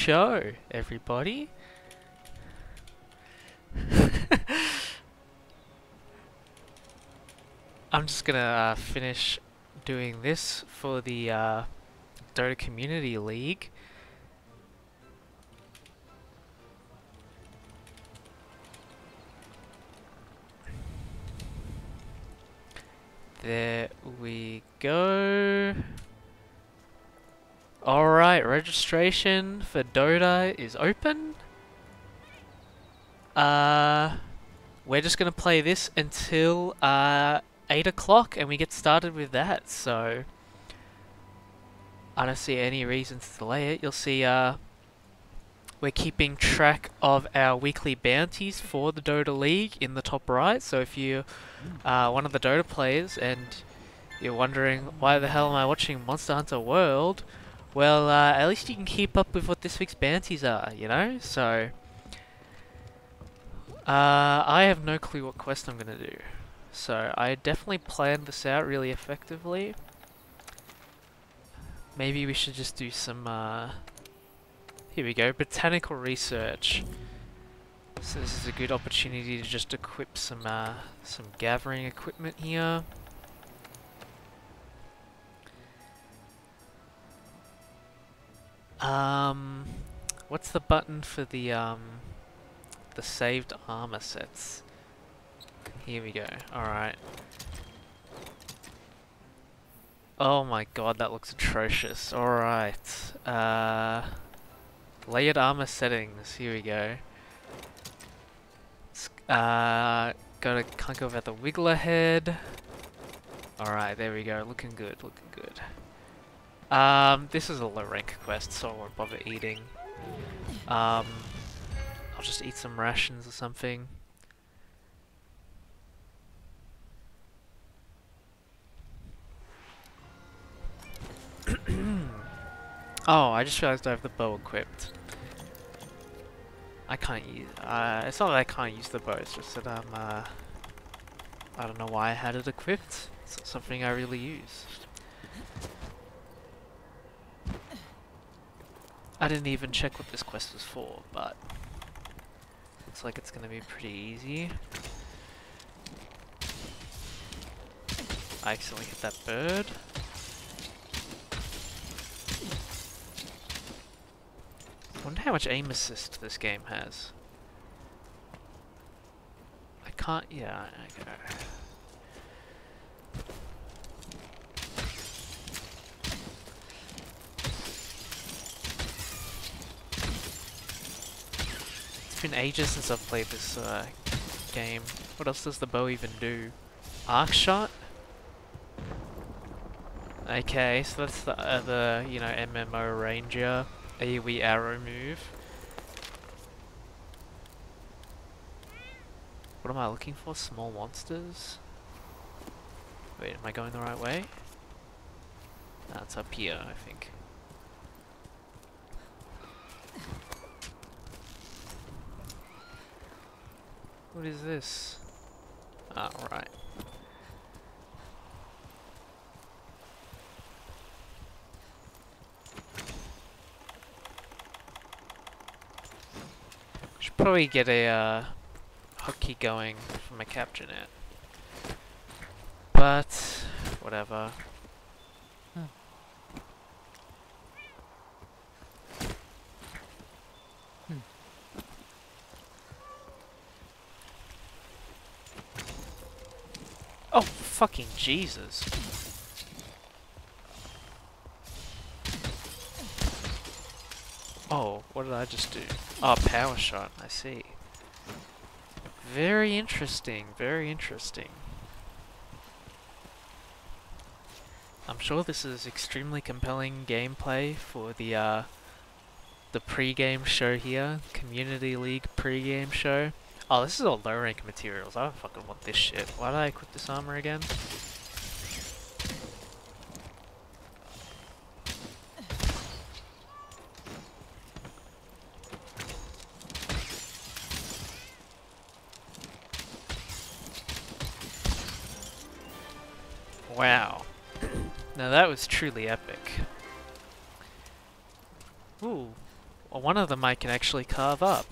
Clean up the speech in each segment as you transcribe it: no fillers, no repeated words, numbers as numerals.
show, everybody. I'm just gonna finish doing this for the Dota Community League. There we go. Alright, registration for Dota is open. We're just gonna play this until 8 o'clock and we get started with that, so I don't see any reason to delay it. You'll see we're keeping track of our weekly bounties for the Dota League in the top right, so if you are one of the Dota players and you're wondering why the hell am I watching Monster Hunter World, well, at least you can keep up with what this week's bounties are, you know? So, I have no clue what quest I'm gonna do. So, I definitely planned this out really effectively. Maybe we should just do some, here we go, botanical research. So this is a good opportunity to just equip some gathering equipment here. What's the button for the saved armor sets? Here we go. Alright. Oh my god, that looks atrocious. Alright. Layered armor settings. Here we go. Gotta conk over the Wiggler head. Alright, there we go. Looking good, looking good. This is a low rank quest, so I won't bother eating. I'll just eat some rations or something. Oh, I just realized I have the bow equipped. I can't use. It's not that I can't use the bow. It's just that I don't know why I had it equipped. It's not something I really use. I didn't even check what this quest was for, but looks like it's gonna be pretty easy. I accidentally hit that bird. I wonder how much aim assist this game has. I can't, yeah, okay. It's been ages since I've played this game. What else does the bow even do? Arc shot? Okay, so that's the other, you know, MMO ranger. AoE arrow move. What am I looking for? Small monsters? Wait, am I going the right way? No, it's up here, I think. What is this? Ah, right. Should probably get a hotkey going for my capture net. But whatever. Oh, fucking Jesus. Oh, what did I just do? Oh, power shot, I see. Very interesting, very interesting. I'm sure this is extremely compelling gameplay for the pre-game show here. Community League pre-game show. Oh, this is all low rank materials. I don't fucking want this shit. Why did I equip this armor again? Wow. Now that was truly epic. Ooh. Well, one of them I can actually carve up.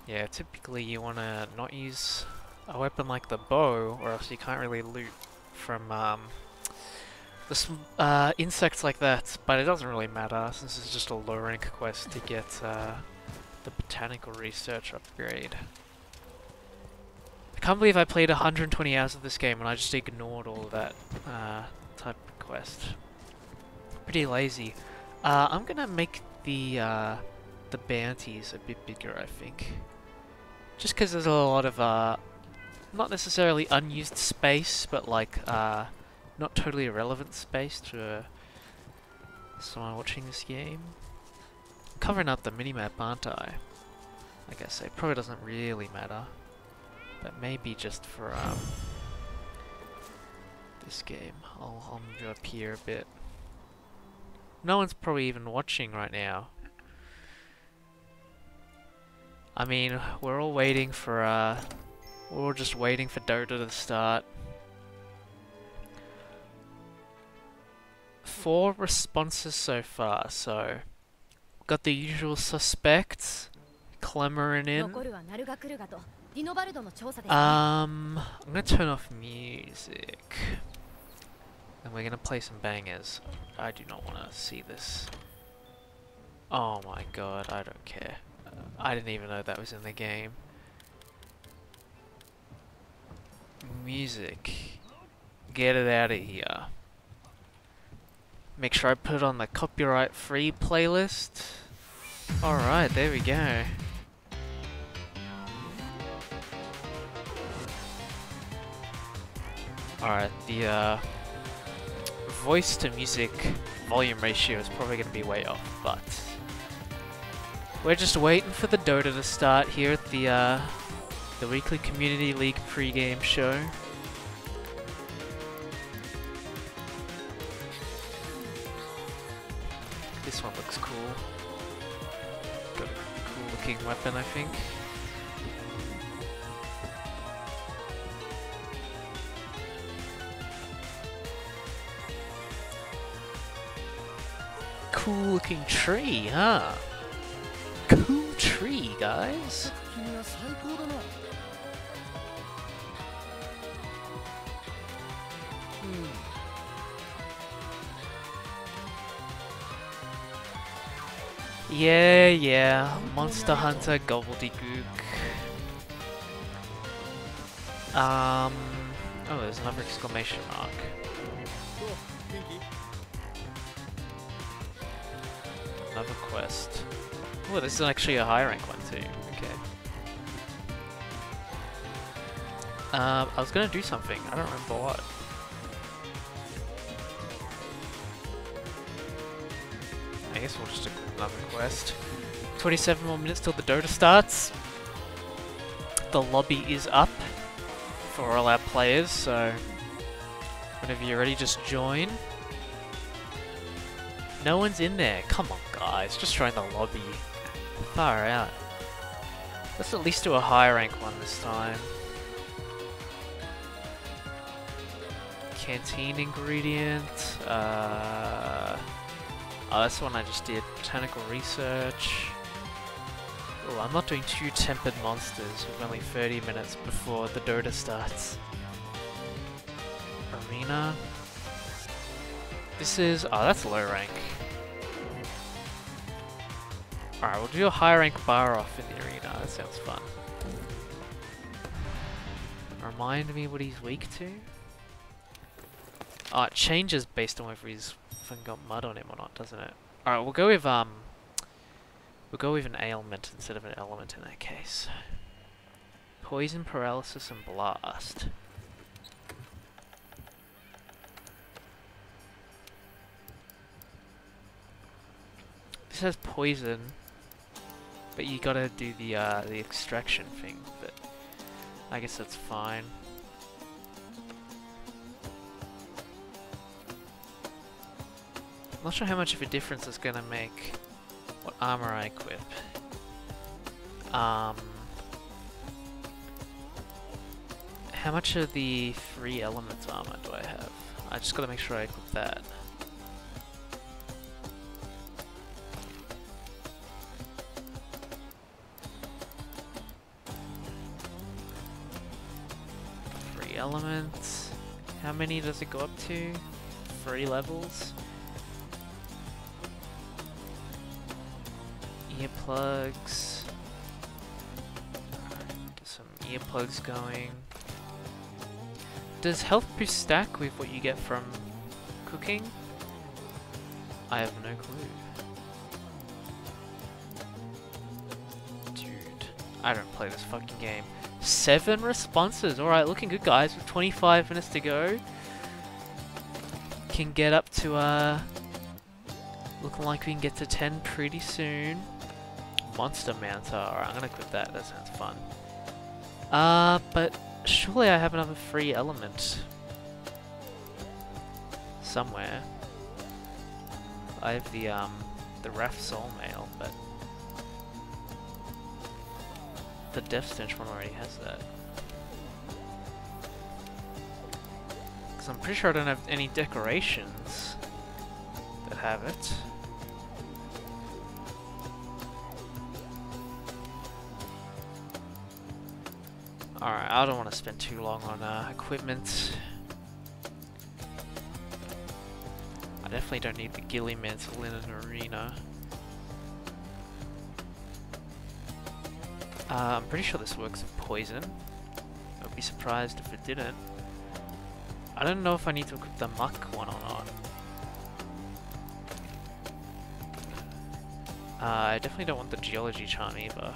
Yeah, typically you want to not use a weapon like the bow, or else you can't really loot from insects like that, but it doesn't really matter since it's just a low rank quest to get the botanical research upgrade. I can't believe I played 120 hours of this game and I just ignored all of that type of quest. Pretty lazy. I'm gonna make the bounties a bit bigger, I think. Just because there's a lot of not necessarily unused space, but like not totally irrelevant space to someone watching this game. Covering up the minimap, aren't I? Like I say, probably doesn't really matter, but maybe just for this game, I'll move up here a bit. No one's probably even watching right now. I mean, we're all waiting for we're all just waiting for Dota to start. 4 responses so far, so got the usual suspects clamoring in. I'm gonna turn off music. And we're gonna play some bangers. I do not want to see this. Oh my god, I don't care. I didn't even know that was in the game. Music. Get it out of here. Make sure I put it on the copyright free playlist. Alright, there we go. Alright, the voice to music volume ratio is probably going to be way off, but we're just waiting for the Dota to start here at the weekly Community League pre-game show. This one looks cool. Got a cool looking weapon, I think. Cool looking tree, huh? Cool tree, guys. Yeah, Monster Hunter gobbledygook. Oh, there's another exclamation mark. Another quest. Oh, this is actually a high rank one too. Okay. I was gonna do something. I don't remember what. I guess we'll just do another quest. 27 more minutes till the Dota starts. The lobby is up for all our players, so whenever you're ready, just join. No one's in there. Come on, guys. Just join the lobby. Far out. Let's at least do a high rank one this time. Canteen ingredient. Oh, that's the one I just did. Botanical research. Oh, I'm not doing 2 tempered monsters with only 30 minutes before the Dota starts. Arena. This is... oh, that's low rank. Alright, we'll do a high rank bar off in the arena. That sounds fun. Remind me what he's weak to? Oh, it changes based on whether he's fucking got mud on him or not, doesn't it? Alright, we'll go with an ailment instead of an element in that case. Poison, paralysis, and blast. This has poison, but you gotta do the extraction thing, but I guess that's fine. I'm not sure how much of a difference it's gonna make what armor I equip. How much of the 3 elements armor do I have? I just gotta make sure I equip that. element. How many does it go up to? 3 levels. Earplugs. Get some earplugs going. Does health boost stack with what you get from cooking? I have no clue. Dude, I don't play this fucking game. 7 responses. Alright, looking good, guys. With 25 minutes to go. Can get up to, looking like we can get to 10 pretty soon. Monster Manta. Alright, I'm gonna quit that. That sounds fun. But surely I have another free element. Somewhere. I have the Raf Soul Mail, but the Death Stench one already has that. Because I'm pretty sure I don't have any decorations that have it. Alright, I don't want to spend too long on equipment. I definitely don't need the Ghillie Mantle in an arena. I'm pretty sure this works in poison. I'd be surprised if it didn't. I don't know if I need to equip the Muck one or not. I definitely don't want the Geology Charm either.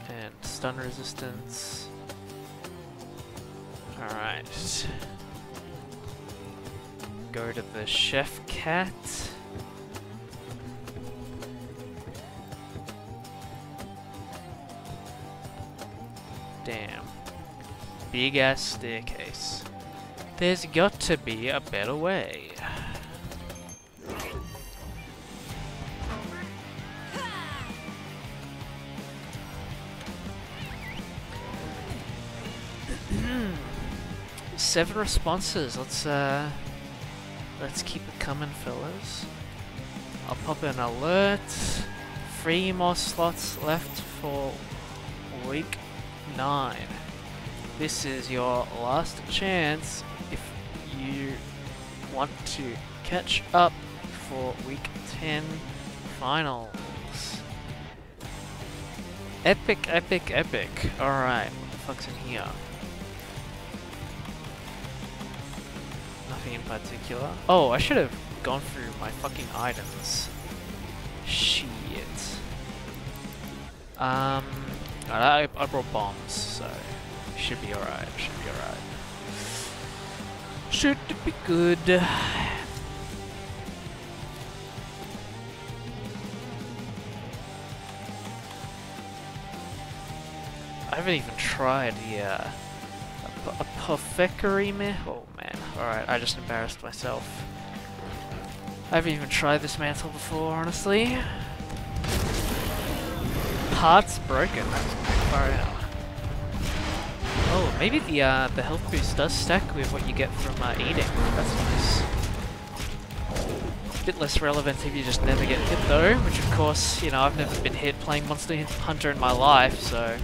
And stun resistance. Alright. Go to the Chef Cat. Damn. Big ass staircase. There's got to be a better way. Seven responses. Let's keep it coming, fellas. I'll pop an alert. 3 more slots left for week 9. This is your last chance if you want to catch up for week 10 finals. Epic, epic, epic. Alright, what the fuck's in here? Nothing in particular. Oh, I should have gone through my fucking items. Shit. I brought bombs, so should be alright. Should be alright. Should be good. I haven't even tried the apothecary man. Oh man, alright, I just embarrassed myself. I haven't even tried this mantle before, honestly. Heart's broken. Far out. Oh, maybe the health boost does stack with what you get from eating. That's nice. Bit less relevant if you just never get hit though, which of course, you know, I've never been hit playing Monster Hunter in my life, so.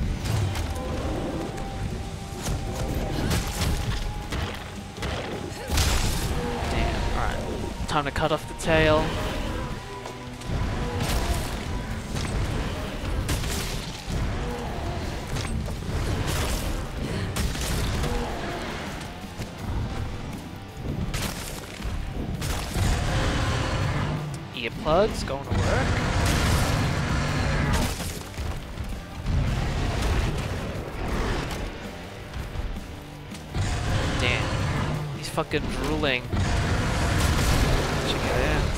Damn, alright. Time to cut off the tail. Earplugs going to work. Damn, he's fucking drooling. Check it out.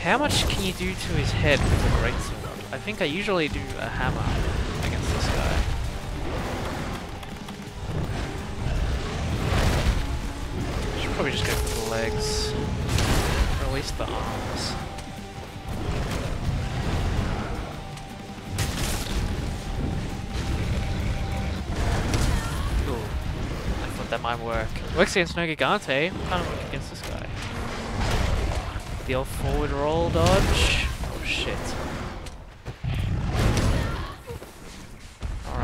How much can you do to his head with a greatsword? I think I usually do a hammer against this guy. Probably just go for the legs, or at least the arms. Ooh, I thought that might work. Works against No Gigante. What kind of work against this guy? The old forward roll dodge. Oh shit.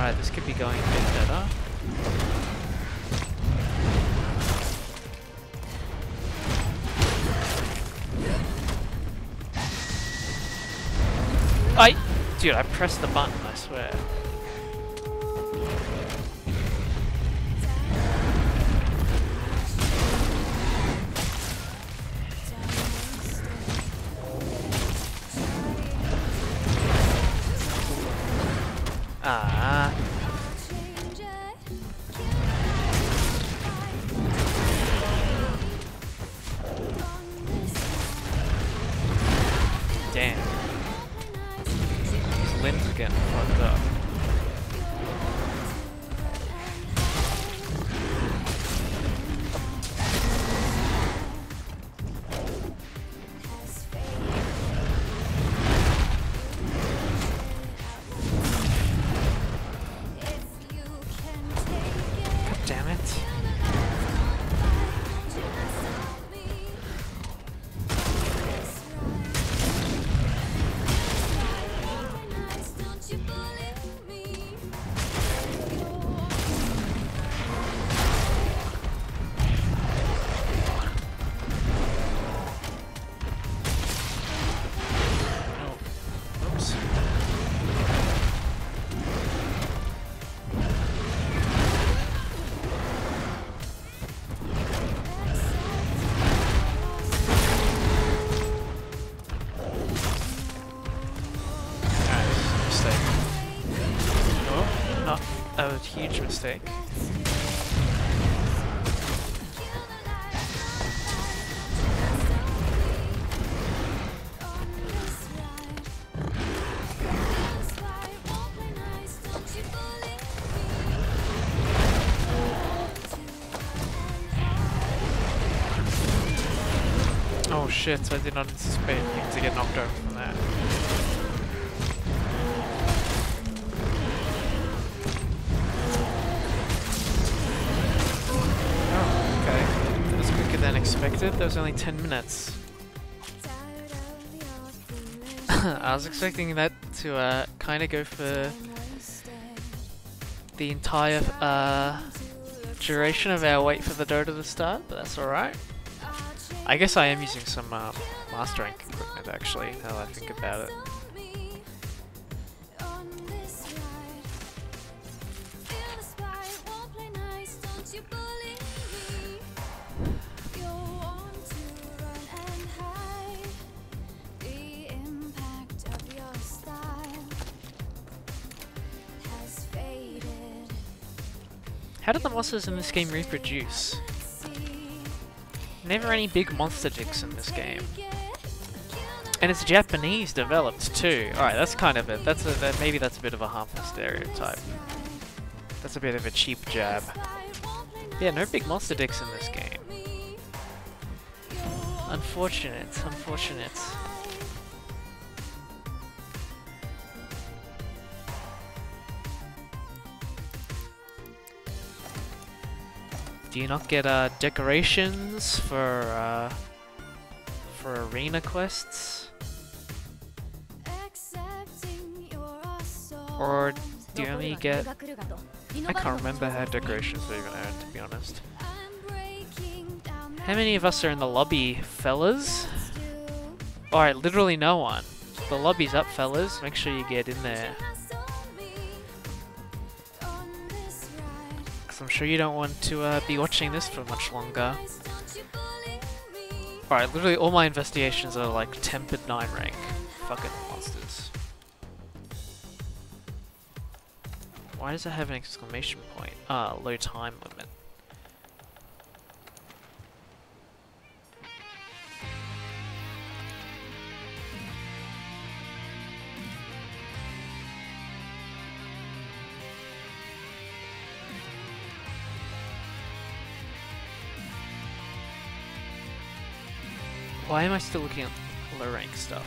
Alright, this could be going a bit better. Dude, I pressed the button, I swear. Ah. Damn. These limbs are getting fucked up. Damn it. That was a huge mistake. Oh shit, I did not anticipate him to get knocked over from that. Than expected. There was only 10 minutes. I was expecting that to kind of go for the entire duration of our wait for the Dota to start, but that's alright. I guess I am using some Master Rank equipment actually, now that I think about it. How do the monsters in this game reproduce? Never any big monster dicks in this game. And it's Japanese developed too. Alright, that's kind of it. Maybe that's a bit of a harmful stereotype. That's a bit of a cheap jab. Yeah, no big monster dicks in this game. Unfortunate, unfortunate. Do you not get decorations for arena quests? Or do you only get... I can't remember how decorations are even earned, to be honest. How many of us are in the lobby, fellas? Alright, literally no one. The lobby's up, fellas. Make sure you get in there. I'm sure you don't want to be watching this for much longer. Alright, literally all my investigations are like tempered 9 rank. Fucking monsters. Why does it have an exclamation point? Ah, low time limit. Why am I still looking at low rank stuff?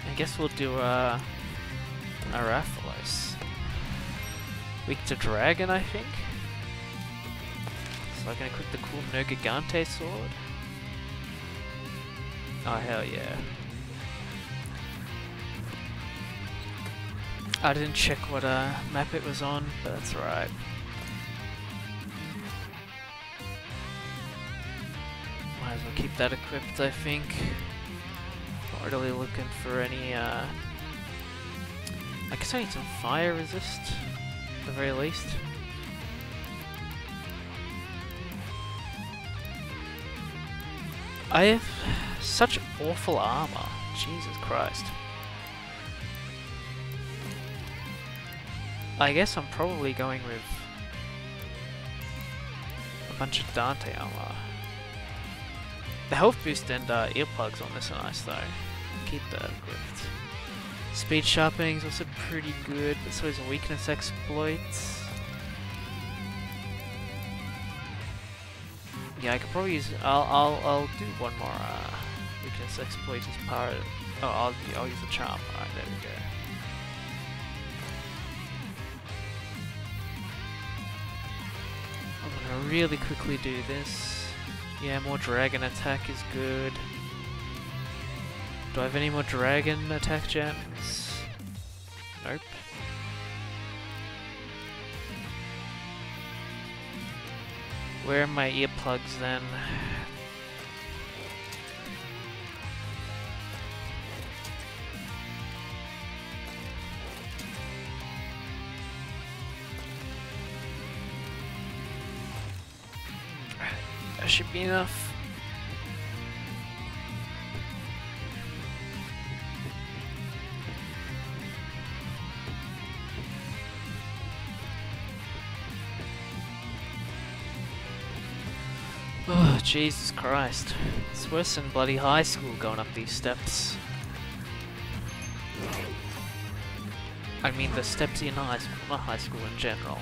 I guess we'll do Arathalos. Weak to Dragon, I think. So I'm gonna equip the cool No Gigante sword. Oh, hell yeah. I didn't check what map it was on, but that's alright. Might as well keep that equipped, I think. Not really looking for any, I guess I need some fire resist, at the very least. I have such awful armor. Jesus Christ. I guess I'm probably going with a bunch of Dante armor. The health boost and earplugs on this are nice though. Keep that equipped. Speed sharpening is also pretty good, but so is weakness exploits. Yeah, I could probably use. I'll do one more weakness exploit as part of. Oh, I'll use the charm. Alright, there we go. I'm gonna really quickly do this. Yeah, more dragon attack is good. Do I have any more dragon attack gems? Nope. Where are my earplugs then? That should be enough. Oh, Jesus Christ. It's worse than bloody high school going up these steps. I mean the steps in high school, not high school in general.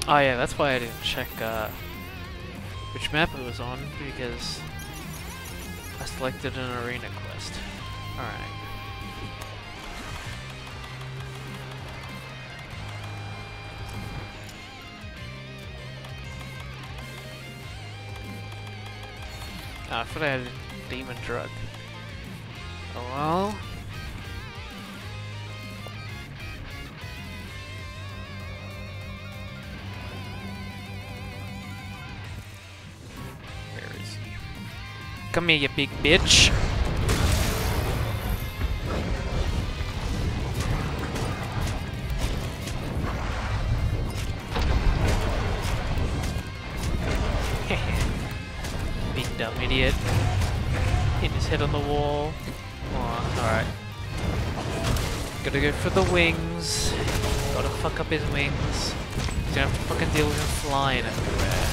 Oh yeah, that's why I didn't check which map it was on, because I selected an arena quest. Alright. I thought I had a demon drug. Oh well. Come here, you big bitch. Big dumb idiot. Hit his head on the wall. Oh, alright. Gotta go for the wings. Gotta fuck up his wings. He's gonna have to fucking deal with him flying everywhere.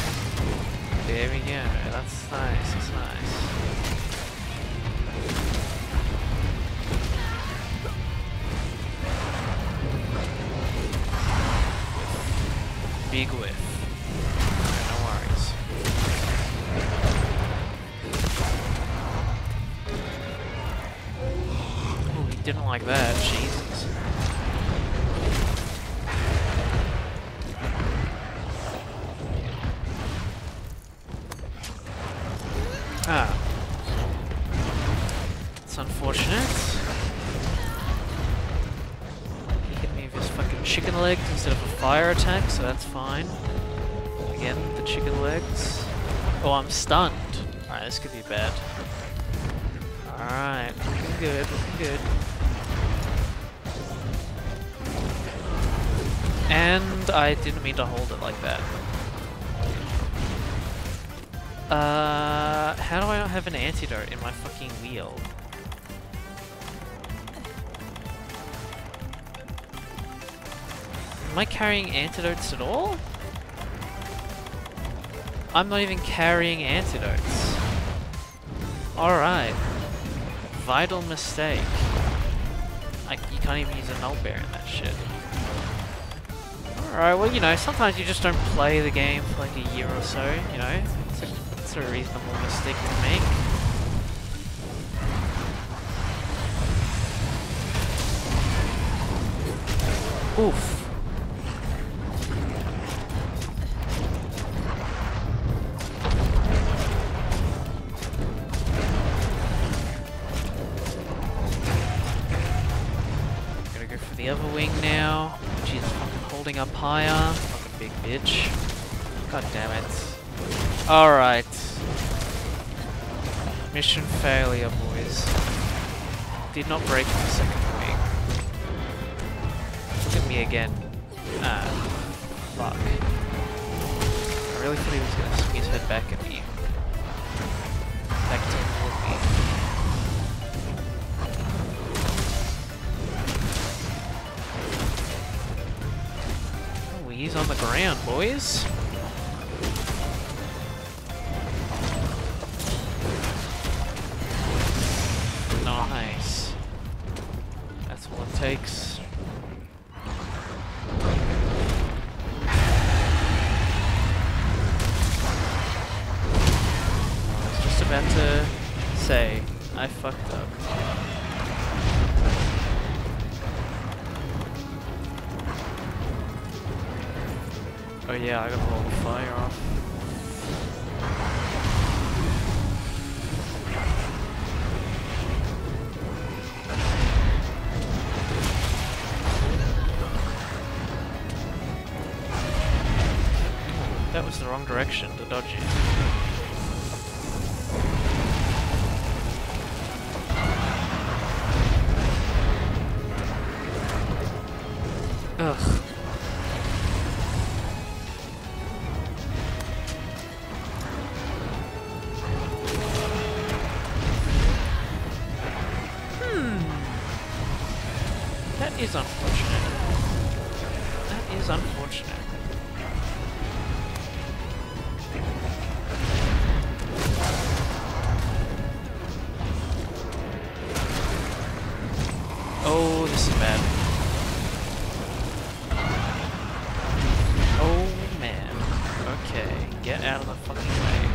There we go, that's nice, that's nice. Big whiff. No worries. Ooh, he didn't like that, Jesus. Ah. It's unfortunate. He hit me with his fucking chicken legs instead of a fire attack, so that's fine. Again, the chicken legs. Oh, I'm stunned. Alright, this could be bad. Alright, looking good, looking good. And I didn't mean to hold it like that. How do I not have an antidote in my fucking wheel? Am I carrying antidotes at all? I'm not even carrying antidotes. Alright. Vital mistake. You can't even use a null bear in that shit. Alright, well, you know, sometimes you just don't play the game for like a year or so, you know? It's a reasonable mistake to make. Oof. Gotta go for the other wing now, which is fucking holding up higher. Fucking big bitch. God damn it. Alright. Mission failure, boys. Did not break the second wing. Look at me again. Ah. Fuck. I really thought he was gonna swing his head back at me. Back toward me. Oh, he's on the ground, boys. Nice. That's all it takes. I was just about to say, I fucked up. Oh yeah, I gotta roll the fire off. That was the wrong direction to dodge it. Ugh. That is unfortunate. That is unfortunate. Oh, this is bad. Oh man. Okay, get out of the fucking way.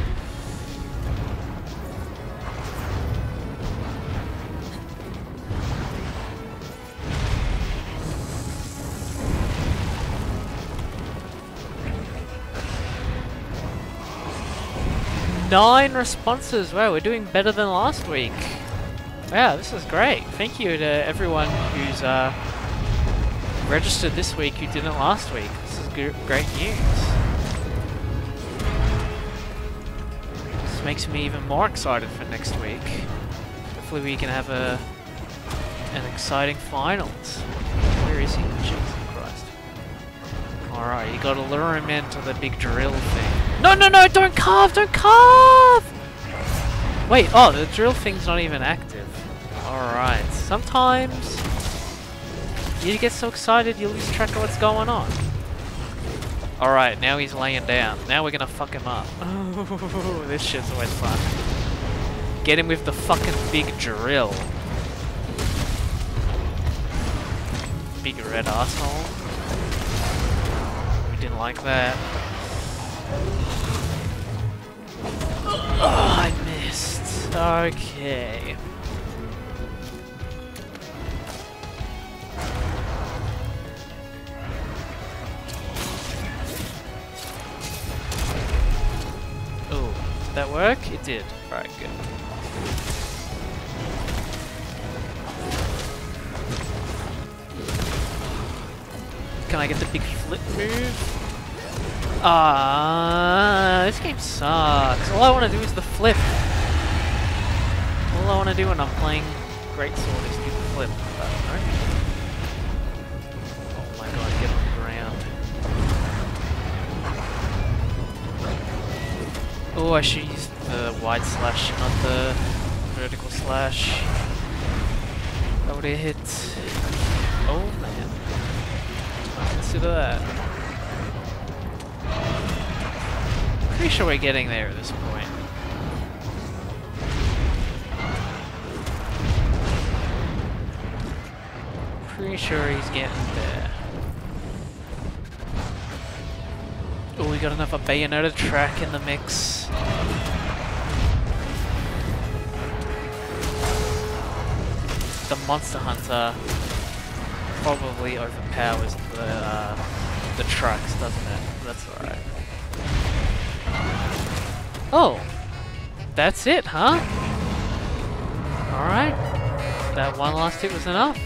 Nine responses! Wow, we're doing better than last week. Wow, this is great. Thank you to everyone who's registered this week who didn't last week. This is great news. This makes me even more excited for next week. Hopefully we can have an exciting finals. Where is he? Jesus Christ. Alright, you gotta lure him into the big drill thing. No, no, no! Don't carve! Don't carve! Wait, oh, the drill thing's not even active. Alright, sometimes you get so excited you lose track of what's going on. Alright, now he's laying down. Now we're gonna fuck him up. Oh, this shit's always fun. Get him with the fucking big drill. Big red asshole. We didn't like that. Oh, I missed. Okay. Oh, did that work? It did. Alright, good. Can I get the big flip move? This game sucks. All I want to do is the flip. All I want to do when I'm playing Greatsword is do the flip. Right? Oh my god, get on the ground. Oh, I should use the wide slash, not the vertical slash. That would have hit. Oh man. Consider that. Pretty sure we're getting there at this point. Pretty sure he's getting there. Oh, we got another Bayonetta track in the mix. The Monster Hunter. probably overpowers the trucks, doesn't it? That's alright. Oh! That's it, huh? Alright. That one last hit was enough.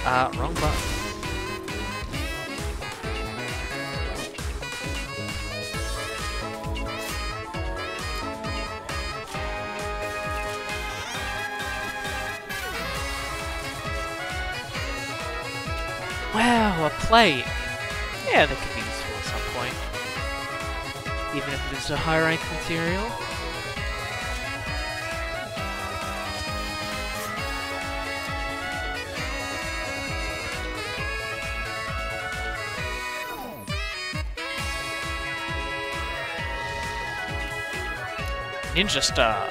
Wrong button. Wow, a plate! Yeah, that could be useful at some point. Even if it is a high rank material. Ninja Star!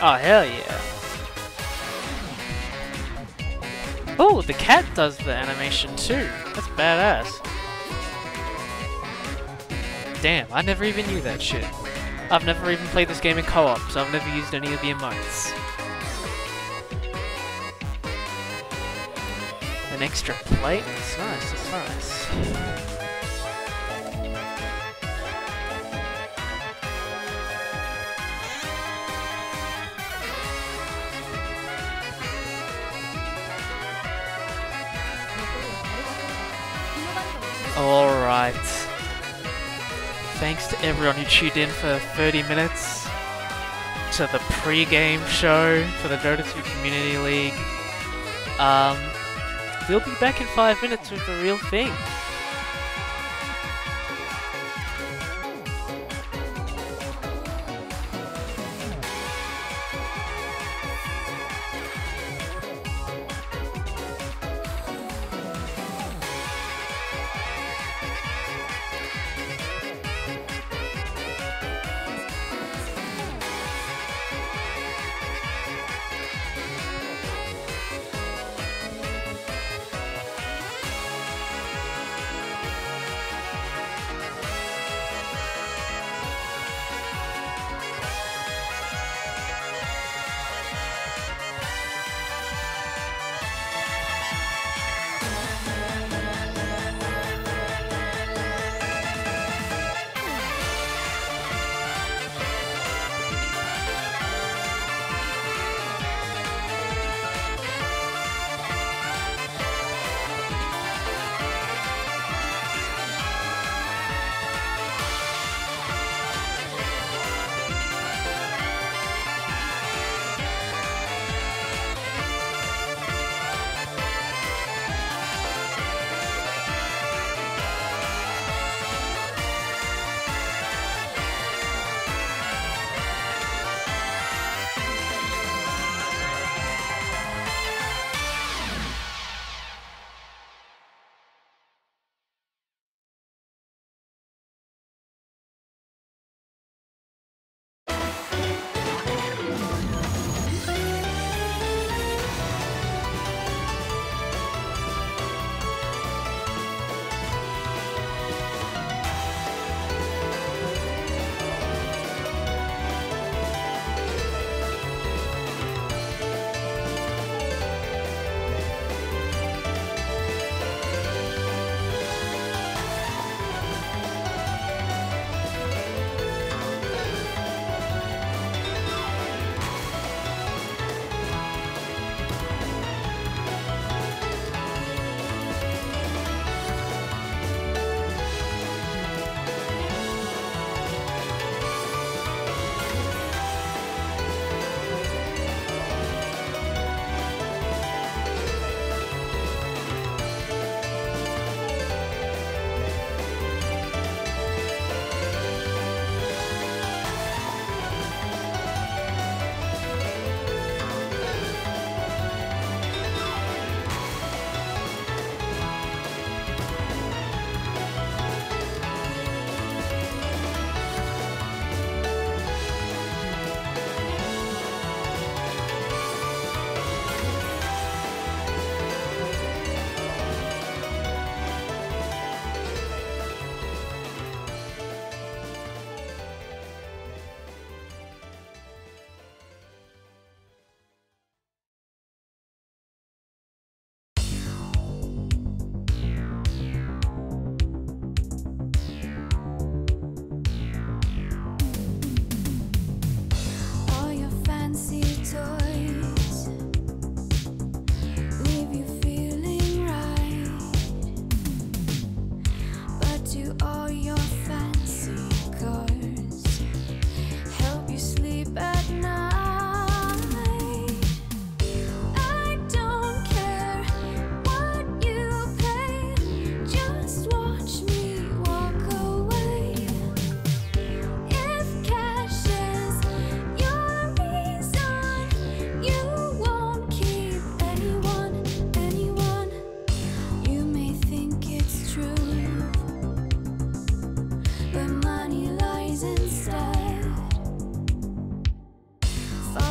Oh, hell yeah! Oh, the cat does the animation too! That's badass! Damn, I never even knew that shit. I've never even played this game in co-op, so I've never used any of the emotes. An extra plate? That's nice, that's nice. Alright. Thanks to everyone who tuned in for 30 minutes to the pre-game show for the Dota 2 Community League. We'll be back in 5 minutes with the real thing.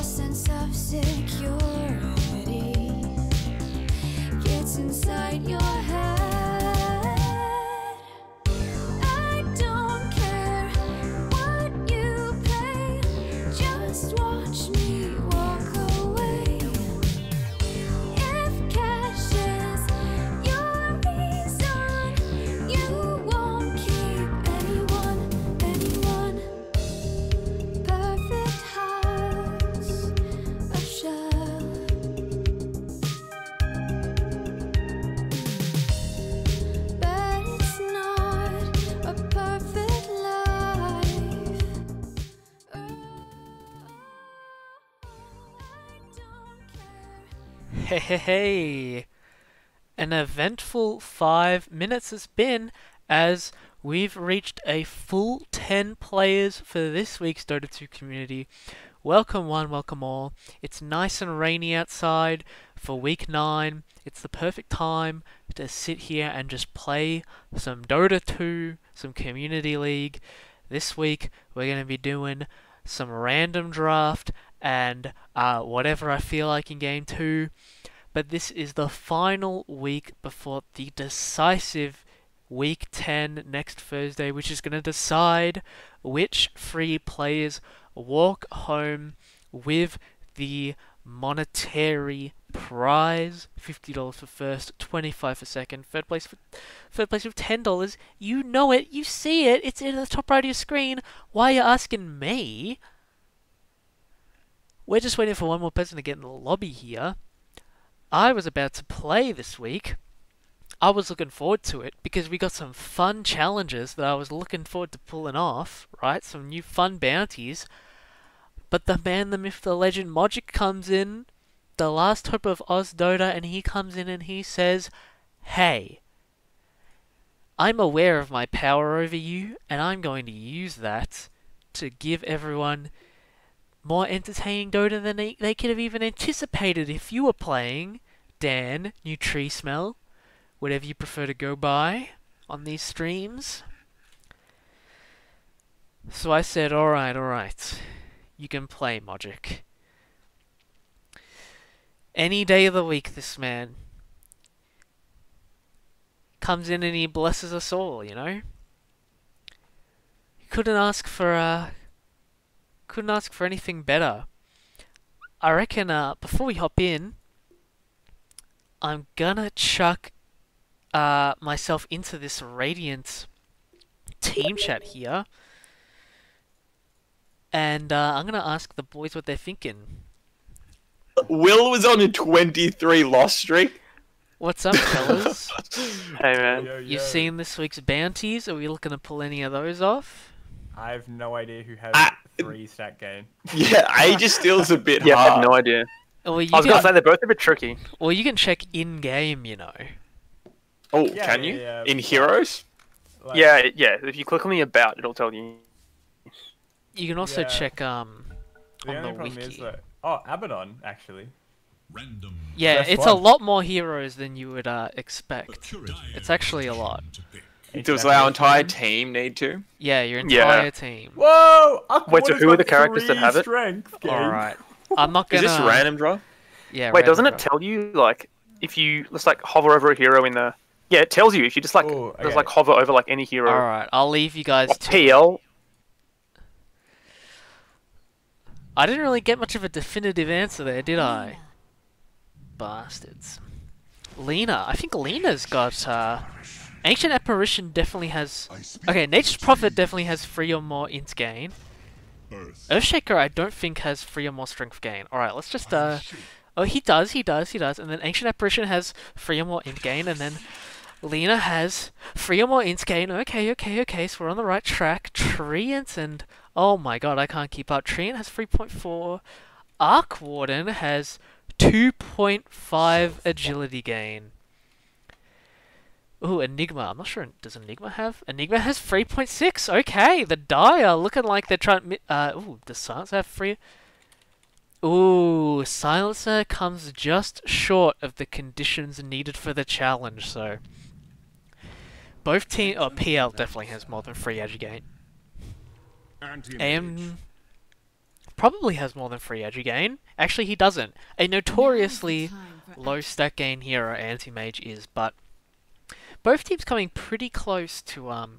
sense of security gets inside your head. I don't care what you pay, just watch me walk away. If cash is your reason, you won't keep anyone. Perfect house of shell. But it's not a perfect life. Oh, I don't care. Hey, hey, hey. An eventful 5 minutes has been as we've reached a full 10 players for this week's Dota 2 community. Welcome one, welcome all. It's nice and rainy outside for week 9. It's the perfect time to sit here and just play some Dota 2, some Community League. This week we're going to be doing some random draft and whatever I feel like in game 2. But this is the final week before the decisive week 10 next Thursday, which is going to decide which 3 players walk home with the monetary prize. $50 for first, $25 for second, third place with $10. You know it, you see it, it's in the top right of your screen. Why are you asking me? We're just waiting for one more person to get in the lobby here. I was about to play this week. I was looking forward to it because we got some fun challenges that I was looking forward to pulling off, right? Some new fun bounties. But the man, the myth, the legend, Mogic comes in, the last hope of Oz Dota, and he comes in and he says, "Hey, I'm aware of my power over you, and I'm going to use that to give everyone more entertaining Dota than they could have even anticipated if you were playing." Dan, new tree smell, whatever you prefer to go by on these streams. So I said, alright, you can play, Mogic. Any day of the week, this man comes in and he blesses us all, you know? Couldn't ask for anything better. I reckon before we hop in, I'm gonna chuck myself into this Radiant team chat here, and I'm gonna ask the boys what they're thinking. Will was on a 23 loss streak. What's up, fellas? Hey man. Yo, yo. You've seen this week's bounties? Are we looking to pull any of those off? I have no idea who has 3 stack gain. Yeah, Aegis Steel's a bit Yeah, I hard. have no idea. Or you I was can, gonna say they're both a bit tricky. or you can check in game, you know. Oh, Yeah, can yeah, you? yeah. In Heroes? Like, Yeah, if you click on the about, it'll tell you. You can also Yeah. check The on only the problem wiki. is that Abaddon actually. Random. Yeah, First it's a one. lot more heroes than you would expect. It's actually a lot. Does our entire team need to? Yeah, your Yeah. entire team. Whoa! Wait, so who are the characters that have it? Strength gain. Alright. I'm not Is gonna... this random draw? Yeah, Wait, random doesn't it draw. tell you like if you just like hover over a hero in the? Yeah, it tells you if you just like Ooh, just okay. like hover over like any hero. Alright, I'll leave you guys Or to... PL. I didn't really get much of a definitive answer there, did I? Bastards. Lena. I think Lena's got, Ancient Apparition definitely has... Okay, Nature's Prophet definitely has 3 or more int gain. Earthshaker I don't think has 3 or more strength gain. Alright, let's just, Oh, he does. And then Ancient Apparition has 3 or more int gain, and then Lena has 3 or more int gain. Okay, so we're on the right track. Treant and... Oh my god, I can't keep up. Treant has 3.4. Arc Warden has 2.5 agility gain. Ooh, Enigma. I'm not sure. Does Enigma have? Enigma has 3.6. Okay, the Dire looking like they're trying. Ooh, does Silencer have 3? Ooh, Silencer comes just short of the conditions needed for the challenge. So both team. Oh, PL definitely has more than 3 agi gain. AM probably has more than 3 edge gain. Actually, he doesn't. A notoriously low stat gain hero Anti-Mage is, but both teams coming pretty close to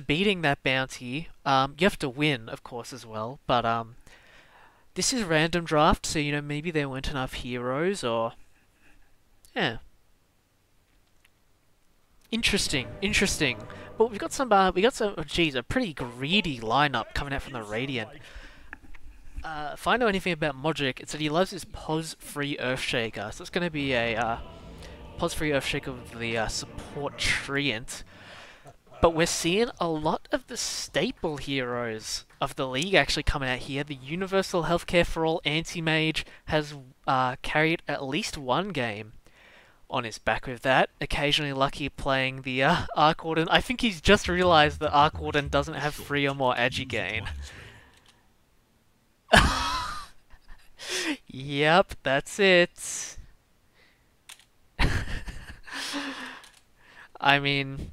beating that bounty. You have to win, of course, as well, but this is random draft, so you know maybe there weren't enough heroes, or yeah. Interesting. But we got some. Oh, geez, a pretty greedy lineup coming out from the Radiant. If I know anything about Modric, it's that he loves his pos-free Earthshaker. So it's going to be a pos-free Earthshaker with the support Treant. But we're seeing a lot of the staple heroes of the league actually coming out here. The Universal Healthcare for All Anti-Mage has carried at least one game on his back with that. Occasionally Lucky playing the Arc Warden. I think he's just realised that Arc Warden doesn't have 3 or more agi gain. Yep, that's it. I mean,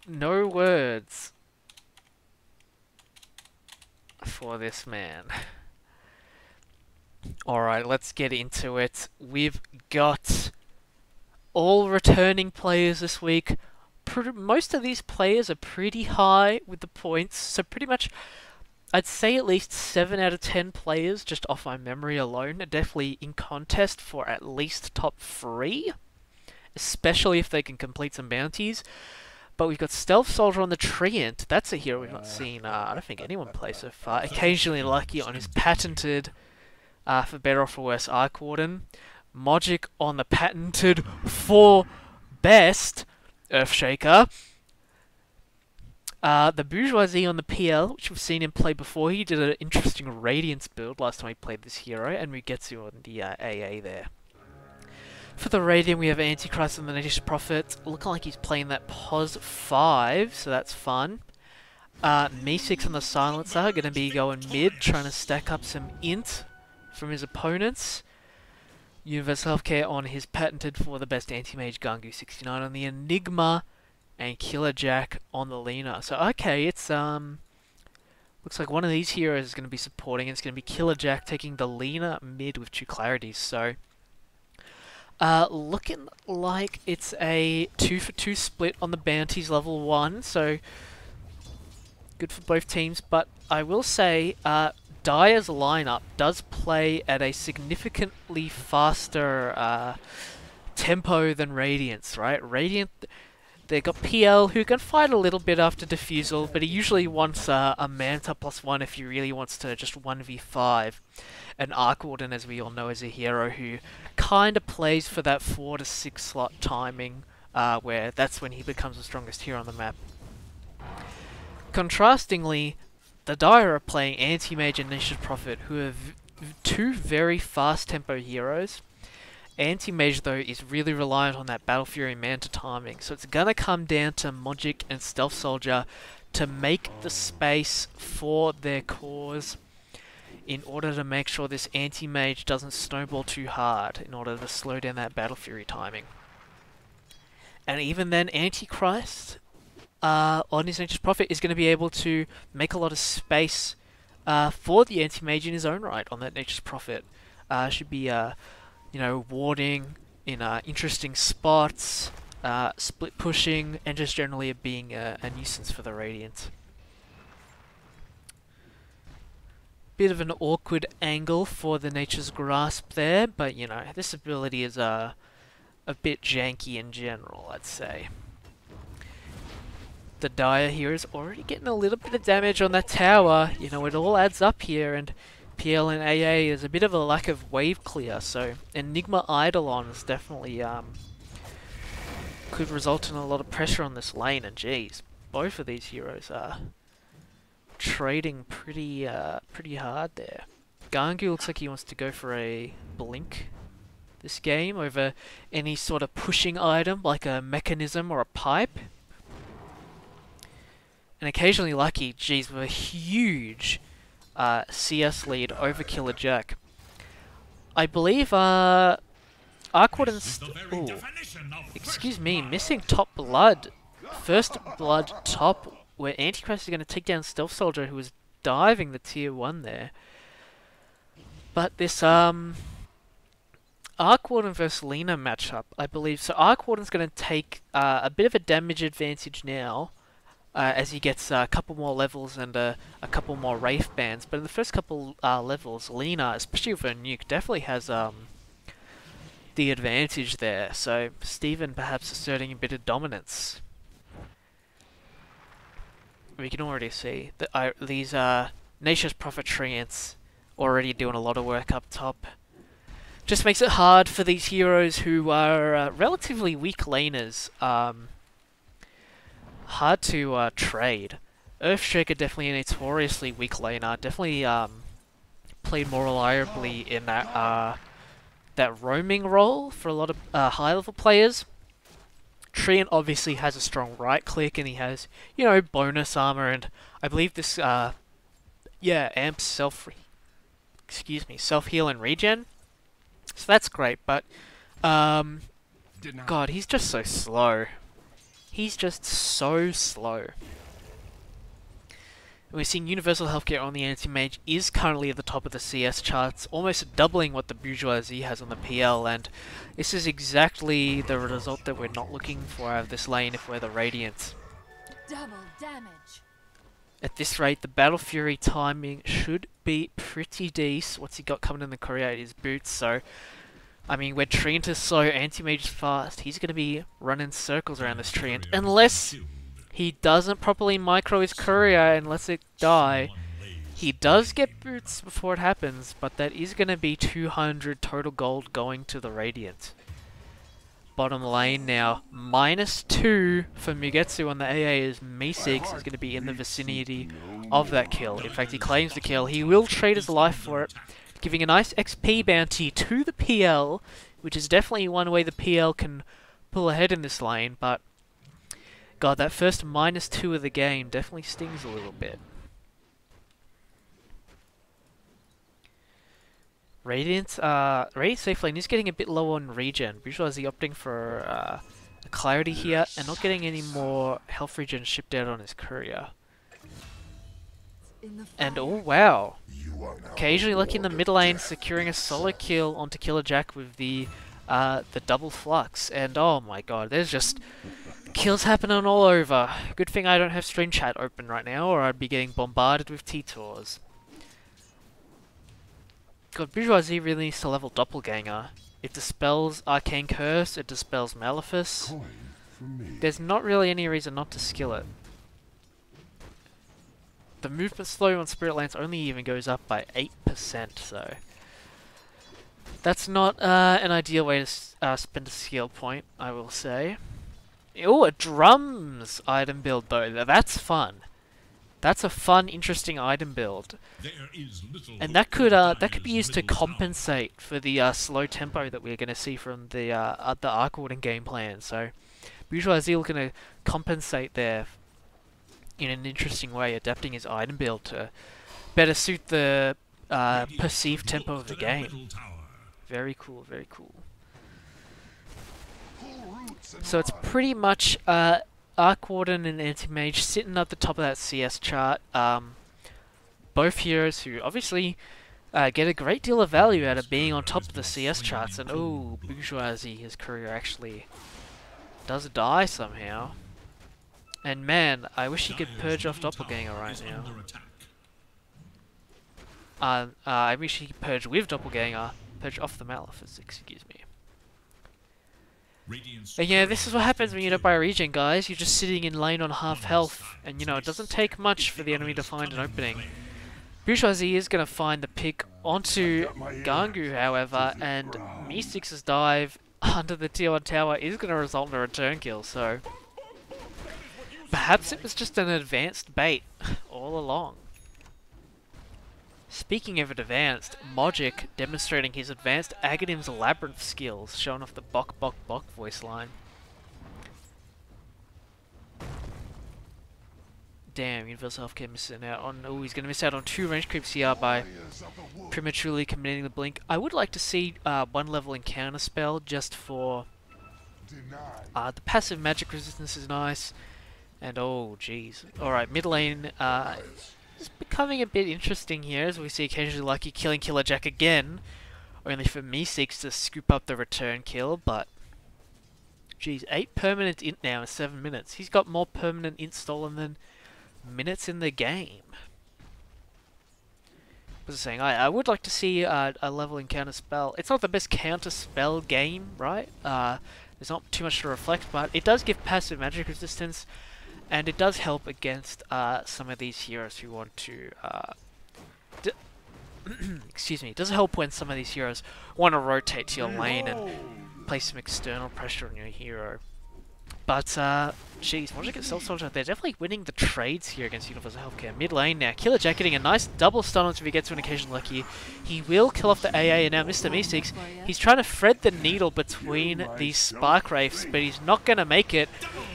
no words for this man. Alright, let's get into it. We've got all returning players this week. Most of these players are pretty high with the points, so pretty much I'd say at least 7 out of 10 players, just off my memory alone, are definitely in contest for at least top 3, especially if they can complete some bounties. But we've got Stealth Soldier on the Treant. That's a hero we've not seen, I don't think anyone play so far. Occasionally Lucky on his patented, for better or for worse, Arc Warden. Modric on the patented for best Earthshaker. The Bourgeoisie on the PL, which we've seen him play before. He did an interesting Radiance build last time he played this hero, and we get to on the AA there. For the Radiant, we have Antichrist and the Nature's Prophet, looking like he's playing that Pos 5, so that's fun. Me6 on the Silencer, going to be going mid, trying to stack up some int from his opponents. Universal Healthcare on his patented for the best Anti-Mage Gangu 69 on the Enigma, and Killer Jack on the Lena. So okay, it's looks like one of these heroes is going to be supporting. It's going to be Killer Jack taking the Lena mid with 2 clarities. So looking like it's a 2-for-2 split on the bounties level 1. So good for both teams. But I will say, Dire's lineup does play at a significantly faster tempo than Radiant's, right? Radiant, they got PL, who can fight a little bit after Diffusal, but he usually wants a Manta +1 if he really wants to just 1v5. And Arc Warden, as we all know, is a hero who kind of plays for that 4 to 6 slot timing, where that's when he becomes the strongest hero on the map. Contrastingly, the Dire are playing Anti-Mage and Nature's Prophet, who are 2 very fast tempo heroes. Anti-Mage, though, is really reliant on that Battle Fury Manta timing, so it's gonna come down to Modric and Stealth Soldier to make the space for their cause in order to make sure this Anti-Mage doesn't snowball too hard, in order to slow down that Battle Fury timing. And even then, Antichrist on his Nature's Prophet is going to be able to make a lot of space for the Anti-Mage in his own right on that Nature's Prophet. Should be, you know, warding in interesting spots, split pushing, and just generally being a nuisance for the Radiant. Bit of an awkward angle for the Nature's Grasp there, but you know, this ability is a bit janky in general, I'd say. The Dire here is already getting a little bit of damage on that tower. You know, it all adds up here, and PL and AA is a bit of a lack of wave clear, so Enigma Eidolon is definitely could result in a lot of pressure on this lane, and geez, both of these heroes are trading pretty hard there. Gangu looks like he wants to go for a blink this game over any sort of pushing item like a mechanism or a pipe. And occasionally Lucky, geez, with a huge CS lead over Killer Jack. I believe Arc Warden's... Ooh, excuse me, missing top blood. First blood top, where Antichrist is going to take down Stealth Soldier, who was diving the tier 1 there. But this Arc Warden versus Lina matchup, I believe. So Arc Warden's going to take a bit of a damage advantage now, as he gets a couple more levels and a couple more Wraith bands. But in the first couple levels, Lina, especially with her nuke, definitely has the advantage there. So Steven perhaps asserting a bit of dominance. We can already see that these Nature's Prophet Treants already doing a lot of work up top. Just makes it hard for these heroes who are relatively weak laners. Hard to trade. Earthshaker definitely a notoriously weak laner. Definitely played more reliably in that roaming role for a lot of high level players. Treant obviously has a strong right click, and he has, you know, bonus armor, and I believe this amps self heal and regen. So that's great, but God, he's just so slow. He's just so slow. We're seeing Universal Healthcare on the Anti-Mage is currently at the top of the CS charts, almost doubling what the Bourgeoisie has on the PL, and this is exactly the result that we're not looking for out of this lane if we're the Radiant. Double damage. At this rate, the Battle Fury timing should be pretty decent. What's he got coming in the Create? His boots, so I mean, where Treant is slow, Anti-Mage is fast, he's going to be running circles around this Treant, unless he doesn't properly micro his courier and lets it die. He does get boots before it happens, but that is going to be 200 total gold going to the Radiant. Bottom lane now, -2 for Mugetsu on the AA as Meeseeks is going to be in the vicinity of that kill. In fact, he claims the kill. He will trade his life for it, giving a nice XP bounty to the PL, which is definitely one way the PL can pull ahead in this lane, but God, that first -2 of the game definitely stings a little bit. Radiant safe lane is getting a bit low on regen. Bourgeoisie opting for a clarity here and not getting any more health regen shipped out on his courier. And oh wow, occasionally lucky in the mid lane, securing a solo kill onto Killer Jack with the double flux. And oh my God, there's just kills happening all over. Good thing I don't have stream chat open right now, or I'd be getting bombarded with T-Tours. God, Bourgeoisie really needs to level Doppelganger. It dispels Arcane Curse, it dispels Malefice. There's not really any reason not to skill it. The movement slow on Spirit Lance only even goes up by 8%, so that's not an ideal way to spend a skill point, I will say. Oh, a drums item build though. That's fun. That's a fun, interesting item build, and that could be used to compensate for the slow tempo that we're going to see from the Arc Warden game plan. So, Bourgeoisie looking to compensate there in an interesting way, adapting his item build to better suit the perceived tempo of the game. Very cool, very cool. So it's pretty much Arc Warden and Anti-Mage sitting at the top of that CS chart. Both heroes who obviously get a great deal of value out of being on top of the CS charts. And oh, Bourgeoisie, his career actually does die somehow. And man, I wish he could purge off Doppelganger right now. I wish he could purge with Doppelganger, purge off the Malefice, excuse me. And yeah, this is what happens when you don't buy a regen, guys. You're just sitting in lane on half health, and you know, it doesn't take much for the enemy to find an opening. Bourgeoisie is going to find the pick onto Gangu, however, and Meeseeks' dive under the tier 1 tower is going to result in a return kill, so perhaps it was just an advanced bait all along. Speaking of advanced, Mogic demonstrating his advanced Aghanim's Labyrinth skills, showing off the Bok Bok Bok voice line. Damn, Universal Healthcare missing out on... Oh, he's going to miss out on 2 range creeps here by prematurely committing the blink. I would like to see 1 level encounter spell just for... the passive magic resistance is nice. And oh, jeez. Alright, mid lane... It's becoming a bit interesting here as we see occasionally Lucky killing Killer Jack again. Only for Meeseeks to scoop up the return kill, but... Geez, 8 permanent int now in 7 minutes. He's got more permanent int stolen than minutes in the game. Was saying, I would like to see a level in counter spell. It's not the best counter spell game, right? There's not too much to reflect, but it does give passive magic resistance, and it does help against some of these heroes who want to. Excuse me. It does help when some of these heroes want to rotate to your lane and place some external pressure on your hero. But, jeez, Mojic and Self-Soldier, they're definitely winning the trades here against Universal Healthcare. Mid lane now, Killer Jack getting a nice double stun if he gets to an occasion lucky. He will kill off the AA, and now Mr. Meeseeks, he's trying to thread the needle between these Spark Wraiths, but he's not going to make it.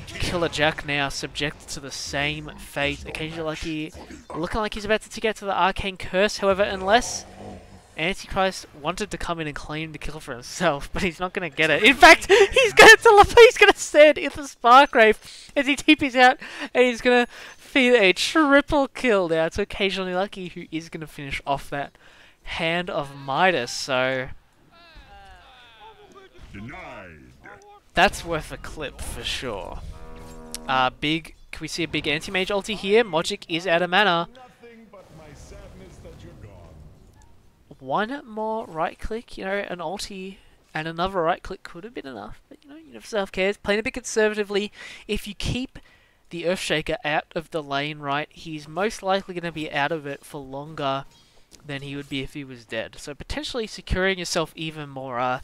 Killer Jack now subjected to the same fate. Occasionally lucky, looking like he's about to tick out to the Arcane Curse, however, unless Antichrist wanted to come in and claim the kill for himself, but he's not going to get it. In fact, he's going to stand in the Spark Wraith as he TPs out, and he's going to feed a triple kill now to occasionally lucky, who is going to finish off that Hand of Midas. So that's worth a clip for sure. Can we see a big anti-mage ulti here? Mojic is out of mana. One more right click, an ulti and another right click could have been enough. But Universal Healthcare is playing a bit conservatively. If you keep the Earthshaker out of the lane right, he's most likely going to be out of it for longer than he would be if he was dead. So potentially securing yourself even more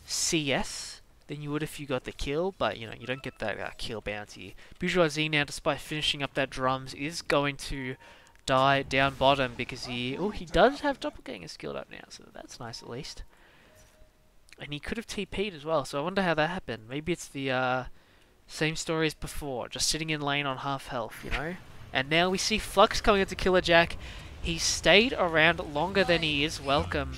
CS than you would if you got the kill, but you don't get that kill bounty. Bourgeoisie now, despite finishing up that drums, is going to die down bottom because he does have Doppelganger skilled up now, so that's nice at least. And he could have TP'd as well, so I wonder how that happened. Maybe it's the same story as before, just sitting in lane on half health, And now we see Flux coming into Killer Jack. He's stayed around longer than he is welcome.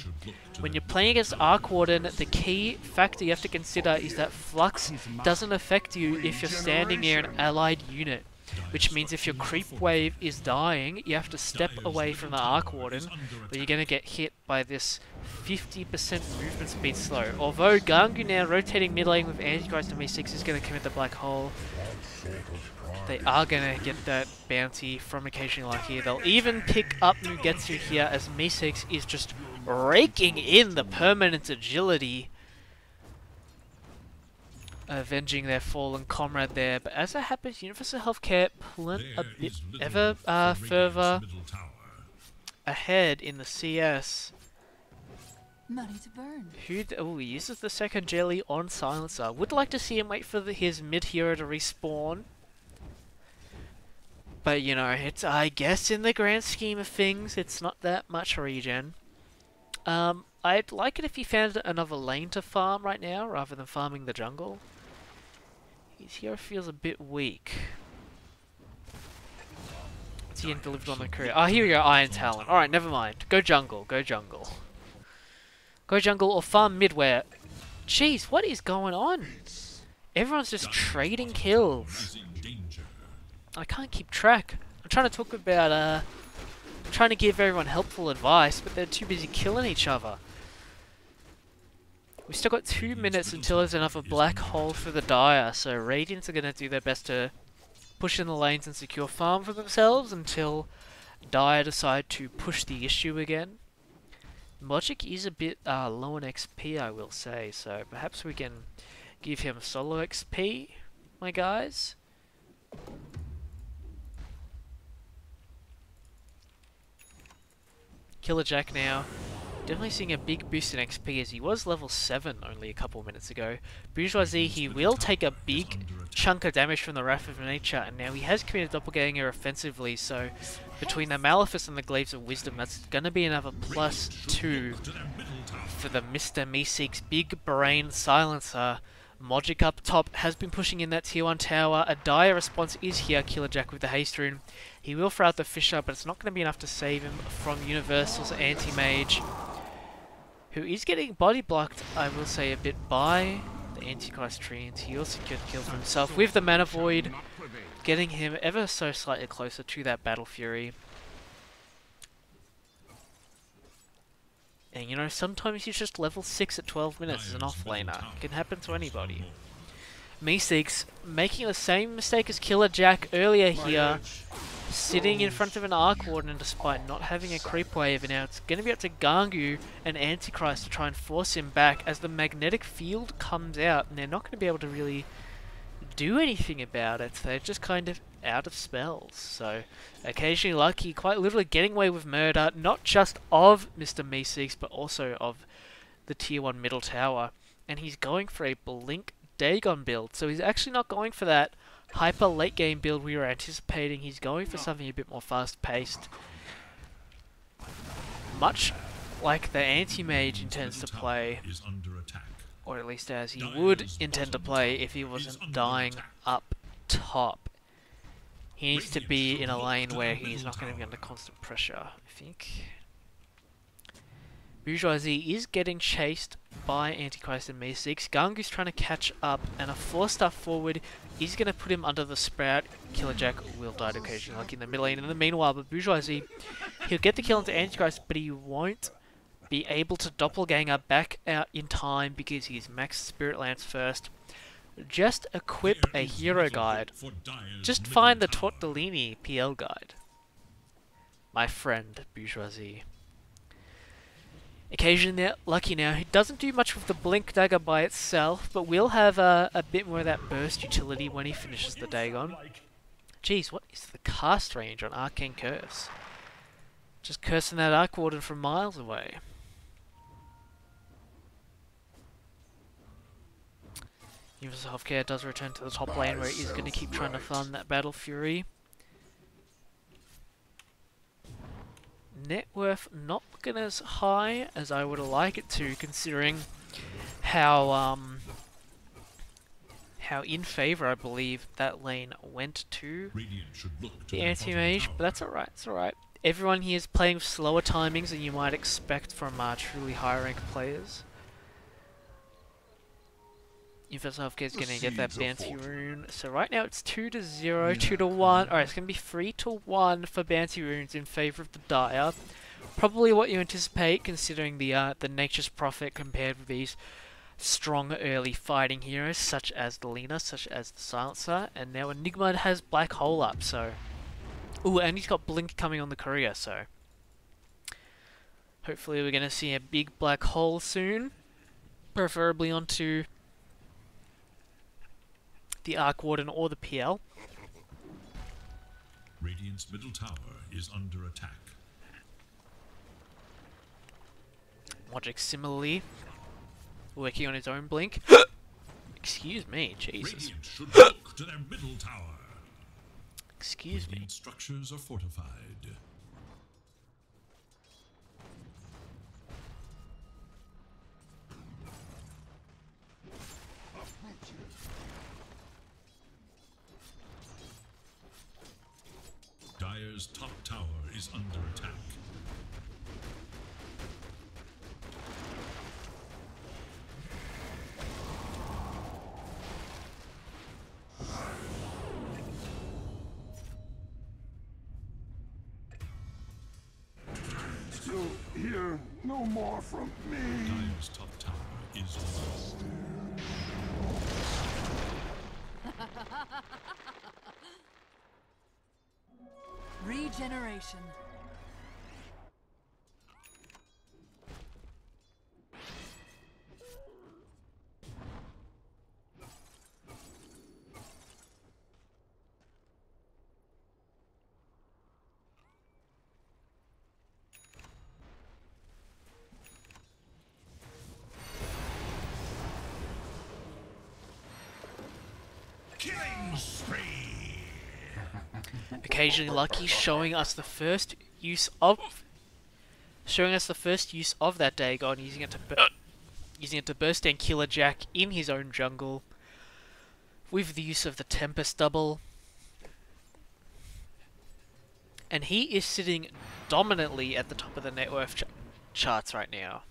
When you're playing against Arc Warden, the key factor you have to consider is that Flux doesn't affect you if you're standing near an allied unit. Which means if your creep wave is dying, you have to step away from the Arc Warden, or you're going to get hit by this 50% movement speed slow. Although Gangu now rotating mid lane with Antichrist and V6 is going to commit the black hole, they are going to get that bounty from occasionally lucky. They'll even pick up Mugetsu here as Meeseeks is just raking in the permanent agility, avenging their fallen comrade there. But as that happens, Universal Healthcare pulling a bit ever further ahead in the CS. Money to burn. He uses the second jelly on Silencer. Would like to see him wait for his mid hero to respawn. But it's, I guess in the grand scheme of things, it's not that much regen. I'd like it if he found another lane to farm right now, rather than farming the jungle. His hero feels a bit weak. What's he getting delivered on the career? Oh, here we go, Iron Talon. Alright, never mind. Go jungle, go jungle. Go jungle or farm midware. Jeez, what is going on? Everyone's just trading kills. I can't keep track. I'm trying to talk about, trying to give everyone helpful advice, but they're too busy killing each other. We've still got 2 minutes until there's another black hole for the Dire, so Radiants are going to do their best to push in the lanes and secure farm for themselves until Dire decide to push the issue again. Mojic is a bit low on XP, I will say, so perhaps we can give him solo XP, my guys. Killer Jack now, definitely seeing a big boost in XP as he was level 7 only a couple minutes ago. Bourgeoisie, he will take a big chunk of damage from the Wrath of Nature, and now he has committed Doppelganger offensively, so between the Malefice and the Glaives of Wisdom, that's going to be another +2 for the Mr. Meeseeks Big Brain Silencer. Mojic up top has been pushing in that tier 1 tower. A dire response is here, Killer Jack with the haste rune. He will throw out the Fisher, but it's not going to be enough to save him from Universal's anti-mage, who is getting body blocked, I will say, a bit by the Antichrist tree, and he also secured the kill for himself with the Mana Void, getting him ever so slightly closer to that Battle Fury. And you know, sometimes he's just level 6 at 12 minutes as an offlaner. It can happen to anybody. Meeseeks making the same mistake as Killer Jack earlier here. Sitting in front of an Arc Warden despite not having a creep wave, and now it's going to be up to Gangu and Antichrist to try and force him back as the magnetic field comes out, and they're not going to be able to really do anything about it. They're just kind of out of spells. So occasionally Lucky quite literally getting away with murder, not just of Mr. Meeseeks, but also of the tier 1 middle tower. And he's going for a Blink Dagon build, so he's actually not going for that hyper late game build we were anticipating. He's going for something a bit more fast paced, much like the anti-mage intends to play, or at least as he would intend to play if he wasn't dying up top. He needs to be in a lane where he's not going to be under constant pressure, I think. Bourgeoisie is getting chased by Antichrist and Meeseeks. Gangu's trying to catch up, and a 4-star forward is going to put him under the sprout. Killer Jack will die occasionally, like in the middle lane. In the meanwhile, but Bourgeoisie, he'll get the kill into Antichrist, but he won't be able to doppelganger back out in time because he's maxed Spirit Lance first. Just equip a hero guide. Just find the Tortellini PL guide. My friend, Bourgeoisie. Occasionally, Lucky now, he doesn't do much with the Blink Dagger by itself, but will have a bit more of that burst utility when he finishes the Dagon. Jeez, what is the cast range on Arcane Curse? Just cursing that Arc Warden from miles away. Universal Healthcare does return to the top lane where he is going to keep trying to farm that Battle Fury. Net worth not looking as high as I would like it to, considering how in favor I believe that lane went to the anti-mage, but that's alright, it's alright. Everyone here is playing with slower timings than you might expect from truly high-ranked players. Universal Healthcare is going to get that bounty rune. So right now it's 2-0, 2-1. Alright, it's going to be 3-1 for bounty runes in favour of the Dire. Probably what you anticipate, considering the Nature's Prophet compared with these strong early fighting heroes, such as the Lina, such as the Silencer, and now Enigma has Black Hole up, so... Ooh, and he's got Blink coming on the Courier, so... Hopefully we're going to see a big Black Hole soon. Preferably onto the Arc Warden or the PL. Radiant's middle tower is under attack. Logic similarly working on his own Blink. Excuse me, Jesus. Radiant should look to their middle tower. Excuse me. Radiant structures are fortified. Dire's top tower is under attack. Still hear no more from me. Dire's top tower is lost. Regeneration. Killing spree. Occasionally Lucky showing us the first use of that Dagon, using it to burst down Killer Jack in his own jungle with the use of the Tempest double. And he is sitting dominantly at the top of the net worth charts right now.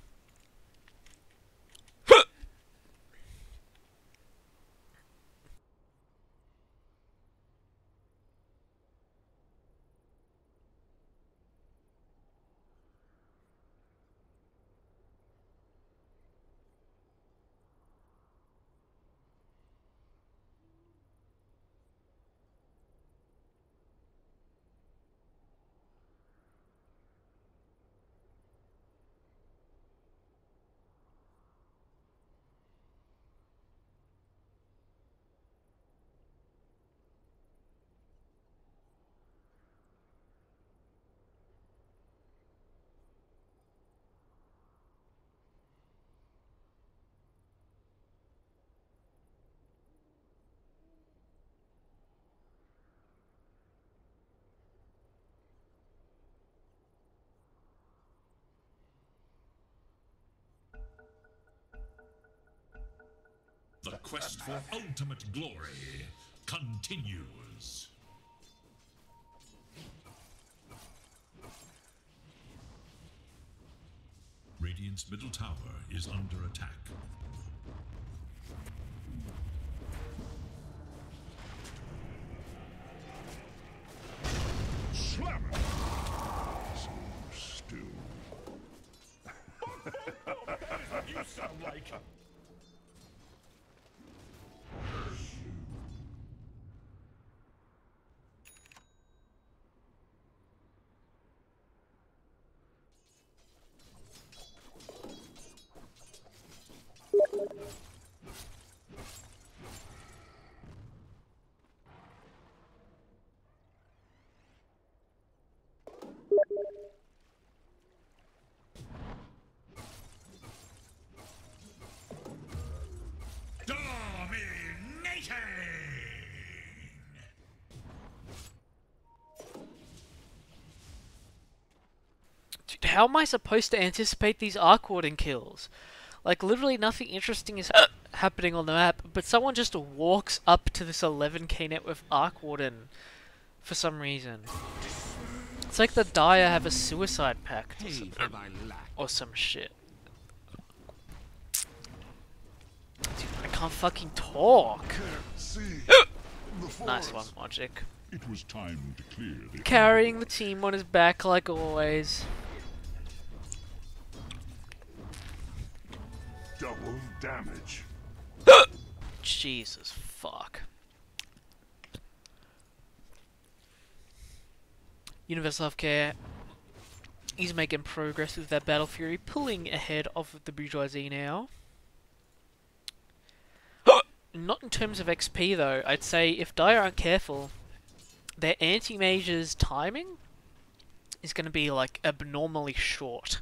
quest for ultimate glory continues. Radiant's middle tower is under attack. Slam it. So still. You sound like... Dude, how am I supposed to anticipate these Arc Warden kills? Like, literally nothing interesting is happening on the map, but someone just walks up to this 11k net with Arc Warden for some reason. It's like the Dire have a suicide pact or some shit. Dude, I can't fucking talk. See the Nice one, forest. Logic. It was time to clear the Carrying the team on his back like always. double damage. Jesus fuck. Universal Healthcare is making progress with their Battle Fury, pulling ahead of the Bourgeoisie now. Not in terms of XP though. I'd say if Dire aren't careful, their anti-mage's timing is going to be like abnormally short.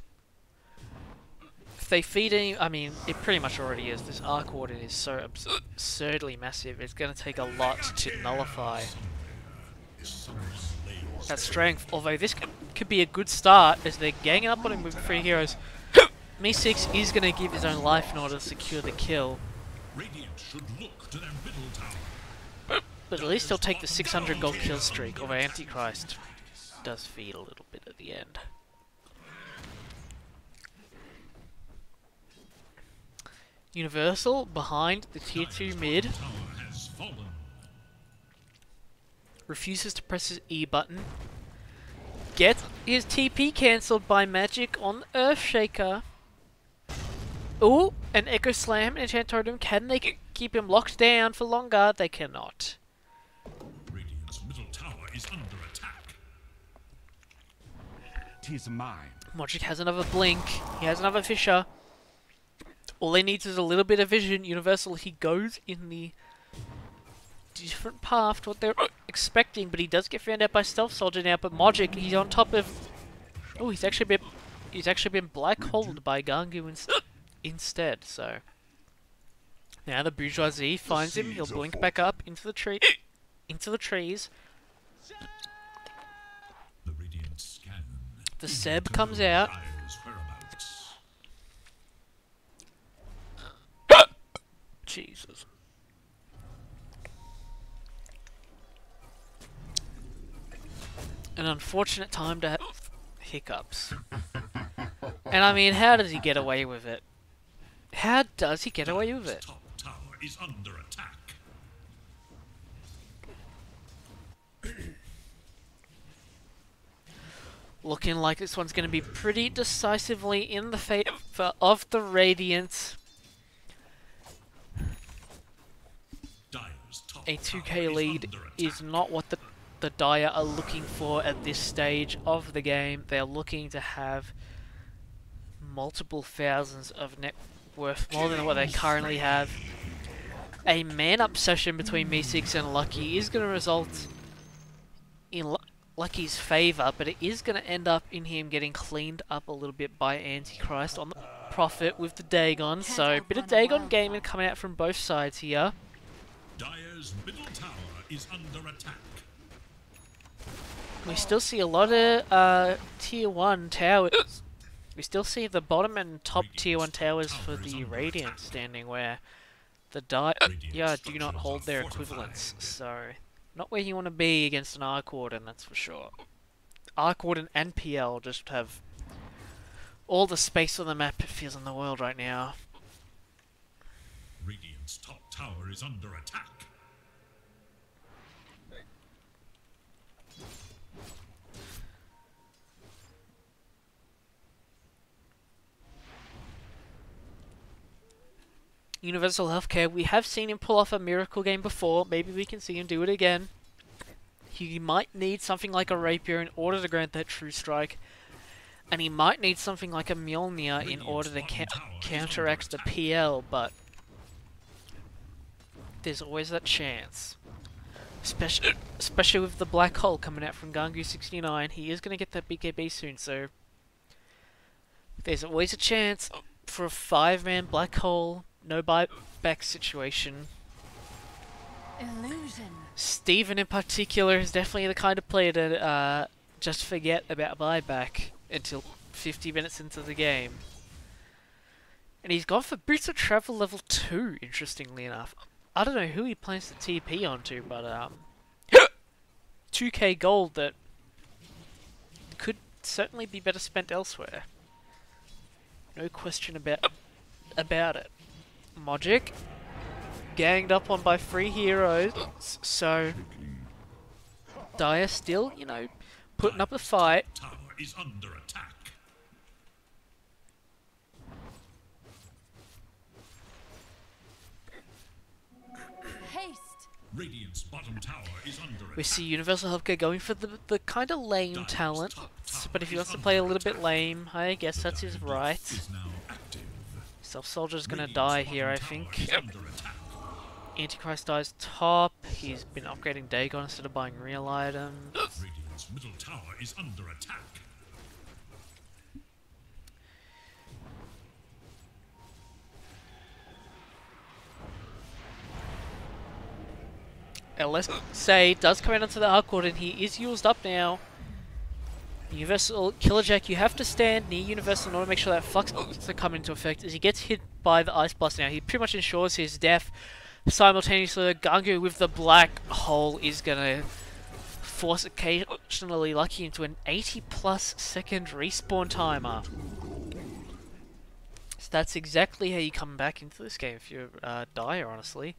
If they feed any, I mean, it pretty much already is. This Arc Warden is so absurdly massive. It's going to take a lot to nullify that strength. Although this could be a good start as they're ganging up on him with 3 heroes. Me6 is going to give his own life in order to secure the kill. Radiant should look to their middle tower. But at least he'll take the 600 gold kill streak, although Antichrist does feed a little bit at the end. Universal behind the tier 2 mid. Tower has fallen. Refuses to press his E button. Gets his TP cancelled by magic on Earthshaker. Ooh, an Echo Slam and Enchant Totem. Can they keep him locked down for longer? They cannot. Radiant's middle tower is under attack. 'Tis mine. Magic has another blink. He has another Fissure. All he needs is a little bit of vision. Universal, he goes in the different path to what they're expecting, but he does get found out by Stealth Soldier now. But Magic, he's on top of. Oh, he's actually been black holed by Gangu instead. So now the Bourgeoisie finds him. He'll blink back up into the tree, into the trees. The Radiant scan. The Seb comes out. Dire's whereabouts. Jesus. An unfortunate time to have hiccups. And I mean, how does he get away with it? How does he get away with it? Top tower is under attack. Looking like this one's going to be pretty decisively in the favor of the Radiant. Dire's top A tower 2k lead under attack. is not what the Dire are looking for at this stage of the game. They're looking to have multiple thousands of net worth, more than what they currently have. A man-up session between Me6 and Lucky is going to result in Lucky's favour, but it is going to end up in him getting cleaned up a little bit by Antichrist on the Prophet with the Dagon. So, a bit of Dagon gaming coming out from both sides here. Dire's middle tower is under attack. We still see a lot of tier 1 towers. We still see the bottom and top tier 1 towers for the Radiant standing, where The Dire do not hold their equivalents, so not where you want to be against an Arc Warden, that's for sure. Arc Warden and PL just have all the space on the map it feels in the world right now. Radiant's top tower is under attack. Universal Healthcare, we have seen him pull off a miracle game before. Maybe we can see him do it again. He might need something like a Rapier in order to grant that True Strike. And he might need something like a Mjolnir in order to counteract the PL, but there's always that chance. Especially with the Black Hole coming out from Gangu69, he is going to get that BKB soon, so there's always a chance for a 5-man Black Hole, no buyback situation. Illusion. Steven in particular is definitely the kind of player to just forget about buyback until 50 minutes into the game. And he's gone for Boots of Travel level 2, interestingly enough. I don't know who he plans to TP onto, but 2k gold that could certainly be better spent elsewhere. No question about it. Mogic ganged up on by 3 heroes, so Dire still, you know, putting up a fight. Tower is under attack. Haste. Radiant's bottom tower is under attack. We see Universal Healthcare going for the kind of lame talent, but if he wants to play a little bit lame, I guess that's his right. Is now active. Self Soldier's gonna die here, I think. Is under attack. Antichrist dies top. He's been upgrading Dagon instead of buying real items. Radiant's middle tower is under attack. LSA does come out onto the Arc Warden, and he is used up now. Universal Killerjack, you have to stand near Universal in order to make sure that Flux doesn't come into effect. As he gets hit by the Ice Blast now, he pretty much ensures his death. Simultaneously, Gangu with the Black Hole is gonna force occasionally Lucky into an 80+ second respawn timer. So that's exactly how you come back into this game if you're Dire, honestly.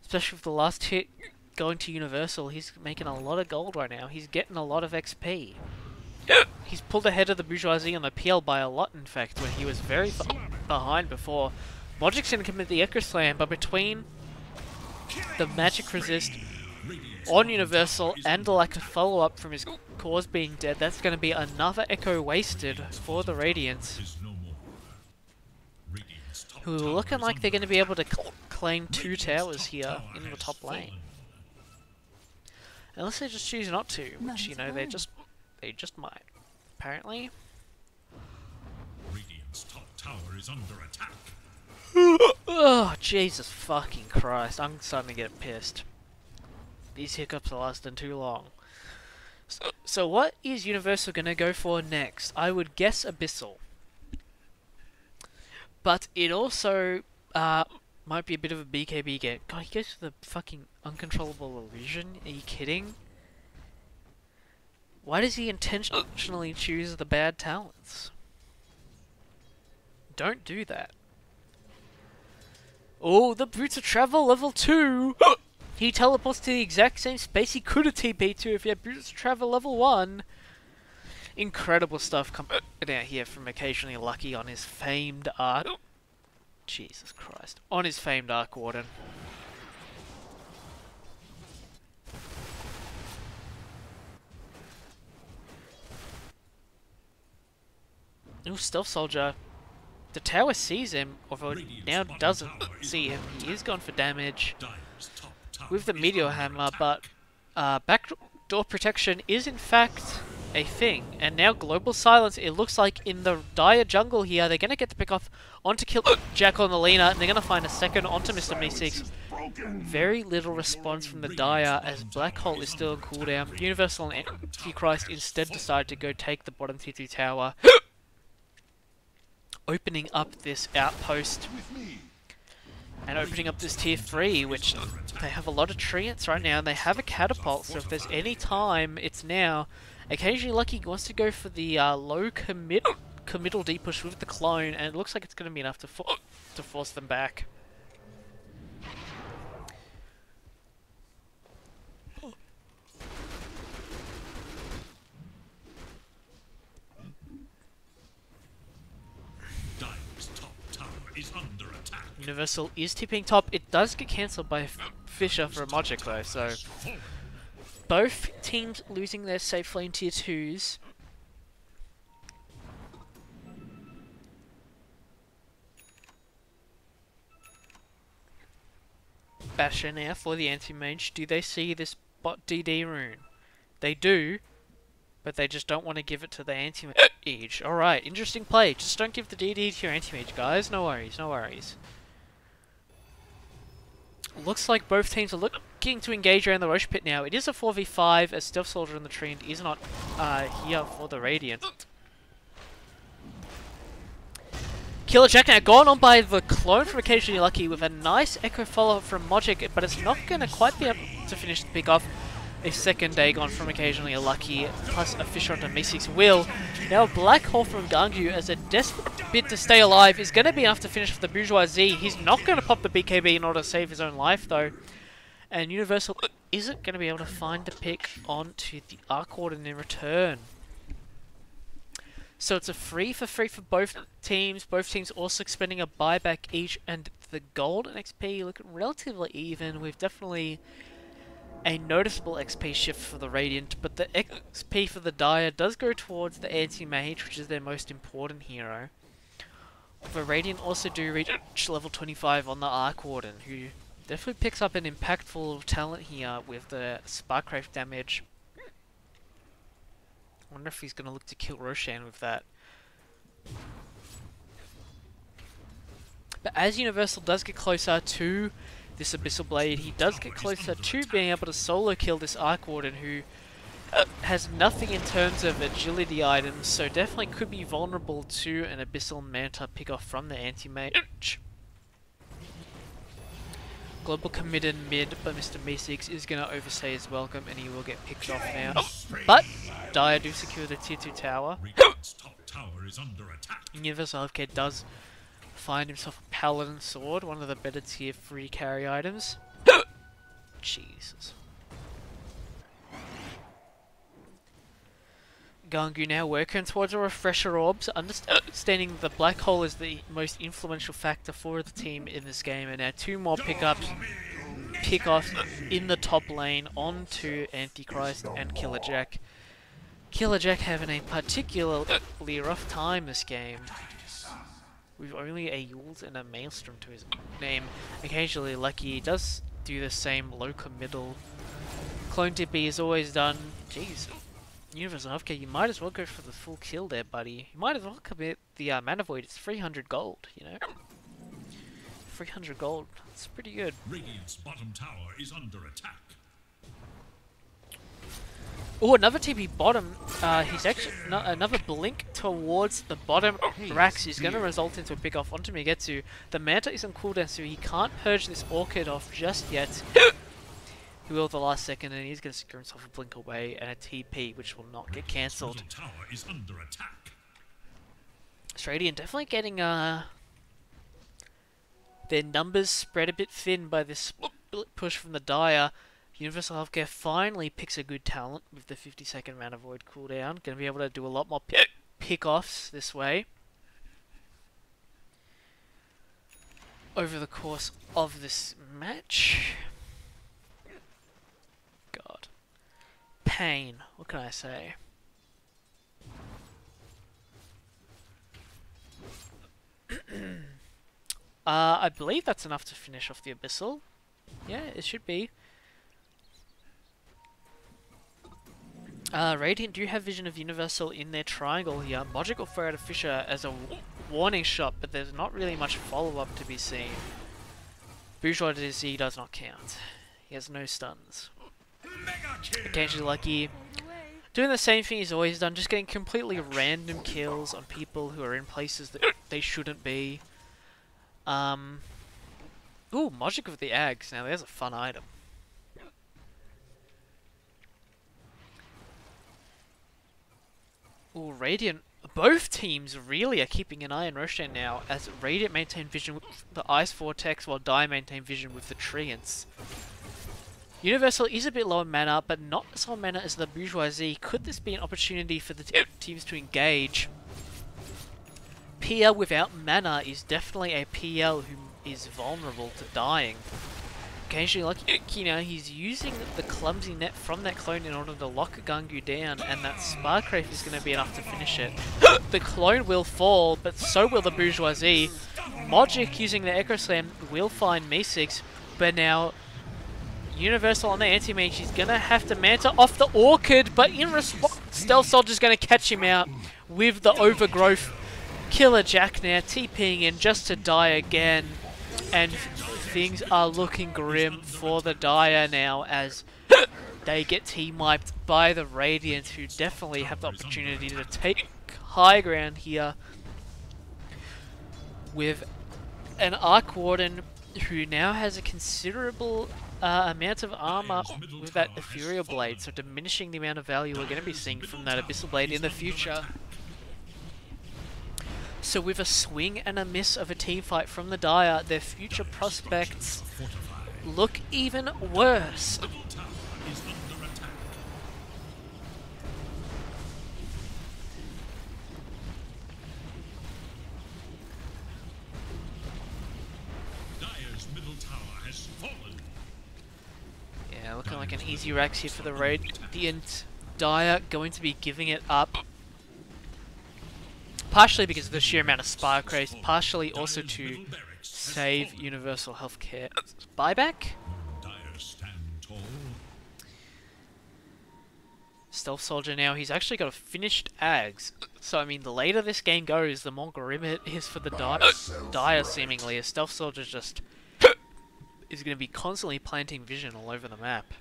Especially with the last hit going to Universal, he's making a lot of gold right now. He's getting a lot of XP. He's pulled ahead of the Bourgeoisie on the PL by a lot, in fact, when he was very behind before. Magic's gonna commit the Echo Slam, but between the magic resist on Universal and the lack of follow-up from his cores being dead, that's going to be another Echo wasted for the Radiants, Is no more. Radiant's top who are tower looking is like they're under going to be able to attack. claim 2 Radiant's towers top here tower in the has top lane. fallen. Unless they just choose not to, which, Nice you know, they burn. just might. Apparently. Radiant's top tower is under attack. Oh, Jesus fucking Christ. I'm starting to get pissed. These hiccups are lasting too long. So what is Universal going to go for next? I would guess Abyssal. But it also might be a bit of a BKB game. God, he goes for the fucking uncontrollable illusion. Are you kidding? Why does he intentionally choose the bad talents? Don't do that. Oh, the Boots of Travel level 2! He teleports to the exact same space he could have TP'd to if he had Boots of Travel level 1. Incredible stuff coming out here from occasionally Lucky on his famed Arc. Jesus Christ. On his famed Arc Warden. Ooh, Stealth Soldier. The tower sees him, although it now doesn't see him. He is gone for damage Dire's top tower with the is Meteor under Hammer, attack. but backdoor protection is in fact a thing. And now Global Silence, it looks like in the Dire jungle here, they're going to get the pick off onto kill Jack on the Lena, and they're going to find a second onto Mr. Me6. Very little response from the Dire as Black Hole is still on cooldown. Universal and Antichrist instead decide to go take the bottom tier 2 tower, opening up this outpost. and opening up this tier 3, which they have a lot of treants right now, and they have a catapult, so if there's any time, it's now. Occasionally Lucky wants to go for the low committal deep push with the clone, and it looks like it's going to be enough to force them back. Dire's top tower is under attack. Universal is tipping top. It does get cancelled by Fisher for a Magic though, so both teams losing their safe lane tier 2s. Basher now for the anti-mage. Do they see this bot DD rune? They do, but they just don't want to give it to the anti-mage. Alright, interesting play. Just don't give the DD to your anti-mage, guys. No worries, no worries. Looks like both teams are looking to engage around the Roche Pit now. It is a 4v5 as Stealth Soldier in the Treant is not here for the Radiant. Killer Jack now gone on by the clone from Occasionally Lucky with a nice echo follow-up from Mogic, but it's not going to quite be able to finish the pick off. A second Dagon from Occasionally Lucky, plus a Fisher onto Meeseeks will. Now Black Hole from Gangu as a desperate bid to stay alive is going to be enough to finish for the Bourgeoisie. He's not going to pop the BKB in order to save his own life though. And Universal isn't going to be able to find the pick onto the Arc Warden in return. So it's a free for both teams. Both teams also spending a buyback each, and the gold and XP looking relatively even. We've definitely a noticeable XP shift for the Radiant, but the XP for the Dire does go towards the anti-mage, which is their most important hero. The Radiant also do reach level 25 on the Arc Warden, who definitely picks up an impactful talent here with the Sparkrave damage. I wonder if he's going to look to kill Roshan with that. But as Universal does get closer to this Abyssal Blade, he does get closer to being able to solo kill this Arc Warden, who has nothing in terms of agility items, so definitely could be vulnerable to an Abyssal Manta pickoff from the anti-mage. Global committed mid, but Mr. Meeseeks is going to overstay his welcome, and he will get picked off now. But Dire do secure the tier 2 tower. Radiant's top tower is under attack. Universal Healthcare does find himself a Paladin Sword, one of the better tier 3 carry items. Jesus. Gangu now working towards a Refresher Orbs, understanding the Black Hole is the most influential factor for the team in this game, and now 2 more pickups, pickoffs in the top lane onto Antichrist and Killer Jack. Killer Jack having a particularly rough time this game. With only a Yules and a Maelstrom to his name. Occasionally Lucky does do the same local middle. Clone Tippy is always done. Jeez. Universal Healthcare, you might as well go for the full kill there, buddy. You might as well commit the Mana Void. It's 300 gold, you know? 300 gold. It's pretty good. Radiant's bottom tower is under attack. Oh, another TP bottom. He's actually another blink towards the bottom racks is going to result into a pick off onto Migetsu. The Manta is on cooldown, so he can't purge this Orchid off just yet. He will at the last second, and he's going to secure himself a blink away and a TP, which will not get cancelled. Tower is under attack. Radiant definitely getting their numbers spread a bit thin by this split push from the Dire. Universal Healthcare finally picks a good talent with the 50-second Mana Void cooldown. Going to be able to do a lot more pick-offs this way over the course of this match. God. Pain. What can I say? I believe that's enough to finish off the Abyssal. Yeah, it should be. Radiant do have vision of Universal in their triangle here. Mogic will throw out a Fisher as a warning shot, but there's not really much follow-up to be seen. Bourgeoisie does not count. He has no stuns. Occasionally Lucky doing the same thing he's always done, just getting completely random kills on people who are in places that they shouldn't be. Ooh, Magic of the Ags. Now there's a fun item. Ooh, Radiant. Both teams really are keeping an eye on Roshan now, as Radiant maintain vision with the Ice Vortex, while Dire maintain vision with the Treants. Universal is a bit low in mana, but not as low mana as the Bourgeoisie. Could this be an opportunity for the teams to engage? PL without mana is definitely a PL who is vulnerable to dying. Occasionally, like, you know, he's using the clumsy net from that clone in order to lock Gangu down, and that Spark Wraith is going to be enough to finish it. The clone will fall, but so will the Bourgeoisie. Mogic using the Echo Slam will find Meeseeks, but now Universal on the anti-mage, he's going to have to Manta off the Orchid, but in response, Stealth Soldier's going to catch him out with the Overgrowth. Killer Jack now TPing in just to die again, and things are looking grim for the Dire now as they get team-wiped by the Radiant, who definitely have the opportunity to take high ground here with an Arc Warden who now has a considerable amount of armor with that Ethereal Blade, so diminishing the amount of value we're going to be seeing from that Abyssal Blade in the future. So with a swing and a miss of a team fight from the Dire, their future prospects look even worse. Middle tower is under attack. Dire's middle tower has fallen. Yeah, looking like an easy Rex here for the Radiant. Dire going to be giving it up. Partially because of the sheer amount of Spark Race, partially also to save Universal Healthcare buyback. Dire stand tall. Stealth Soldier now, he's actually got a finished Ags. So I mean, the later this game goes, the more grim it is for the Dire seemingly, as Stealth Soldier just is going to be constantly planting vision all over the map.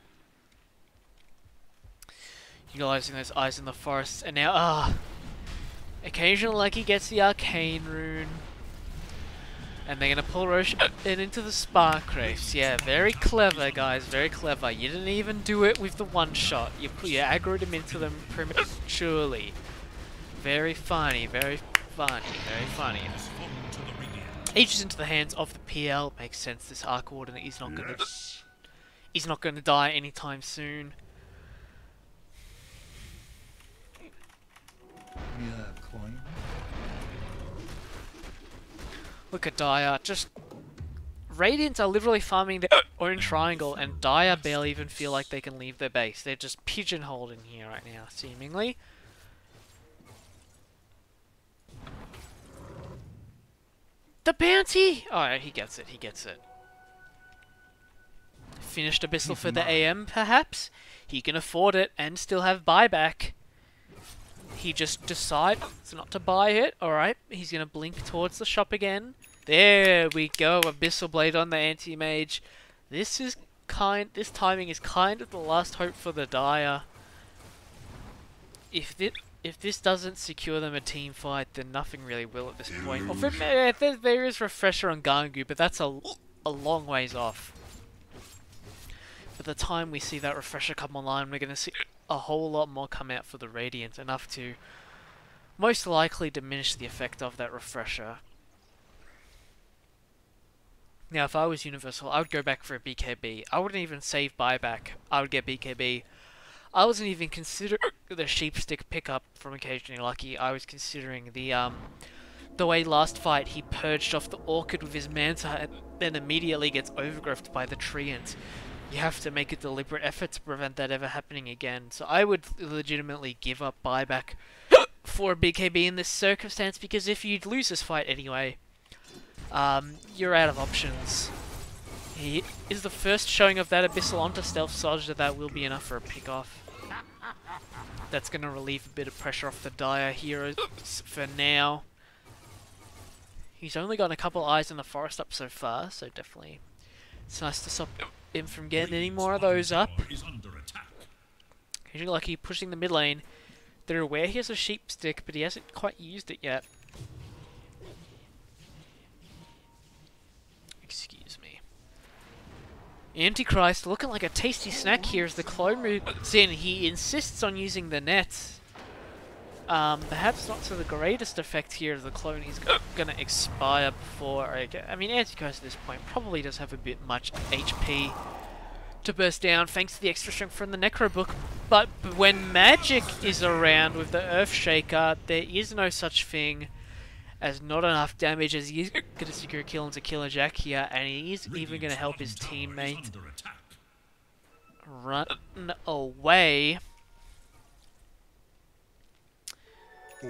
Utilizing those eyes in the forest, and now, occasionally, like, he gets the Arcane Rune. And they're going to pull Roche into the Spark Race. Yeah, very clever, guys. Very clever. You didn't even do it with the one-shot. You aggroed him into them prematurely. Very funny. Very funny. Very funny. Each is into the hands of the PL. Makes sense. This Arc Warden is not going to... He's not going to die anytime soon. Look at Dire, just... Radiants are literally farming their own triangle, and Dire barely even feel like they can leave their base. They're just pigeonholed in here right now, seemingly. The bounty! Oh, he gets it, he gets it. Finished Abyssal for the AM, perhaps? He can afford it and still have buyback. He just decides not to buy it. Alright, he's going to blink towards the shop again. There we go, Abyssal Blade on the anti-mage. This timing is kind of the last hope for the Dire. If this doesn't secure them a team fight, then nothing really will at this point. Or there is Refresher on Gangu, but that's a long ways off. By the time we see that Refresher come online, we're going to see a whole lot more come out for the Radiant, enough to most likely diminish the effect of that Refresher. Now, if I was Universal, I would go back for a BKB. I wouldn't even save buyback. I would get BKB. I wasn't even considering the Sheepstick pickup from Occasionally Lucky. I was considering the way last fight he purged off the Orchid with his Manta and then immediately gets overgrowthed by the Treant. You have to make a deliberate effort to prevent that ever happening again. So I would legitimately give up buyback for a BKB in this circumstance, because if you'd lose this fight anyway, you're out of options. He is the first showing of that Abyssal onto Stealth Soldier. That will be enough for a pick-off. That's going to relieve a bit of pressure off the Dire heroes for now. He's only got a couple eyes in the forest up so far, so definitely it's nice to stop him from getting any more of those up. He's lucky pushing the mid lane. They're aware he has a sheep stick, but he hasn't quite used it yet. Excuse me. Antichrist looking like a tasty snack here as the clone moves in. He insists on using the nets. Perhaps not to the greatest effect here as the clone is gonna expire before I mean, Antichrist at this point probably does have a bit much HP to burst down thanks to the extra strength from the Necro Book. But when magic is around with the Earthshaker, there is no such thing as not enough damage, as he is going to secure a kill into Killer Jack here, and he is even going to help his teammate run away.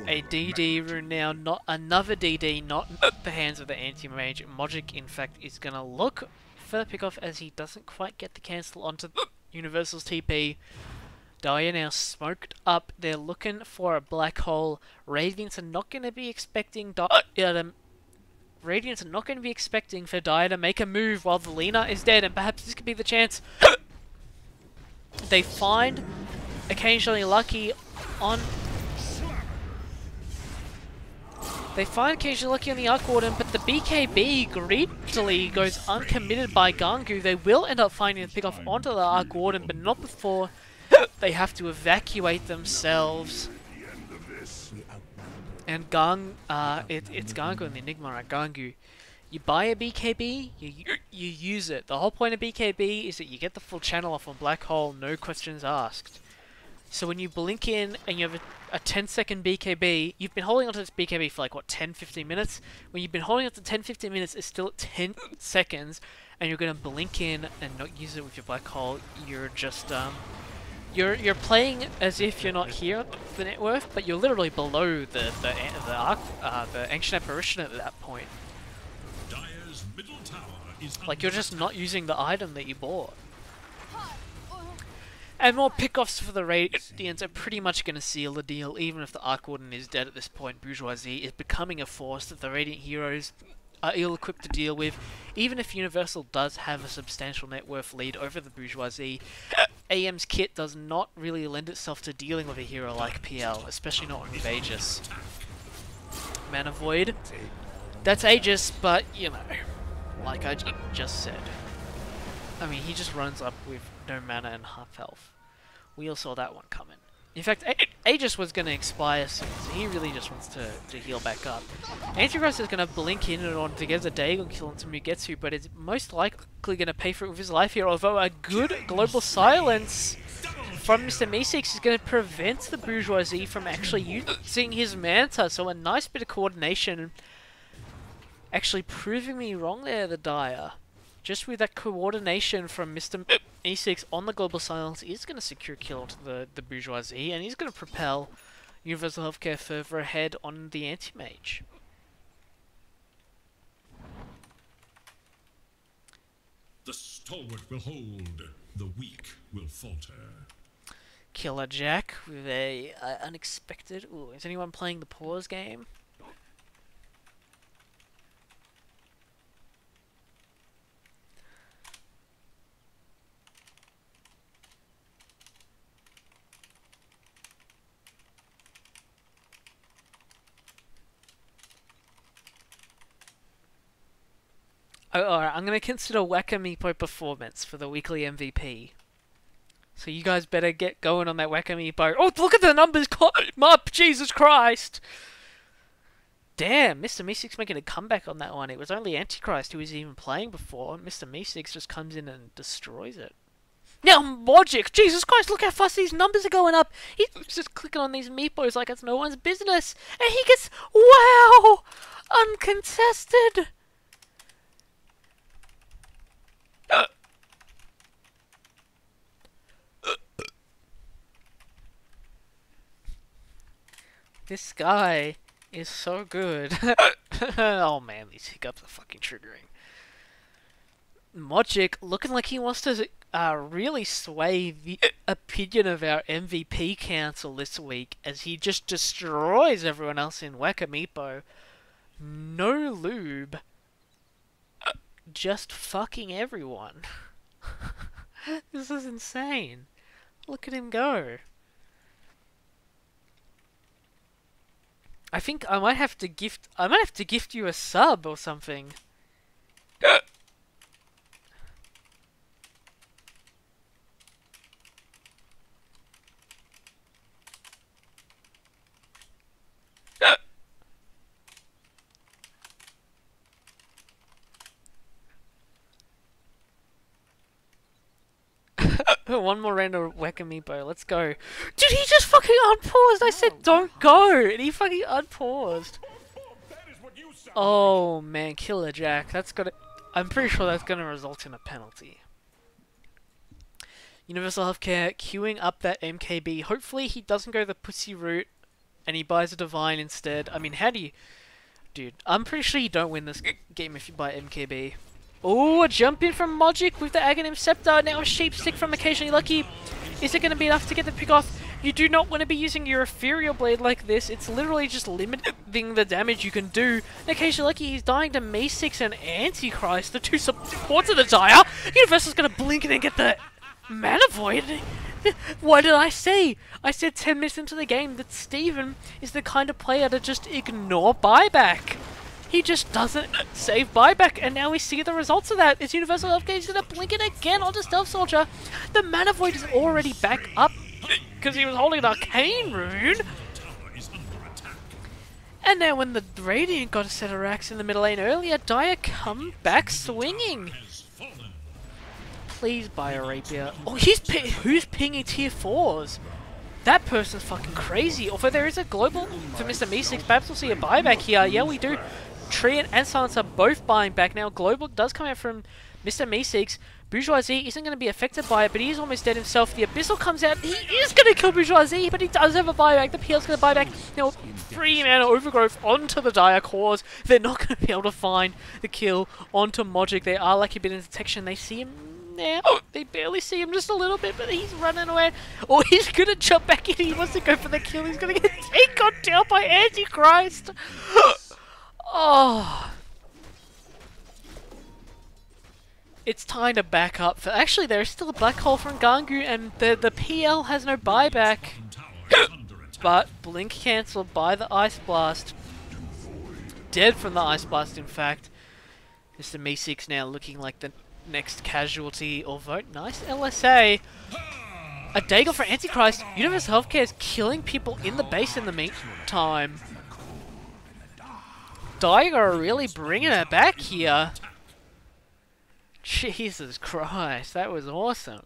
A DD rune now, not another DD, not at the hands of the anti-mage. Mogic, in fact, is going to look for the pick-off as he doesn't quite get the cancel onto Universal's TP. Daya now smoked up. They're looking for a black hole. Radiants are not going to be expecting Radiants are not going to be expecting for Daya to make a move while the Lina is dead, and perhaps this could be the chance. They find occasionally lucky on. They find occasionally lucky on the Arc Warden, but the BKB greedily goes uncommitted by Gangu. They will end up finding the pick off onto the Arc Warden, but not before they have to evacuate themselves. And it's Gangu and the Enigma, right? Gangu. You buy a BKB, you use it. The whole point of BKB is that you get the full channel off on Black Hole, no questions asked. So when you blink in and you have a 10-second BKB, you've been holding onto this BKB for like, what, 10-15 minutes? When you've been holding on to 10-15 minutes, it's still at 10 seconds, and you're going to blink in and not use it with your Black Hole. You're just, you're playing as if you're not here at the net worth, but you're literally below the Ancient Apparition at that point. Dire's middle tower is Like, you're just not using the item that you bought. And more pickoffs for the Radiants are pretty much going to seal the deal, even if the Arc Warden is dead at this point. Bourgeoisie is becoming a force that the Radiant heroes are ill-equipped to deal with. Even if Universal does have a substantial net worth lead over the Bourgeoisie, AM's kit does not really lend itself to dealing with a hero like PL, especially not with Aegis. Mana Void, that's Aegis, but, you know, like I just said. I mean, he just runs up with no mana and half health. We all saw that one coming. In fact, Aegis was going to expire soon, so he really just wants to heal back up. Antichrist is going to blink in and on to get a Dagon kill onto Mugetsu, but is most likely going to pay for it with his life here, although a good global silence from Mr. Meeseeks is going to prevent the Bourgeoisie from actually using his Manta, so a nice bit of coordination. Actually proving me wrong there, the Dire. Just with that coordination from Mr. E6 on the Global Silence, is going to secure kill to the Bourgeoisie, and he's going to propel Universal Healthcare further ahead on the Anti-Mage. the stalwart will hold, the weak will falter. Killer Jack with a unexpected. Ooh, is anyone playing the pause game? Oh, alright, I'm gonna consider Wacka Meepo performance for the weekly MVP. So you guys better get going on that Wacka Meepo. Oh, look at the numbers climb up! Jesus Christ! Damn, Mr. Meeseeks making a comeback on that one. It was only Antichrist who was even playing before. Mr. Meeseeks just comes in and destroys it. Now, Mogic! Jesus Christ, look how fast these numbers are going up! He's just clicking on these Meepos like it's no one's business! And he gets... Wow! Uncontested! This guy is so good. Oh man, these hiccups are fucking triggering. Mogic looking like he wants to really sway the opinion of our MVP council this week as he just destroys everyone else in Wacka Meepo. No lube. Just fucking everyone. This is insane. Look at him go. I think I might have to gift you a sub or something. One more round of Wekamibo. Let's go. Dude, he just fucking unpaused. I said don't go, and he fucking unpaused. Oh man, Killer Jack. That's gonna. I'm pretty sure that's gonna result in a penalty. Universal Healthcare queuing up that MKB. Hopefully he doesn't go the pussy route, and he buys a Divine instead. I mean, how do you... Dude, I'm pretty sure you don't win this game if you buy MKB. Oh, a jump in from Mogic with the Aghanim Scepter. Now a Sheep Stick from Occasionally Lucky. Is it going to be enough to get the pick off? You do not want to be using your Ethereal Blade like this. It's literally just limiting the damage you can do. And Occasionally Lucky, he's dying to Meeseeks and Antichrist, the two supports of the Dire. Universal's going to blink and then get the Mana Void. What did I say? I said 10 minutes into the game that Steven is the kind of player to just ignore buyback. He just doesn't save buyback, and now we see the results of that. Is Universal Healthcare is going to blink it again onto Stealth Soldier. The Mana Void is already back up because he was holding an Arcane Rune. And now when the Radiant got a set of racks in the middle lane earlier, Dire come back swinging. Please buy a Rapier. Oh, who's pinging tier 4s? That person's fucking crazy. Although there is a global for Mr. Meeseeks, perhaps we'll see a buyback here. Yeah, we do. Treant and Silence are both buying back now. Global does come out from Mr. Meeseeks. Bourgeoisie isn't going to be affected by it, but he is almost dead himself. The Abyssal comes out. He is going to kill Bourgeoisie, but he does have a buyback. The PL's going to buy back. Now, 3 mana Overgrowth onto the Dire cores. They're not going to be able to find the kill onto Mogic. They are lucky a bit in detection. They see him now. They barely see him just a little bit, but he's running away. Oh, he's going to jump back in. He wants to go for the kill. He's going to get taken down by Antichrist. Oh. It's time to back up. Actually, there's still a black hole from Gangu, and the PL has no buyback. But blink cancelled by the Ice Blast. Dead from the Ice Blast, in fact. Mr. Meeseeks now looking like the next casualty. Although, nice LSA. A Dagger for Antichrist. Universal Healthcare is killing people in the base in the meantime. Dagger are really bringing it back here. Jesus Christ, that was awesome.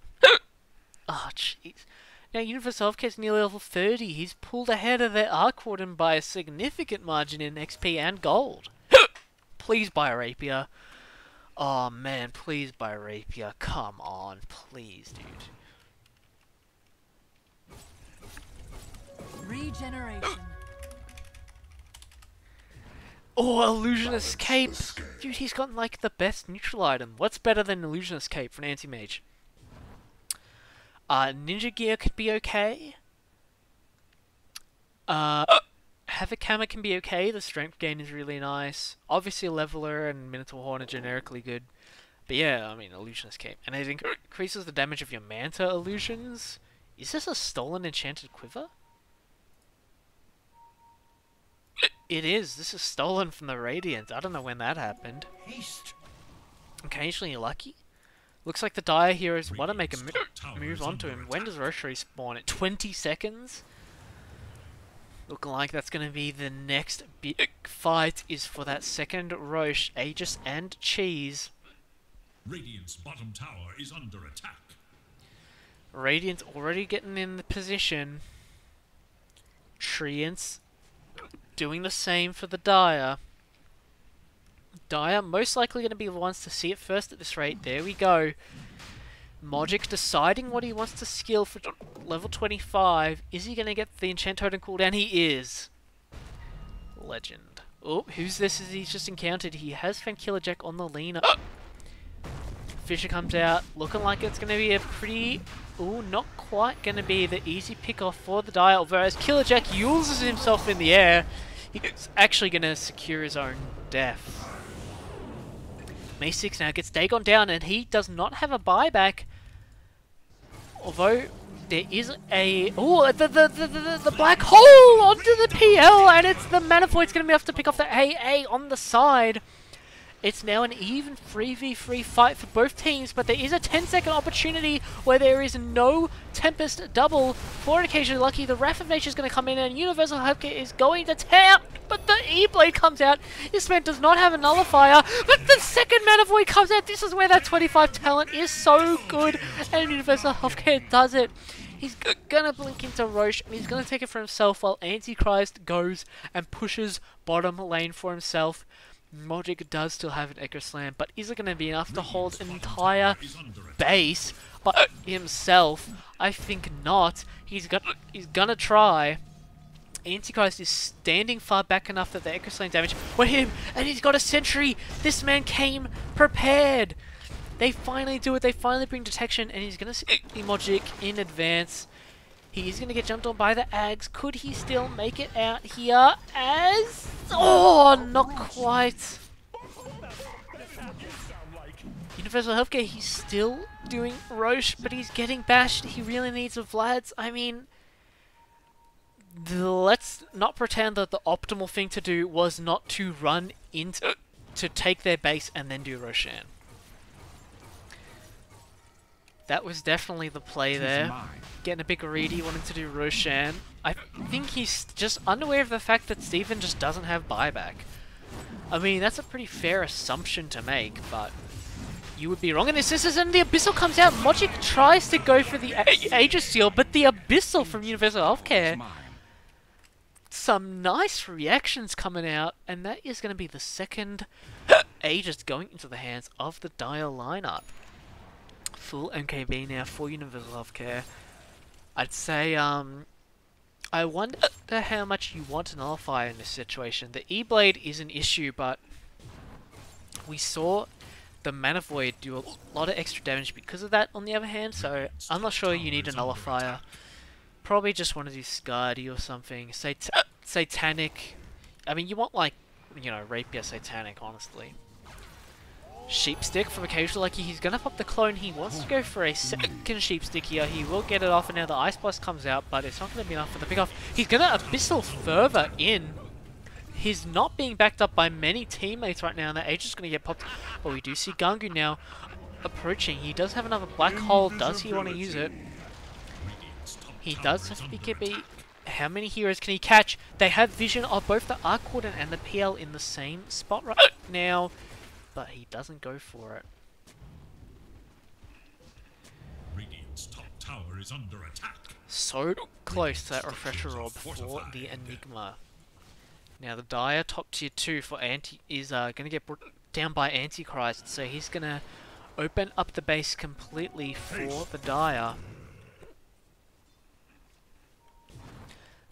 Oh, jeez. Now, Universal Healthcare is near level 30. He's pulled ahead of their Arc Warden by a significant margin in XP and gold. Please buy a Rapier. Oh, man, please buy a Rapier. Come on, please, dude. Regeneration. Oh, Illusion Escape! Dude, he's got like the best neutral item. What's better than Illusion Escape for an anti-mage? Ninja Gear could be okay. Havoc Hammer can be okay. The strength gain is really nice. Obviously, Leveler and Minotaur Horn are generically good. But yeah, I mean, Illusion Escape. And it increases the damage of your Manta illusions. Is this a stolen enchanted quiver? It is. This is stolen from the Radiant. I don't know when that happened. Occasionally you're lucky. Looks like the Dire Heroes want to make a move onto him. When does Rosary spawn? At 20 seconds? Looking like that's going to be the next big fight is for that second Roche, Aegis and Cheese. Radiant's bottom tower is under attack. Radiant's already getting in the position. Treant's doing the same for the Dire. Dire most likely going to be the ones to see it first at this rate. There we go. Mogic deciding what he wants to skill for level 25. Is he going to get the Enchant Totem cooldown? He is. Legend. Oh, who's this he's just encountered? He has found Killer Jack on the leaner. Fisher comes out, looking like it's going to be a pretty... Ooh, not quite going to be the easy pick-off for the Dire. Whereas Killer Jack uses himself in the air, he's actually going to secure his own death. Meeseeks now gets Dagon down, and he does not have a buyback. Although there is a the black hole onto the PL, and it's the Mana Void's going to be able to pick off the AA on the side. It's now an even 3v3 fight for both teams, but there is a 10-second opportunity where there is no Tempest double. For an occasionally lucky, the Wrath of Nature is going to come in and Universal Healthcare is going to tear, but the E-Blade comes out. This man does not have a nullifier, but the second Mana Void comes out. This is where that 25 talent is so good, and Universal Healthcare does it. He's gonna blink into Roche, and he's gonna take it for himself while Antichrist goes and pushes bottom lane for himself. Mogic does still have an Echo Slam, but is it gonna be enough to hold an entire base by himself? I think not. He's gonna try. Antichrist is standing far back enough that the Echo Slam damage went him, and he's got a sentry. This man came prepared. They finally do it, they finally bring detection, and he's going to see Mogic in advance. He is going to get jumped on by the Ags. Could he still make it out here as... Oh, not quite. Universal Healthcare, he's still doing Roche, but he's getting bashed. He really needs a Vlad's. I mean, let's not pretend that the optimal thing to do was not to run into... to take their base and then do Roshan. That was definitely the play there. Getting a bit greedy, wanting to do Roshan. I think he's just unaware of the fact that Steven just doesn't have buyback. I mean, that's a pretty fair assumption to make, but you would be wrong in this. And the Abyssal comes out. Mogic tries to go for the Aegis Seal, but the Abyssal from Universal Healthcare. Some nice reactions coming out, and that is going to be the second Aegis going into the hands of the Dire lineup. Full MKB now for Universal Healthcare. I'd say, I wonder how much you want to nullify in this situation. The E-Blade is an issue, but we saw the Mana Void do a lot of extra damage because of that on the other hand, so I'm not sure you need a nullifier. Probably just want to do Scardy or something. Satanic. I mean, you want, like, you know, Rapier Satanic, honestly. Sheepstick from Occasional Lucky. He's going to pop the clone. He wants to go for a second Sheepstick here. He will get it off, and now the Ice Blast comes out, but it's not going to be enough for the pick off. He's going to Abyssal further in. He's not being backed up by many teammates right now, and that Age is going to get popped. But we do see Gangu now approaching. He does have another Black Hole. Does he want to use it? He does have to be keeping. How many heroes can he catch? They have vision of both the Arc Warden and the PL in the same spot right now, but he doesn't go for it. Radiant's top tower is under attack. So close to that Refresher Orb for the Enigma. Now the Dire top tier 2 for is going to get brought down by Antichrist, so he's going to open up the base completely for the Dire.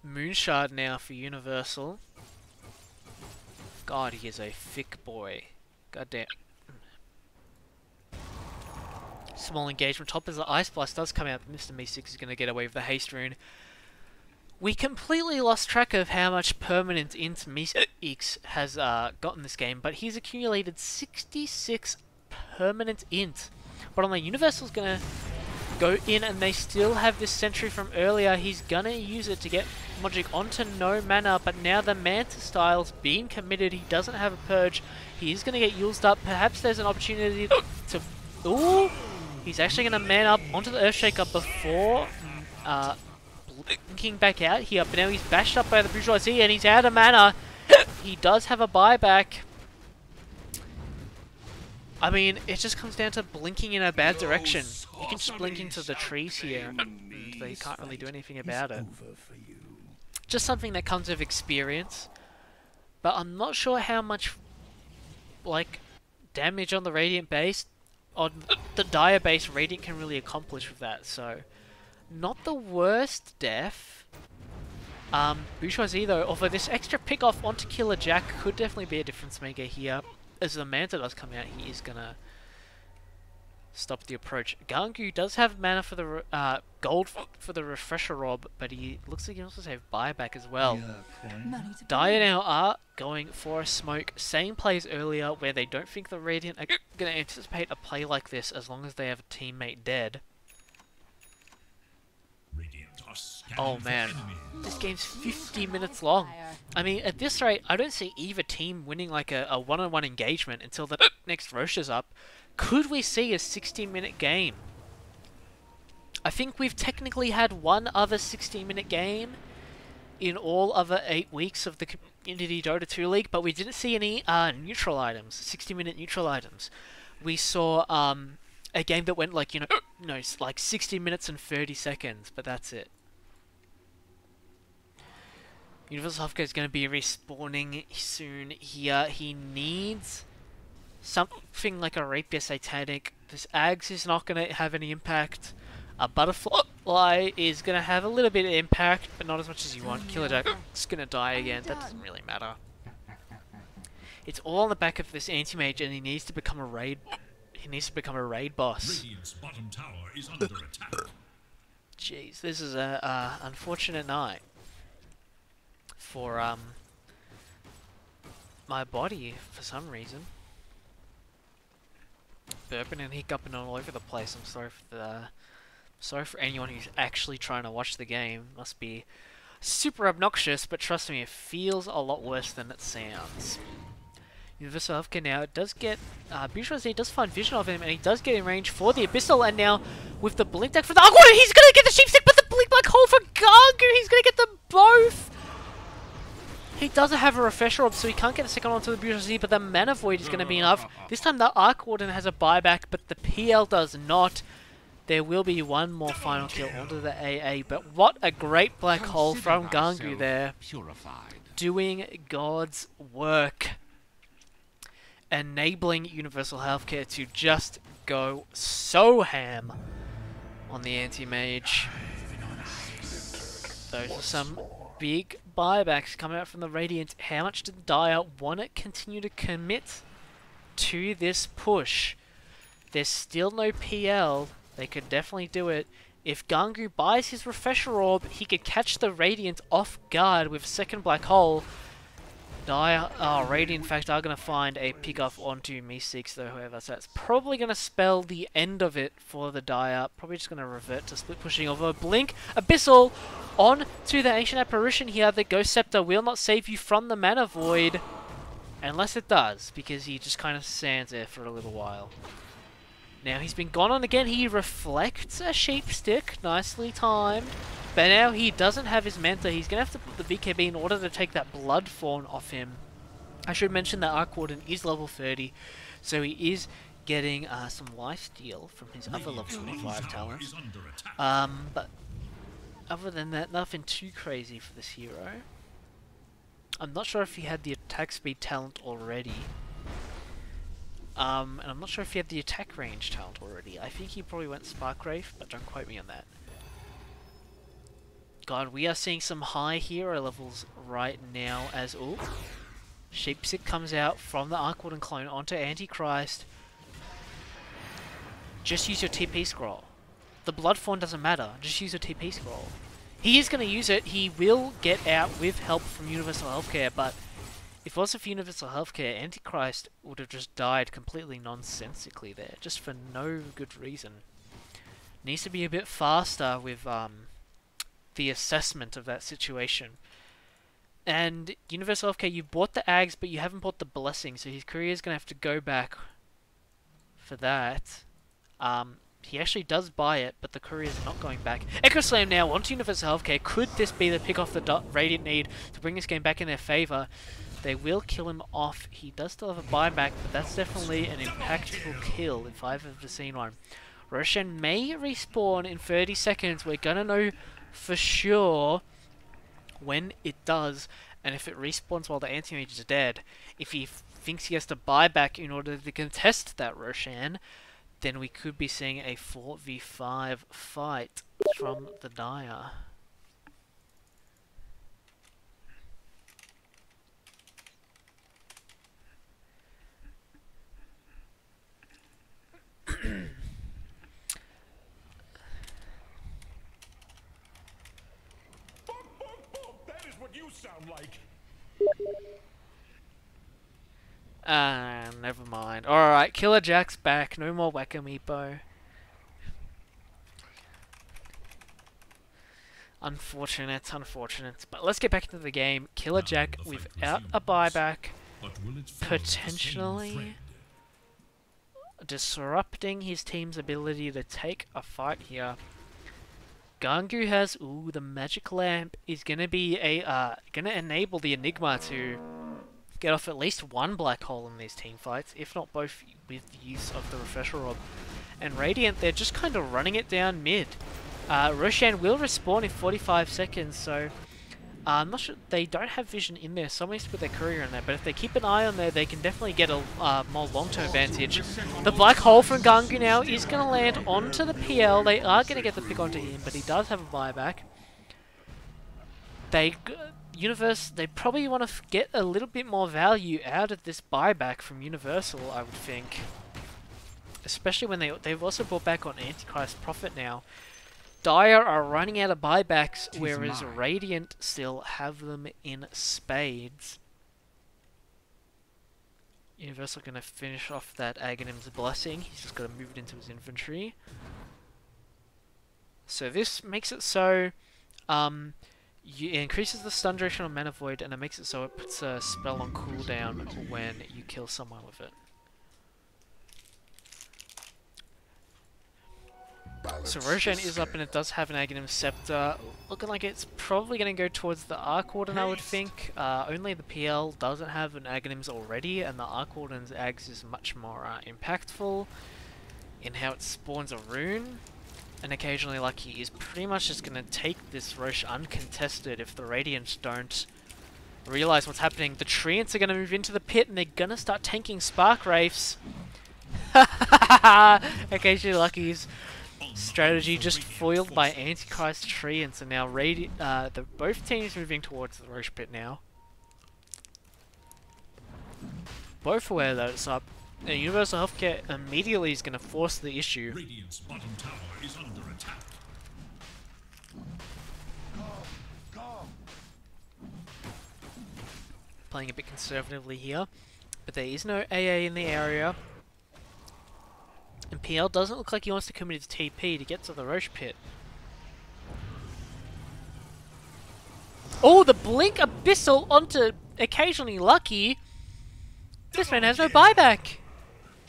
Moonshard now for Universal. God, he is a thick boy. God damn. Small engagement top as the Ice Blast does come out, but Mr. Me6 is going to get away with the Haste Rune. We completely lost track of how much permanent int Me6 has gotten this game, but he's accumulated 66 permanent int. But on the Universal's going to go in, and they still have this sentry from earlier. He's gonna use it to get Mogic onto no mana, but now the Manta Style's being committed. He doesn't have a purge. He is gonna get used up. Perhaps there's an opportunity to... Ooh! He's actually gonna man up onto the Earthshaker before blinking back out here, but now he's bashed up by the Bourgeoisie and he's out of mana. He does have a buyback. I mean, it just comes down to blinking in a bad direction. You can just blink into the trees here, and they can't really do anything about it. Just something that comes with experience. But I'm not sure how much, like, damage on the Radiant base, on the Dire base, Radiant can really accomplish with that. So, not the worst death. Bourgeoisie though, although this extra pick off onto Killer Jack could definitely be a difference maker here. As the Manta does come out, he is gonna stop the approach. Gangu does have mana for the gold for the Refresher Orb, but he looks like he also have buyback as well. Dire now are going for a smoke. Same plays earlier where they don't think the Radiant are gonna anticipate a play like this as long as they have a teammate dead. Radiant Oh man, this game's 50 minutes long. I mean, at this rate, I don't see either team winning like a one-on-one engagement until the next Roche is up. Could we see a 60-minute game? I think we've technically had one other 60-minute game in all other 8 weeks of the Community Dota 2 League, but we didn't see any neutral items, 60-minute neutral items. We saw a game that went like, like 60 minutes and 30 seconds, but that's it. Universal Healthcare is going to be respawning soon here. He needs something like a Rapier Satanic. This Ags is not going to have any impact. A Butterfly is going to have a little bit of impact, but not as much as you want. Killer Jack's going to die again. That doesn't really matter. It's all on the back of this anti-mage, and he needs to become a raid. He needs to become a raid boss. Radiant's bottom tower is under attack. Jeez, this is a unfortunate night for my body for some reason. Burping and hiccuping all over the place. I'm sorry for anyone who's actually trying to watch the game. Must be super obnoxious, but trust me, it feels a lot worse than it sounds. Universal Healthcare now, it does get, Bourgeoisie does find vision of him, and he does get in range for the Abyssal, and now, with the Blink deck for the Arcwater, he's gonna get the Sheepstick, but the Blink Black Hole for Gangu, he's gonna get them both! He doesn't have a Refresher Orb, so he can't get the second one to the Bourgeoisie, but the Mana Void is gonna be enough. This time the Arc Warden has a buyback, but the PL does not. There will be one more final kill onto the AA, but what a great Black Hole from Gangu there. Doing God's work. Enabling Universal Healthcare to just go so ham on the anti-mage. Those are some big buybacks coming out from the Radiant. How much did Dire want to continue to commit to this push? There's still no PL. They could definitely do it. If Gangu buys his Refresher Orb, he could catch the Radiant off guard with second Black Hole. Radiant, in fact, are going to find a pick-off onto Me6, though, however, so that's probably going to spell the end of it for the Dire. Probably just going to revert to split pushing over Blink. Abyssal on to the Ancient Apparition here. The Ghost Scepter will not save you from the Mana Void, unless it does, because he just kind of stands there for a little while. Now he's been gone on again. He reflects a Sheepstick, nicely timed. But now he doesn't have his Manta. He's going to have to put the BKB in order to take that Blood Fawn off him. I should mention that Arc Warden is level 30, so he is getting some lifesteal from his other level 25 talents. But other than that, nothing too crazy for this hero. I'm not sure if he had the attack speed talent already. And I'm not sure if he had the attack range talent already. I think he probably went Spark Wraith, but don't quote me on that. God, we are seeing some high hero levels right now as... Ooh. Sheepstick comes out from the Arc Warden clone onto Antichrist. Just use your TP scroll. The Blood Fawn doesn't matter. Just use your TP scroll. He is going to use it. He will get out with help from Universal Healthcare, but if it wasn't for Universal Healthcare, Antichrist would have just died completely nonsensically there, just for no good reason. Needs to be a bit faster with the assessment of that situation. And Universal Healthcare, you bought the Ags, but you haven't bought the Blessing, so his career is going to have to go back for that. He actually does buy it, but the courier is not going back. Echo Slam now onto Universal Healthcare. Could this be the pick off the Radiant need to bring this game back in their favour? They will kill him off. He does still have a buyback, but that's definitely an impactful kill if I've ever seen one. Roshan may respawn in 30 seconds. We're going to know for sure when it does, and if it respawns while the anti-mage is dead. If he thinks he has to buy back in order to contest that Roshan, then we could be seeing a 4v5 fight from the Dire. That is what you sound like. Never mind. Alright, Killer Jack's back. No more Whack-A-Meepo. Unfortunate, unfortunate. But let's get back into the game. Killer Now Jack the fight without a resumes. buyback, But will it follow the same potentially thread? disrupting his team's ability to take a fight here. Gangu has, ooh, the magic lamp is gonna be gonna enable the Enigma to get off at least one black hole in these team fights, if not both, with the use of the refresher orb. And Radiant, they're just kind of running it down mid. Roshan will respawn in 45 seconds, so I'm not sure, they don't have vision in there. Someone needs to put their courier in there, but if they keep an eye on there, they can definitely get a more long-term advantage. The black hole from Gangu now is going to land onto the PL. They are going to get the pick onto him, but he does have a buyback. Universe, they probably want to get a little bit more value out of this buyback from Universal, I would think. Especially when they've also brought back on Antichrist Prophet now. Dire are running out of buybacks, whereas Radiant still have them in spades. Universal going to finish off that Aghanim's Blessing. He's just got to move it into his inventory. So this makes it so it increases the stun duration on Mana Void, and it makes it so it puts a spell on cooldown when you kill someone with it. So Roshan is up and it does have an Aghanim Scepter. Looking like it's probably going to go towards the Arc Warden, I would think. Only the PL doesn't have an Aghanim's already, and the Arc Warden's Ags is much more impactful in how it spawns a rune. And occasionally Lucky is pretty much just going to take this Rosh uncontested if the Radiants don't realize what's happening. The Treants are going to move into the pit and they're going to start tanking Spark Wraiths. Occasionally Lucky's strategy just foiled by Antichrist Treants, and now both teams moving towards the Rosh pit now. Both aware that it's up, and Universal Healthcare immediately is going to force the issue. Radiant's bottom tower is under attack. Playing a bit conservatively here, but there is no AA in the area. And PL doesn't look like he wants to commit his TP to get to the Rosh pit. Oh, the Blink Abyssal onto occasionally Lucky. This man has no buyback.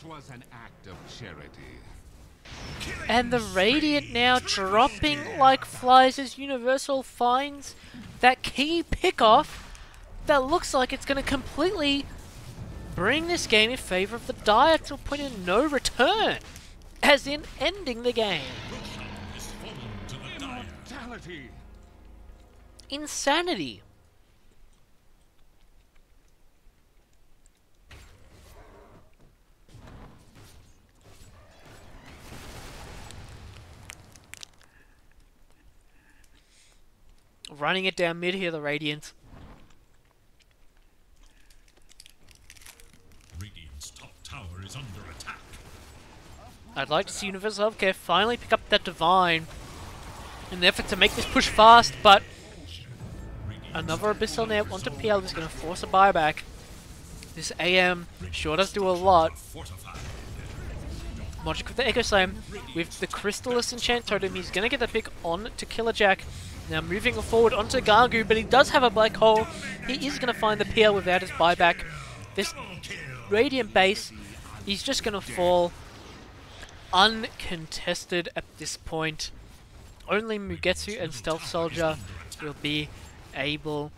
Was an act of charity. And the Radiant now dropping like flies as Universal finds that key pick-off that looks like it's going to completely bring this game in favour of the Dire to a point of no return, as in ending the game. Is fallen to the dire. Immortality. Insanity. Running it down mid here, the Radiant. Radiant's top tower is under attack. I'd like to see Universal Healthcare finally pick up that Divine in the effort to make this push fast, but another Abyssal now onto PL is going to force a buyback. This AM sure does do a lot. Fortified. Magic with the Echo Slam. With the Crystallis Enchant Totem, he's going to get the pick on to Killer Jack. Now moving forward onto Gangu, but he does have a black hole. He is going to find the PL without his buyback. This Radiant base is just going to fall uncontested at this point. Only Mugetsu and Stealth Soldier will be able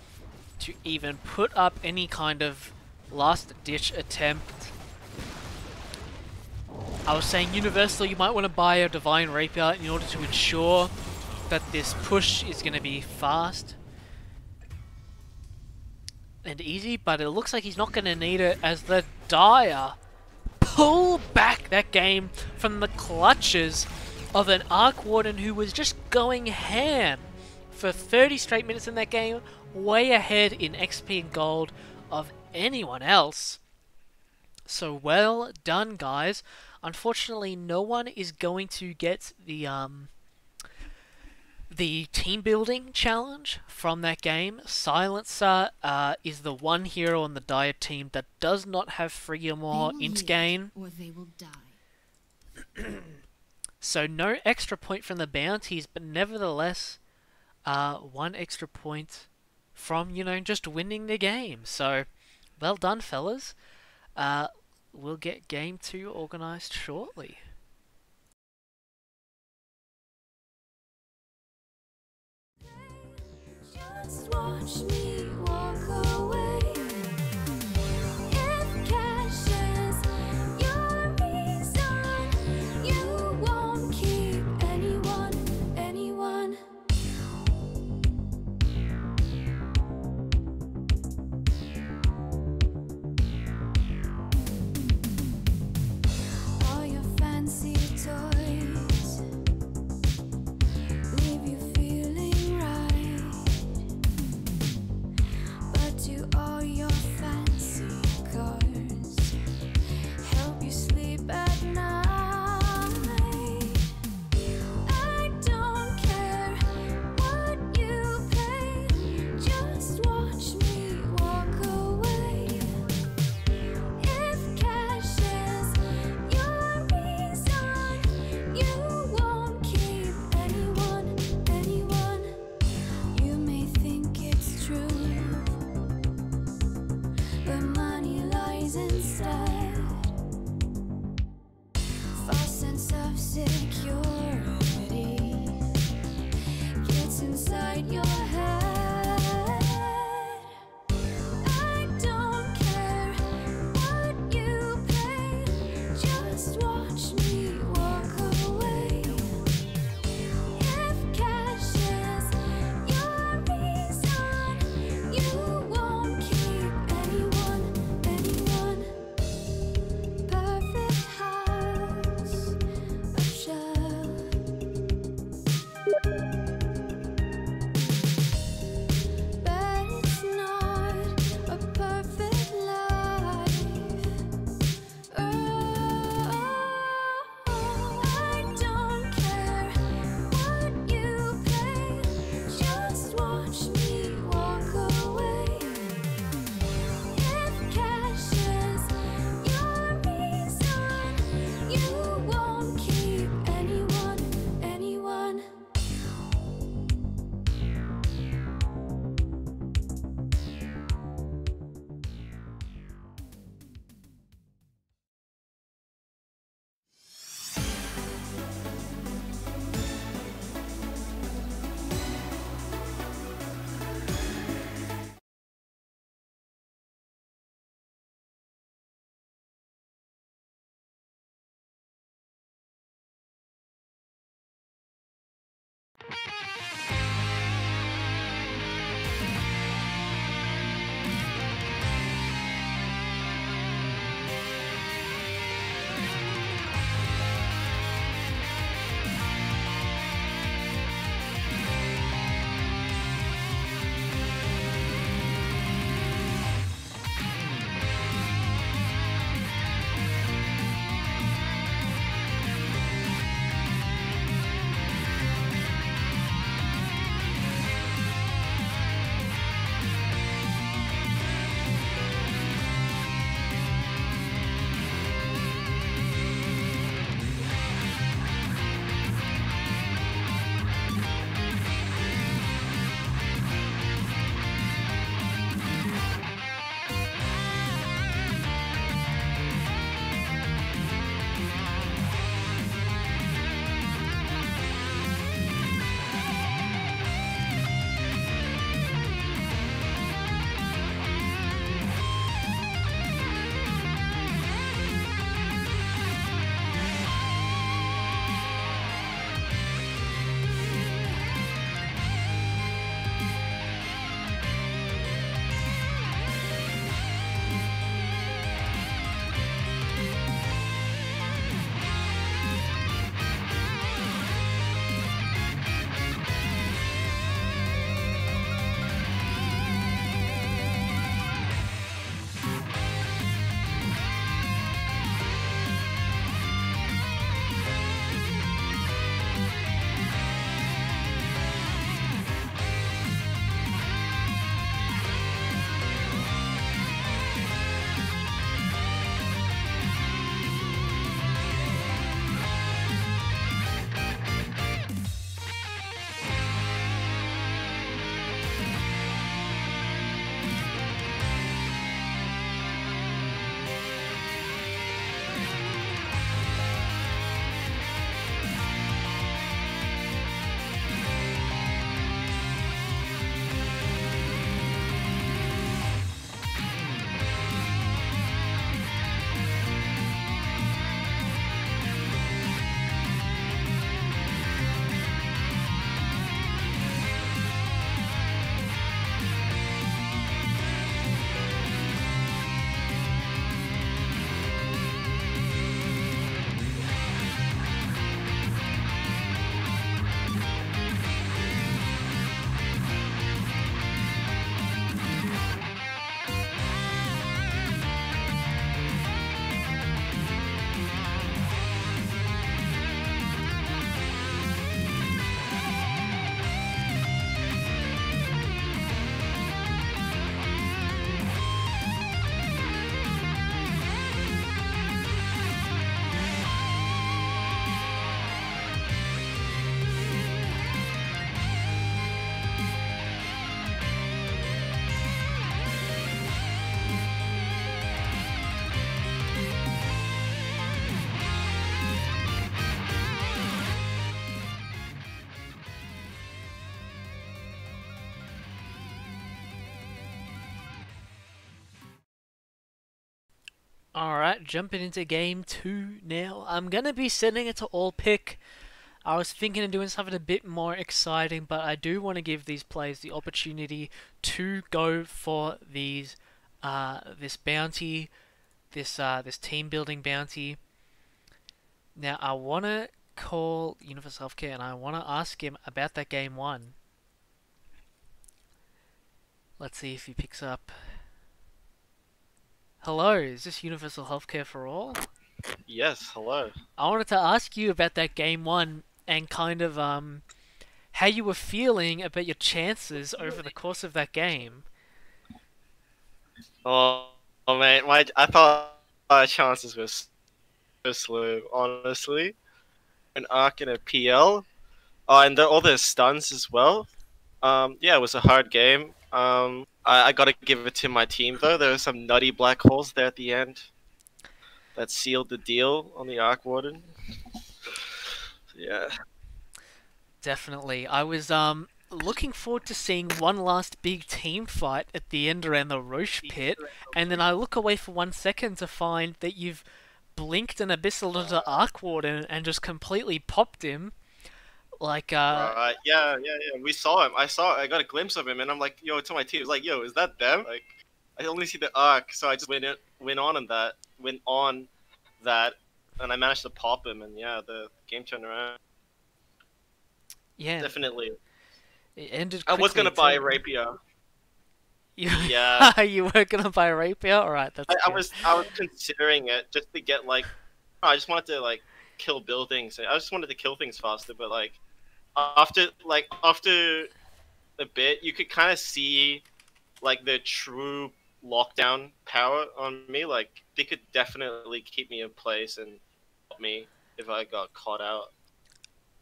to even put up any kind of last-ditch attempt. I was saying Universal, you might want to buy a Divine Rapier in order to ensure that this push is going to be fast and easy, but it looks like he's not going to need it as the Dire pull back that game from the clutches of an Arc Warden who was just going ham for 30 straight minutes in that game, way ahead in XP and gold of anyone else. So well done, guys. Unfortunately, no one is going to get the team building challenge from that game. Silencer is the one hero on the Dire team that does not have 3 or more int gain. Or they will die. So no extra point from the bounties, but nevertheless, one extra point from, just winning the game. So, well done, fellas. We'll get game 2 organised shortly. Just watch me walk away. If cash is your reason, you won't keep anyone. All your fancy toys leave you feeling right. But do all your fancy cars help you sleep at night? I don't care what you pay, just watch me walk away. If cash is your reason, you won't keep anyone. You may think it's true, but money lies instead. False sense of security gets inside your head. I don't care what you pay, just watch me walk away. If cash is your reason, you won't keep anyone. Perfect house of shell. Alright, jumping into game 2 now. I'm gonna be sending it to all pick. I was thinking of doing something a bit more exciting, but I do want to give these players the opportunity to go for this bounty, this team building bounty. Now I want to call Universal Healthcare and I want to ask him about that game 1. Let's see if he picks up. Hello, is this Universal Healthcare for All? Yes, hello. I wanted to ask you about that game 1 and kind of how you were feeling about your chances over the course of that game. Oh, mate, I thought my chances were so slim, honestly. An arc and a PL. Oh, and all the stuns as well. Yeah, it was a hard game. I gotta give it to my team though. There were some nutty black holes there at the end that sealed the deal on the Arc Warden. Yeah. Definitely. I was looking forward to seeing one last big team fight at the end around the Roche pit, and then I look away for 1 second to find that you've blinked an Abyssal onto Arc Warden and just completely popped him. Like, Right. Yeah. We saw him. I got a glimpse of him, and I'm like, yo, to my team, it's like, yo, is that them? Like, I only see the arc, so I just went on that, and I managed to pop him, and yeah, the game turned around. yeah, Definitely. it ended I was gonna quickly, buy a too. rapier. You, Yeah. you were gonna buy a rapier? Alright, that's I good. was considering it just to get like, I just wanted to like kill buildings. I just wanted to kill things faster, but like after a bit, you could kind of see like the true lockdown power on me. Like they could definitely keep me in place and help me if I got caught out.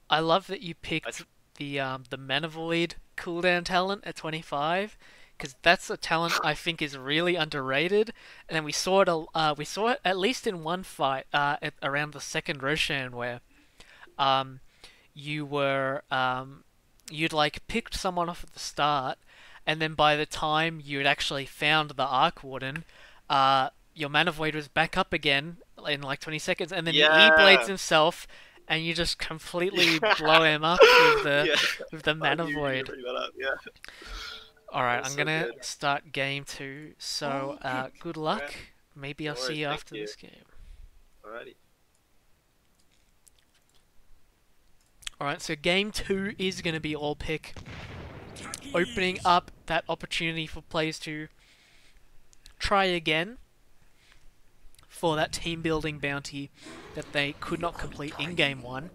I love that you picked the Manavoid cooldown talent at 25, because that's a talent I think is really underrated. And then we saw it at least in one fight around the second Roshan where you'd like picked someone off at the start, and then by the time you had actually found the Arc Warden, your Manavoid was back up again in like 20 seconds, and then he E-blades himself, and you just completely blow him up with the Manavoid. Yeah. Alright, That's I'm so gonna good. start game 2, so good luck. Maybe I'll No see worries, you thank after you. this game. Alrighty. Alright, so game 2 is gonna be all pick, opening up that opportunity for players to try again for that team building bounty that they could not complete in game 1.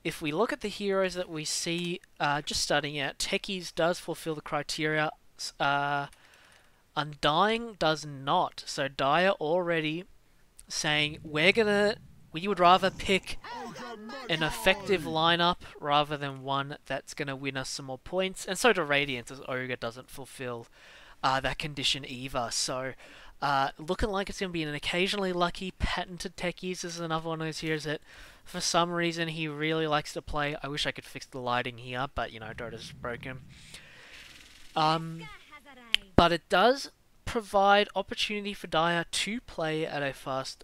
If we look at the heroes that we see just starting out, Techies does fulfill the criteria, Undying does not. So Dire already saying we would rather pick an effective lineup rather than one that's going to win us some more points. And so do Radiant, as Ogre doesn't fulfill that condition either. So looking like it's going to be an occasionally lucky. Patented Techies is another one of those heroes that for some reason he really likes to play. I wish I could fix the lighting here, but you know, Dota's broken. But it does provide opportunity for Dire to play at a fast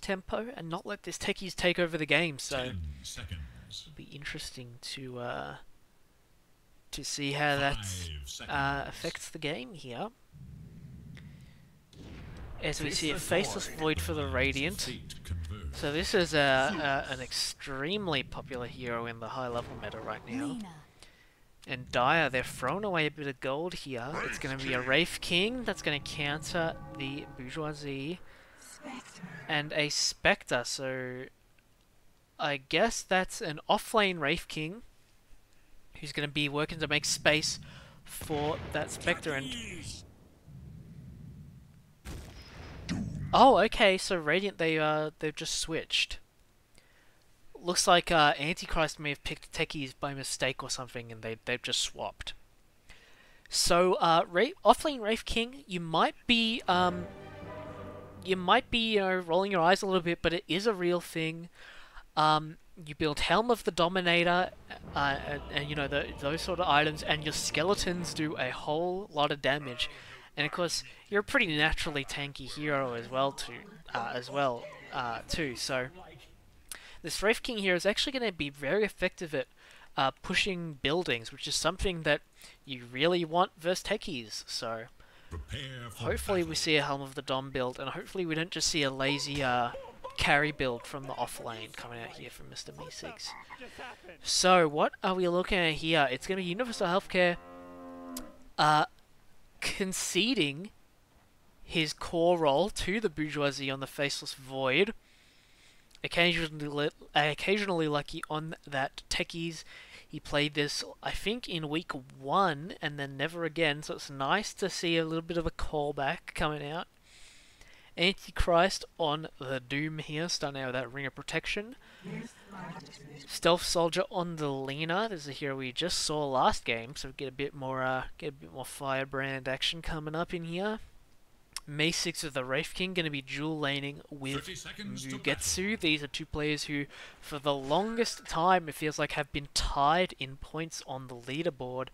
tempo and not let this Techies take over the game. So 10 seconds. it'll be interesting to see how that 5 seconds. affects the game here. As we see a Faceless Void for the Radiant. Fate converge. So this is an extremely popular hero in the high level meta right now. And Dire, they're throwing away a bit of gold here. It's going to be a Wraith King that's going to counter the Bourgeoisie. And a Spectre, so I guess that's an offlane Wraith King who's going to be working to make space for that Spectre. And oh, okay, so Radiant, they've just switched. Looks like Antichrist may have picked Techies by mistake or something, and they've just swapped. So offlane Wraith King, you might be rolling your eyes a little bit, but it is a real thing. You build Helm of the Dominator, and you know those sort of items, and your skeletons do a whole lot of damage. And of course, you're a pretty naturally tanky hero too. So this Wraith King here is actually going to be very effective at pushing buildings, which is something that you really want versus techies. So Prepare for hopefully we battle. see a Helm of the Dom build, and hopefully we don't just see a lazy carry build from the off lane coming out here from Mr. Meeseeks. So what are we looking at here? It's going to be Universal Healthcare conceding his core role to the Bourgeoisie on the Faceless Void. Occasionally lucky on that techies. He played this, I think, in week 1 and then never again, so it's nice to see a little bit of a callback coming out. Antichrist on the Doom here, starting out with that Ring of Protection. Stealth Soldier on the Lena. This is a hero we just saw last game, so we get a bit more Firebrand action coming up in here. Meeseeks with the Wraith King going to be dual laning with 30 seconds to Mugetsu. These are two players who, for the longest time, it feels like have been tied in points on the leaderboard,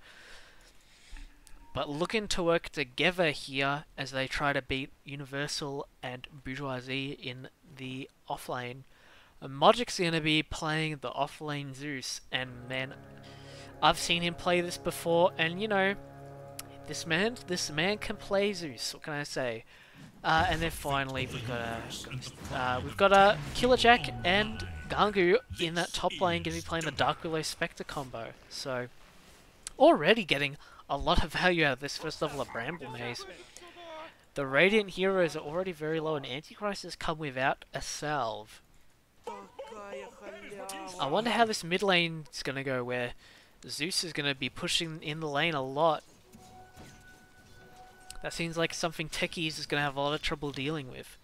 but looking to work together here as they try to beat Universal and Bourgeoisie in the offlane. Magic's going to be playing the offlane Zeus, and man, I've seen him play this before, and you know, this man can play Zeus. What can I say? And then finally we've got a Killer Jack and Gangu in that top lane, going to be playing the Dark Willow Spectre combo. So already getting a lot of value out of this first level of Bramble Maze. The Radiant heroes are already very low, and Antichrist has come without a salve. I wonder how this mid lane is going to go, where Zeus is going to be pushing in the lane a lot. That seems like something techies is going to have a lot of trouble dealing with.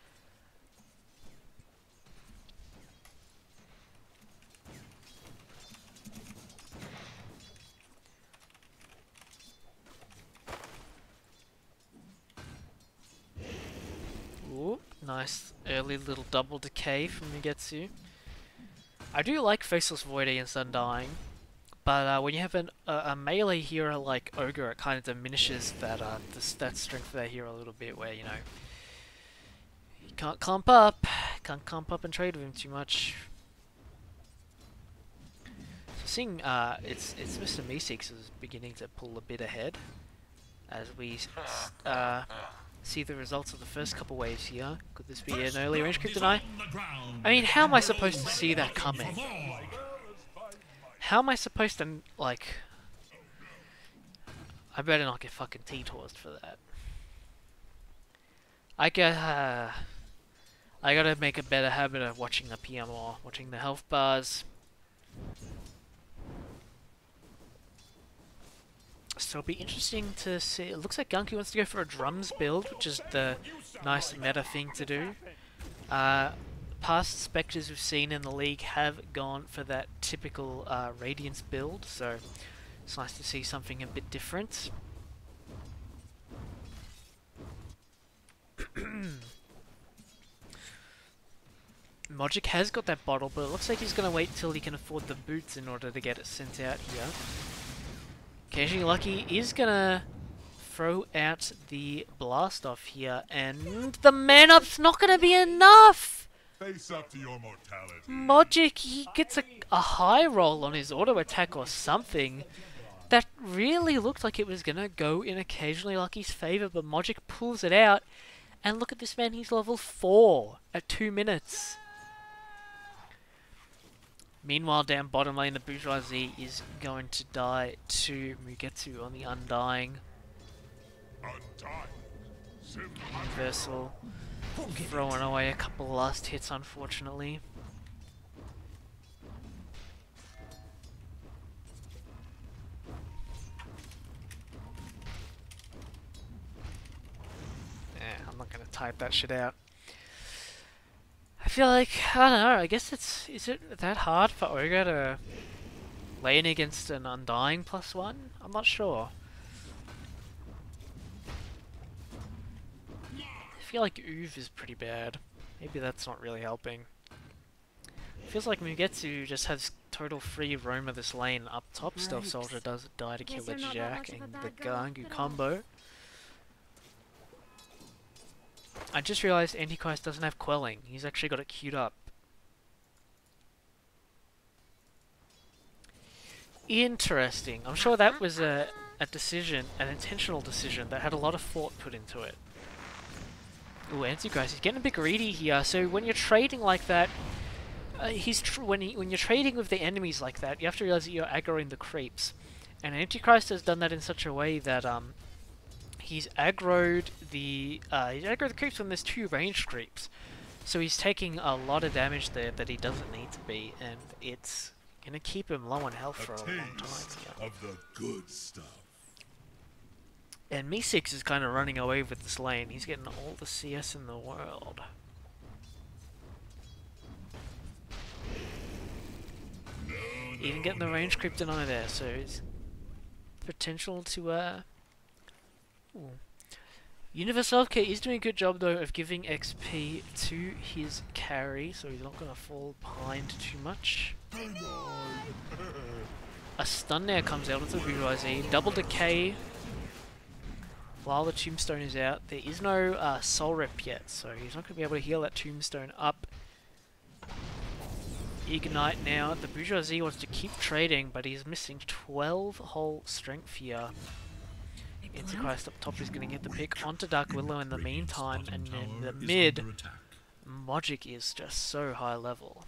Ooh, nice early little double decay from Mugetsu. I do like Faceless Void against Undying, but when you have a melee hero like Ogre, it kind of diminishes that that strength of that hero a little bit, where, you know, you can't clump up and trade with him too much. So seeing it's Mr. Meeseeks is beginning to pull a bit ahead as we see the results of the first couple waves here. Could this be an early range kryptonite? I mean, how am I supposed to see that coming? How am I supposed to, like... I better not get fucking T-torsed for that. I gotta make a better habit of watching the PMR, watching the health bars. So it'll be interesting to see. It looks like Gunky wants to go for a drums build, which is the nice meta thing to do. Past Spectres we've seen in the league have gone for that typical Radiance build, so it's nice to see something a bit different. Magic has got that bottle, but it looks like he's going to wait till he can afford the boots in order to get it sent out here. Occasionally Lucky is going to throw out the blast off here, and the man-up's not going to be enough! Face up to your mortality. Magic, he gets a high roll on his auto attack or something. That really looked like it was going to go in Occasionally Lucky's favour, but Magic pulls it out. And look at this man, he's level 4 at 2 minutes. Meanwhile, down bottom lane, the Bourgeoisie is going to die to Mugetsu on the Undying. Universal throwing away a couple last hits, unfortunately. I'm not gonna type that shit out. I feel like, I don't know, I guess is it that hard for Ogre to lane against an Undying +1? I'm not sure. I feel like Uve is pretty bad. Maybe that's not really helping. Feels like Mugetsu just has total free roam of this lane up top. Stealth Soldier does die to Killer Jack and the Gangu combo. I just realized Antichrist doesn't have quelling. He's actually got it queued up. Interesting. I'm sure that was a decision, an intentional decision that had a lot of thought put into it. Ooh, Antichrist, he's getting a bit greedy here. So when you're trading like that, when you're trading with the enemies like that, you have to realize that you're aggroing the creeps. And Antichrist has done that in such a way that he's aggroed the creeps when there's 2 ranged creeps. So he's taking a lot of damage there that he doesn't need to be, and it's gonna keep him low on health for a long time. Of the good stuff. And Me6 is kind of running away with this lane. He's getting all the CS in the world. Even getting the range creep deny there, so it's potential to ooh. Universal Healthcare is doing a good job though of giving XP to his carry, so he's not gonna fall behind too much. A stun now comes out onto the bourgeoisie, double decay while the tombstone is out. There is no soul rep yet, so he's not gonna be able to heal that tombstone up. Ignite now. The bourgeoisie wants to keep trading, but he's missing 12 whole strength here. Antichrist up top is going to get the pick onto Dark Willow in the meantime, and then the mid, Mogic is just so high level.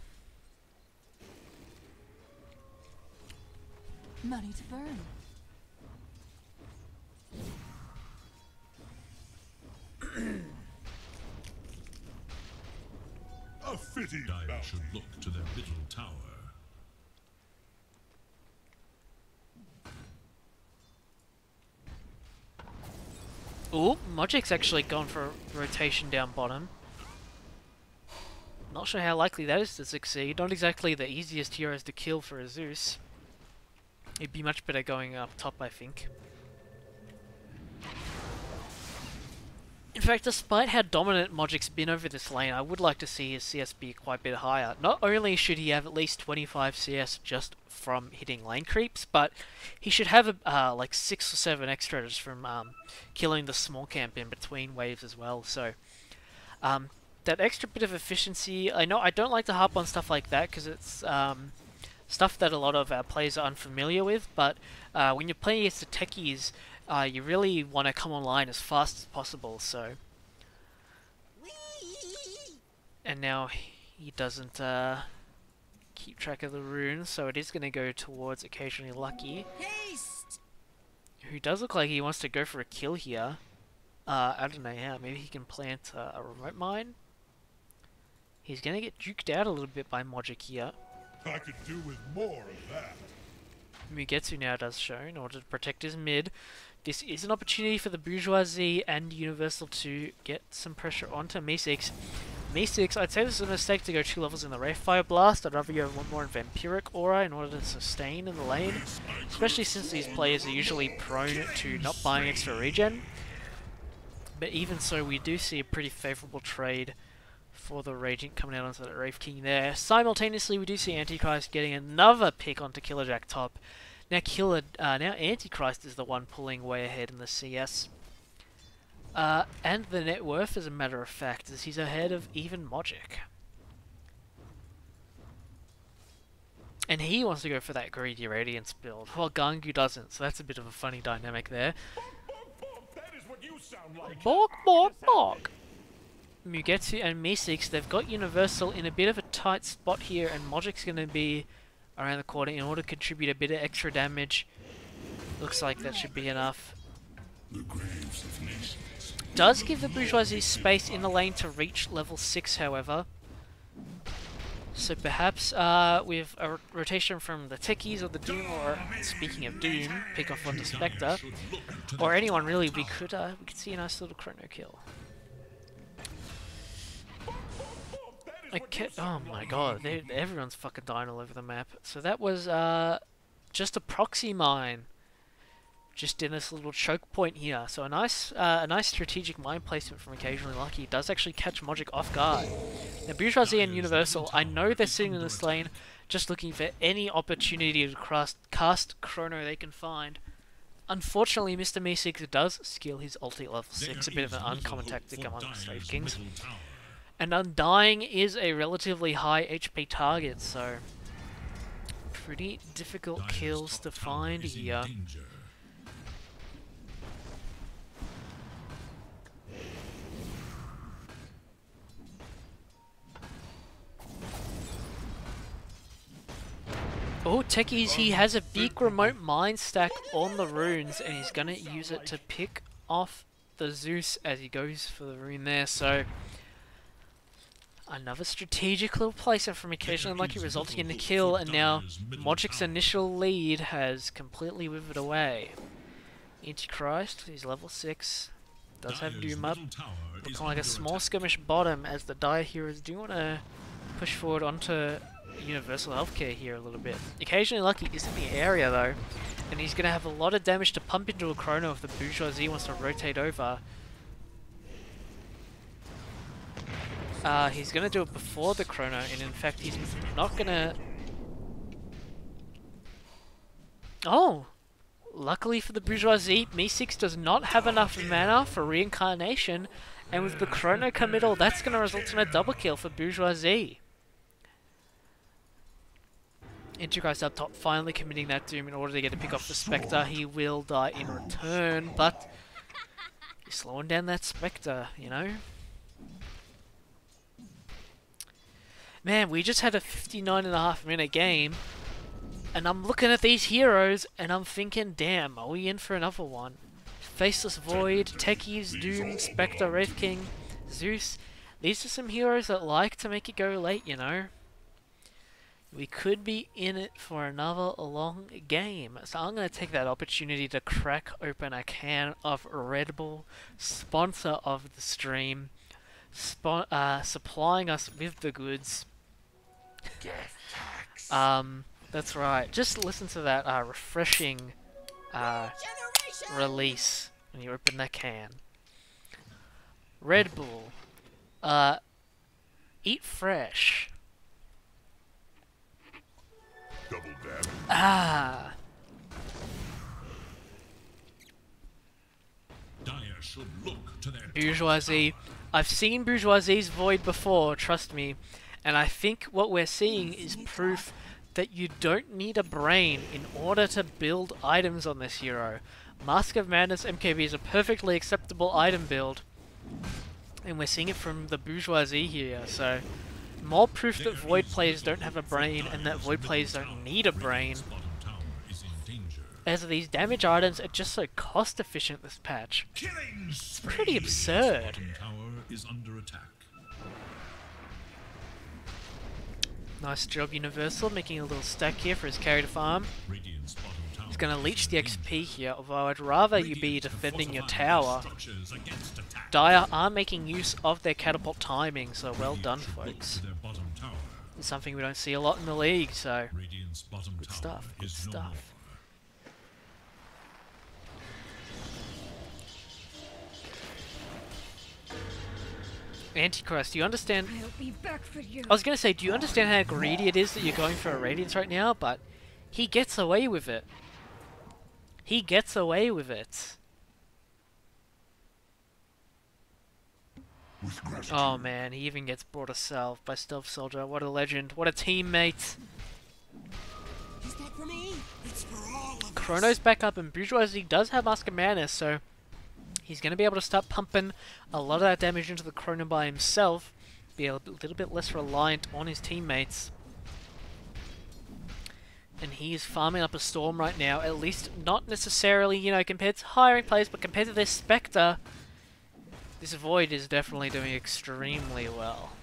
Money to burn. A fitting Dire bounty. should look to their middle tower. Ooh, Mogic's actually gone for a rotation down bottom. Not sure how likely that is to succeed. Not exactly the easiest heroes to kill for a Zeus. It'd be much better going up top, I think. In fact, despite how dominant Mogic's been over this lane, I would like to see his CS be quite a bit higher. Not only should he have at least 25 CS just from hitting lane creeps, but he should have like 6 or 7 extras from killing the small camp in between waves as well. So that extra bit of efficiency, I know I don't like to harp on stuff like that because it's stuff that a lot of our players are unfamiliar with, but when you're playing against the techies, you really want to come online as fast as possible, so... And now he doesn't keep track of the runes, so it is going to go towards Occasionally Lucky. Haste! Who does look like he wants to go for a kill here. I don't know how, maybe he can plant a remote mine? He's going to get duked out a little bit by Mogic here. I could do with more of that. Mugetsu now does show in order to protect his mid. This is an opportunity for the Bourgeoisie and Universal to get some pressure onto Me6. Me6, I'd say this is a mistake to go 2 levels in the Wraith Fire Blast. I'd rather go one more in Vampiric Aura in order to sustain in the lane. Especially since these players are usually prone to not buying extra regen. But even so, we do see a pretty favourable trade for the Radiant coming out onto the Wraith King there. Simultaneously, we do see Antichrist getting another pick onto Killerjack top. Now Antichrist is the one pulling way ahead in the CS. And the net worth, as a matter of fact, is he's ahead of even Mogic. And he wants to go for that greedy Radiance build, while Gangu doesn't, so that's a bit of a funny dynamic there. That is what you sound like. Bork, bork, bork! Mugetsu and Me6, they've got Universal in a bit of a tight spot here, and Mogic's going to be around the corner in order to contribute a bit of extra damage. Looks like that should be enough. The graves of nations. Does give the Bourgeoisie space in the lane to reach level 6, however. So perhaps with a rotation from the Techies or the Doom, or speaking of Doom, pick off onto Spectre, or anyone really, we could see a nice little chrono kill. Okay, oh my god, everyone's fucking dying all over the map. So that was just a proxy mine, just in this little choke point here. So a nice strategic mine placement from Occasionally Lucky. It does actually catch Mogic off guard. Now Bourgeoisie and Universal, I know they're sitting in this lane, just looking for any opportunity to cast Chrono they can find. Unfortunately, Mr. Meeseeks does skill his ulti at level 6, a bit of an There is uncommon little tactic hope for amongst Dire's Wraith Kings. middle tower. And Undying is a relatively high HP target, so pretty difficult Dire's kills top to tower find is in here. danger. Oh, Techies, he has a big remote mine stack on the runes, and he's gonna use it to pick off the Zeus as he goes for the rune there, so another strategic little placement from Occasionally Unlucky resulting in a kill, and now Magic's initial lead has completely withered away. Antichrist, he's level 6, does have Dire's Doom up, middle tower is looking like a under small attack. skirmish bottom as the Dire heroes do want to push forward onto universal healthcare here a little bit. Occasionally Lucky is in the area though, and he's going to have a lot of damage to pump into a chrono if the bourgeoisie wants to rotate over. He's going to do it before the chrono, and in fact he's not going to... Oh! Luckily for the bourgeoisie, Meeseeks does not have enough mana for reincarnation, and with the chrono committal, that's going to result in a double kill for bourgeoisie. Antichrist up top, finally committing that Doom in order to get a pick off the Spectre. He will die in return, but he's slowing down that Spectre, you know? Man, we just had a 59.5-minute game, and I'm looking at these heroes, and I'm thinking, damn, are we in for another one? Faceless Void, Techies, Doom, Spectre, Wraith King, Zeus. These are some heroes that like to make it go late, you know? We could be in it for another long game. So I'm going to take that opportunity to crack open a can of Red Bull, sponsor of the stream, supplying us with the goods. That's right. Just listen to that refreshing release when you open that can. Red Bull. Eat fresh. Double damage. Ah. Dire should look to their Bourgeoisie. I've seen Bourgeoisie's Void before, trust me. And I think what we're seeing is proof that you don't need a brain in order to build items on this hero. Mask of Madness MKB is a perfectly acceptable item build. And we're seeing it from the Bourgeoisie here, so... more proof that Void players don't have a brain and that Void players don't need a brain. As these damage items are just so cost efficient this patch. It's pretty absurd. Tower is under attack. Nice job Universal, making a little stack here for his carry to farm. Radiant's bottom tower He's going to leech the is in XP danger. here, although I'd rather you be Radiant have defending your fortified their tower. structures against attack. Dire are making use of their catapult timing, so well Radiant done should look folks. to their bottom tower. It's something we don't see a lot in the league, so Radiant's bottom good tower stuff, good is no stuff. more. Antichrist, do you understand? I'll be back for you. I was going to say, do you understand how greedy it is that you're going for a Radiance right now? But he gets away with it. He gets away with it. With gratitude. Oh man, he even gets brought a salve by Stealth Soldier. What a legend. What a teammate. Is that for me? It's for all of Chrono's back up and Bourgeoisie does have Mask of Madness, so he's going to be able to start pumping a lot of that damage into the Chrono by himself. Be a little bit less reliant on his teammates. And he is farming up a Storm right now, at least not necessarily, you know, compared to higher rank players, but compared to this Spectre, this Void is definitely doing extremely well.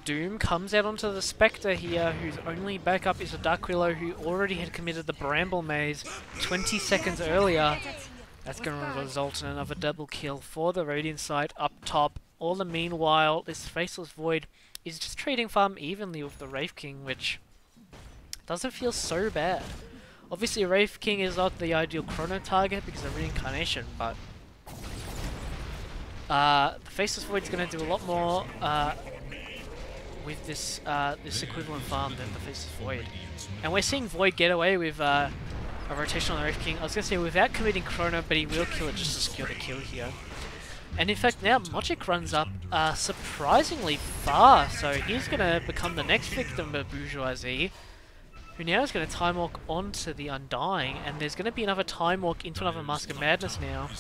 Doom comes out onto the Spectre here, whose only backup is a Dark Willow who already had committed the Bramble Maze 20 seconds earlier. That's going to result in another double kill for the Radiant side up top. All the meanwhile, this Faceless Void is just trading farm evenly with the Wraith King, which doesn't feel so bad. Obviously, Wraith King is not the ideal chrono target because of reincarnation, but the Faceless Void is going to do a lot more with this this equivalent farm than the Faceless Void. And we're seeing Void get away with a rotation on the Wraith King. I was going to say without committing chrono, but he will kill it just to secure the kill here. And in fact, now Mogic runs up surprisingly far, so he's going to become the next victim of Bourgeoisie, who now is going to Time Walk onto the Undying, and there's going to be another Time Walk into another Mask of Madness now.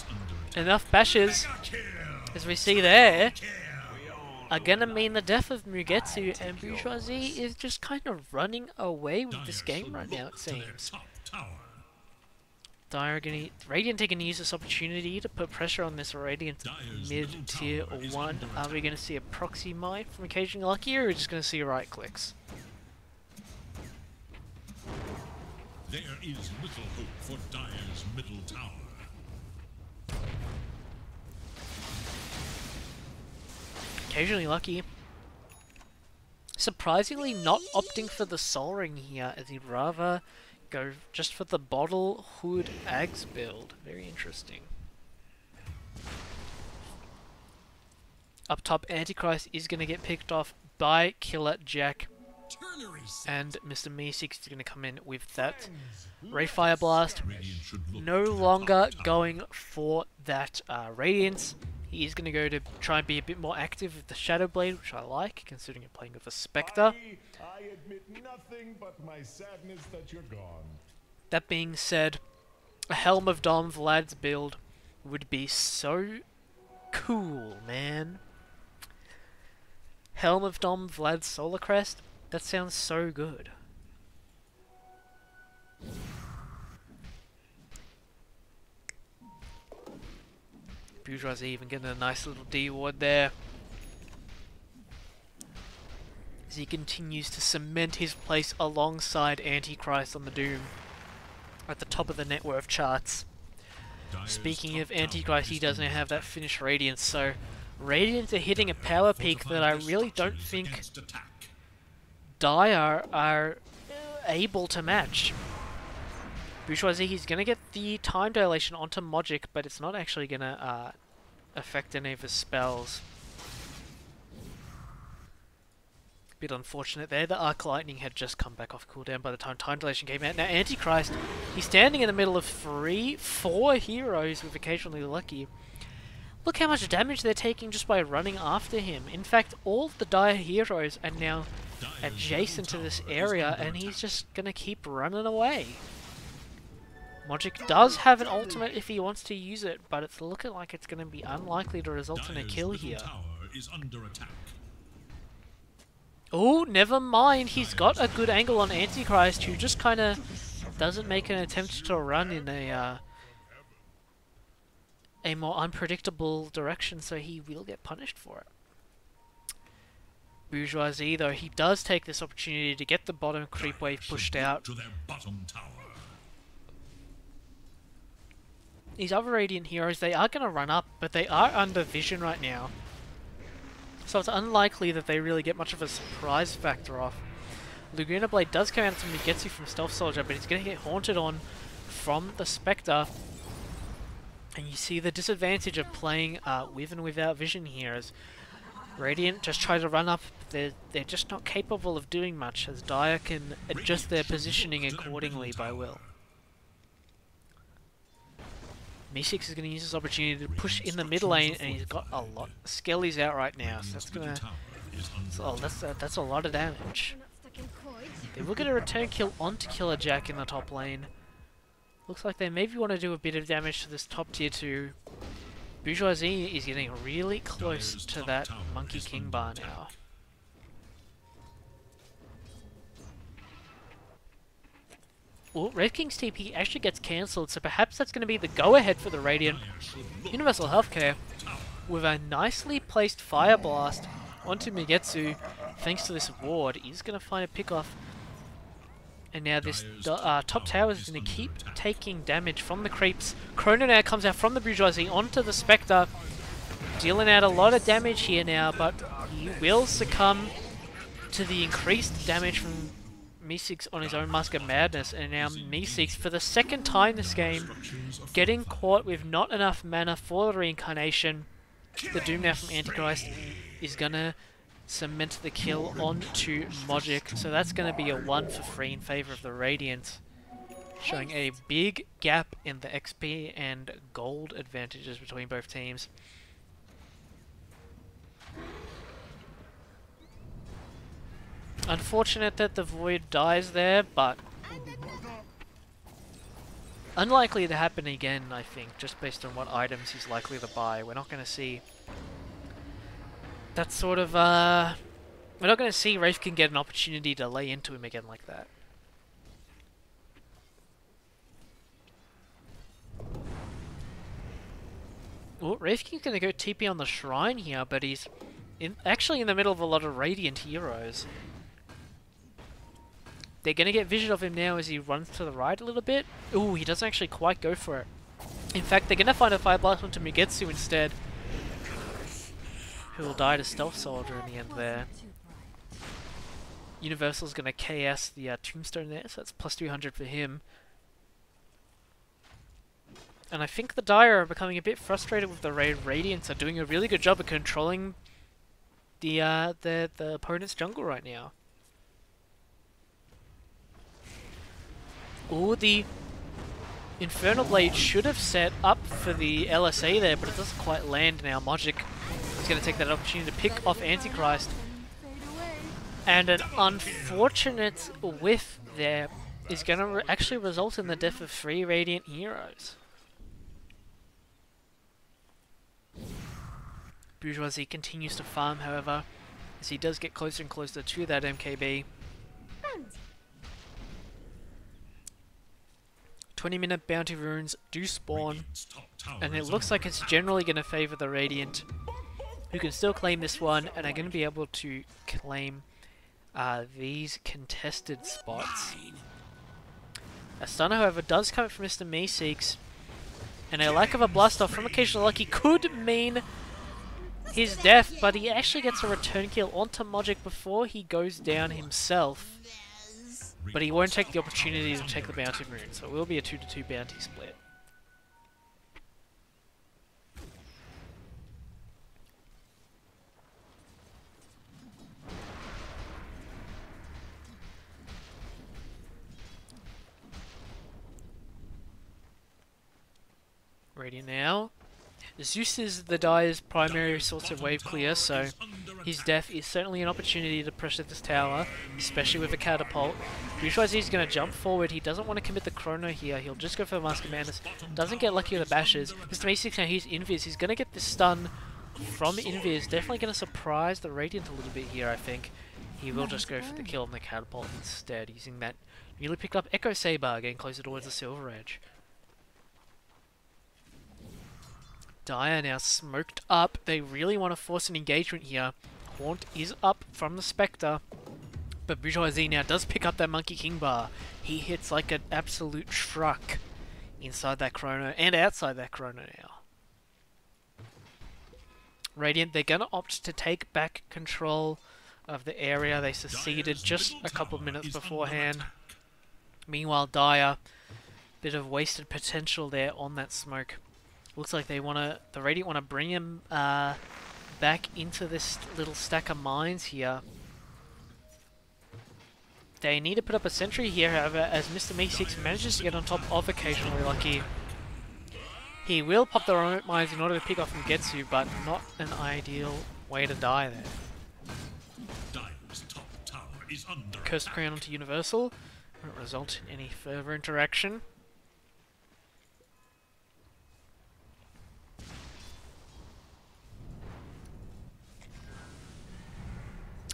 Enough bashes, as we see there, are going to mean the death of Mugetsu, and Bourgeoisie is just kind of running away with this game right now, it seems. Radiant are going to use this opportunity to put pressure on this Radiant mid-tier 1. Are we going to see a proxy mine from Occasionally Lucky, or are we just going to see right clicks? There is little hope for Dire's middle tower. Occasionally Lucky. Surprisingly not opting for the Soul Ring here, as he'd rather go just for the Bottle Hood Ags build. Very interesting. Up top, Antichrist is going to get picked off by Killer Jack. And Mr. Meeseeks is going to come in with that Ray Fire Blast. No longer going for that Radiance. He is going to go to try and be a bit more active with the Shadow Blade, which I like, considering you're playing with a Spectre. I admit nothing but my sadness that you're gone. That being said, a Helm of Dom Vlad's build would be so cool, man. Helm of Dom Vlad's Solar Crest? That sounds so good. Bourgeoisie even getting a nice little D ward there, as he continues to cement his place alongside Antichrist on the Doom at the top of the net worth charts. Speaking of Antichrist, he doesn't have that finished Radiance, so Radiant are hitting a power peak that I really don't think Dire are able to match. Bourgeoisie, he's going to get the time dilation onto Mogic, but it's not actually going to affect any of his spells. Bit unfortunate there. The Arc Lightning had just come back off cooldown by the time time dilation came out. Now Antichrist, he's standing in the middle of 4 heroes with Occasionally Lucky. Look how much damage they're taking just by running after him. In fact, all the Dire heroes are now adjacent to this area, and he's just going to keep running away. Mogic does have an ultimate if he wants to use it, but it's looking like it's going to be unlikely to result in a kill here. Oh, never mind. He's got a good angle on Antichrist, who just kind of doesn't make an attempt to run in a more unpredictable direction, so he will get punished for it. Bourgeoisie, though, he does take this opportunity to get the bottom creep wave pushed out. These other Radiant heroes, they are going to run up, but they are under vision right now. So it's unlikely that they really get much of a surprise factor off. Laguna Blade does come out to Mugetsu from Stealth Soldier, but he's going to get haunted on from the Spectre. And you see the disadvantage of playing with and without vision here, as Radiant just try to run up. They're just not capable of doing much, as Dire can adjust their positioning accordingly by will. Meeseeks is going to use this opportunity to push in the mid lane, and he's got a lot. Skelly's out right now, so that's going to... that's a lot of damage. They will get a return kill onto Killer Jack in the top lane. Looks like they maybe want to do a bit of damage to this top tier 2. Bourgeoisie is getting really close to that Monkey King bar now. Well, Red King's TP actually gets cancelled, so perhaps that's going to be the go-ahead for the Radiant. Universal Healthcare, with a nicely placed Fire Blast onto Mugetsu, thanks to this ward, is going to find a pick-off. And now this top tower is going to keep taking damage from the creeps. Chrono now comes out from the Bourgeoisie onto the Spectre, dealing out a lot of damage here now, but he will succumb to the increased damage from Meeseeks on his own Mask of Madness, and now Meeseeks, for the second time this game, getting caught with not enough mana for the reincarnation. The Doom now from Antichrist is gonna cement the kill onto Mogic, so that's gonna be a 1 for 3 in favor of the Radiant, showing a big gap in the XP and gold advantages between both teams. Unfortunate that the Void dies there, but unlikely to happen again, I think, just based on what items he's likely to buy. We're not going to see that sort of, we're not going to see Wraithkin get an opportunity to lay into him again like that. Well, Wraithkin's going to go TP on the Shrine here, but he's actually in the middle of a lot of Radiant heroes. They're going to get vision of him now as he runs to the right a little bit. Ooh, he doesn't actually quite go for it. In fact, they're going to find a Fire Blast onto Mugetsu instead, who will die to Stealth Soldier in the end there. Universal's going to KS the Tombstone there, so that's plus 200 for him. And I think the Dire are becoming a bit frustrated with the Radiants are doing a really good job of controlling the opponent's jungle right now. Ooh, the Infernal Blade should have set up for the LSA there, but it doesn't quite land now. Mogic is going to take that opportunity to pick off Antichrist. And an unfortunate whiff there is going to actually result in the death of 3 Radiant heroes. Bourgeoisie continues to farm, however, as he does get closer and closer to that MKB. 20-minute bounty runes do spawn, and it looks like it's generally going to favor the Radiant, who can still claim this one, and are going to be able to claim these contested spots. A stun, however, does come from Mr. Meeseeks, and a lack of a blast off from Occasional Lucky could mean his death, but he actually gets a return kill onto Mogic before he goes down himself. But he won't take the opportunity to take the bounty rune, so it will be a 2-2 bounty split. Radiant now. Zeus is the Dire's primary source of wave clear, so his death is certainly an opportunity to pressure this tower, especially with a catapult. Bourgeoisie is going to jump forward. He doesn't want to commit the chrono here. He'll just go for the Mask of Madness. Doesn't get lucky with the bashes. Mr. Meeseeks now, he's Invis. He's going to get this stun from Invis. Definitely going to surprise the Radiant a little bit here, I think. He will just go for the kill on the catapult instead, using that newly picked up Echo Saber, getting closer towards the Silver Edge. Dire now smoked up. They really want to force an engagement here. Haunt is up from the Spectre, but Bourgeoisie now does pick up that Monkey King bar. He hits like an absolute truck inside that chrono and outside that chrono now. Radiant, they're going to opt to take back control of the area they seceded just a couple of minutes beforehand. Meanwhile, Dire, bit of wasted potential there on that smoke. Looks like they the Radiant want to bring him back into this little stack of mines here. They need to put up a sentry here, however, as Mr. Meeseeks manages to get on top of Occasionally Lucky. He will pop the remote mines in order to pick off Mugetsu, but not an ideal way to die there. Cursed Crown onto Universal. Won't result in any further interaction.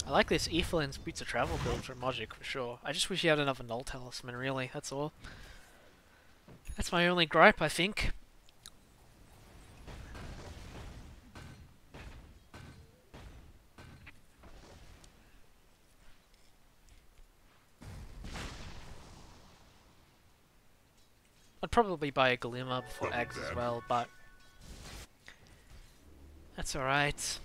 I like this Ethelin's Boots of Travel build from Mogic for sure. I just wish he had another Null Talisman, really, that's all. That's my only gripe, I think. I'd probably buy a Glimmer before Ags as well, but that's alright.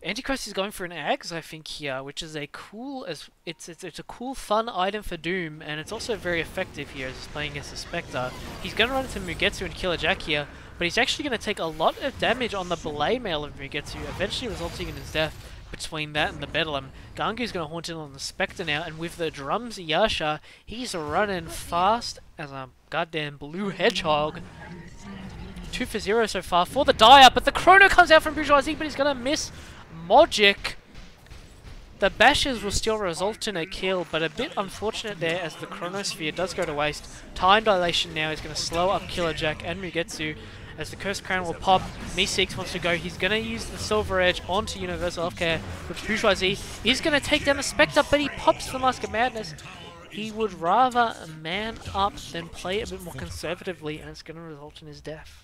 Antichrist is going for an Axe, I think here, which is a cool it's a cool, fun item for Doom, and it's also very effective here as he's playing against the Spectre. He's going to run into Mugetsu and kill a Jack here, but he's actually going to take a lot of damage on the Belay Mail of Mugetsu, eventually resulting in his death. Between that and the Bedlam, Gangu's going to haunt in on the Spectre now, and with the drums Yasha, he's running fast as a goddamn blue hedgehog. 2 for 0 so far for the Dire, but the Chrono comes out from Bourgeoisie, but he's going to miss Mogic. The bashes will still result in a kill, but a bit unfortunate there as the Chronosphere does go to waste. Time Dilation now is going to slow up Killer Jack and Mugetsu as the Cursed Crown will pop. Meeseeks wants to go. He's going to use the Silver Edge onto Universal Healthcare, but Bourgeoisie is going to take down the Spectre, but he pops the Mask of Madness. He would rather man up than play a bit more conservatively, and it's going to result in his death.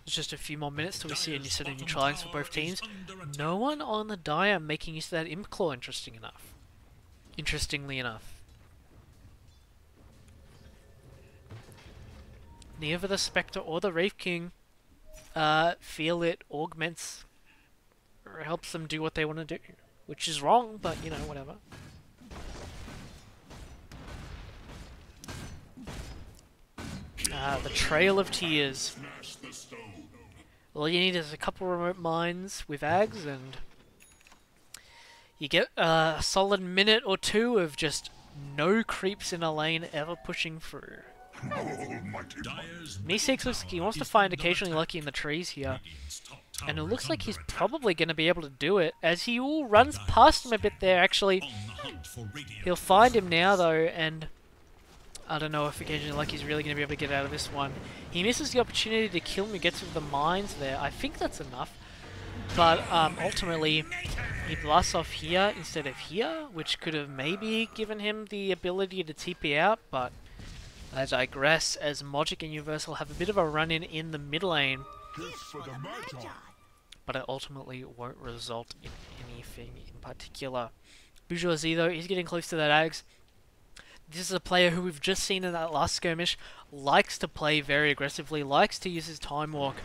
Just a few more minutes till we see a new set of neutral lines for both teams. No one on the Dire making use of that Imp Claw, interestingly enough. Neither the Spectre or the Wraith King feel it augments or helps them do what they want to do. Which is wrong, but you know, whatever. The Trail of Tears. All you need is a couple remote mines with Ags, and you get a solid minute or two of just no creeps in a lane ever pushing through. Meeseeks looks like he wants to find occasionally Lucky in the trees here, and it looks like he's probably going to be able to do it, as he all runs past him a bit there actually. He'll find him now though, and I don't know if occasionally Lucky's really going to be able to get out of this one. He misses the opportunity to kill Mugetsu with the mines there. I think that's enough. But ultimately, he blasts off here instead of here, which could have maybe given him the ability to TP out, but I digress, as Mogic and Universal have a bit of a run-in in the mid lane. But it ultimately won't result in anything in particular. Bourgeoisie though, he's getting close to that Ags. This is a player who we've just seen in that last skirmish, likes to play very aggressively, likes to use his Time Walk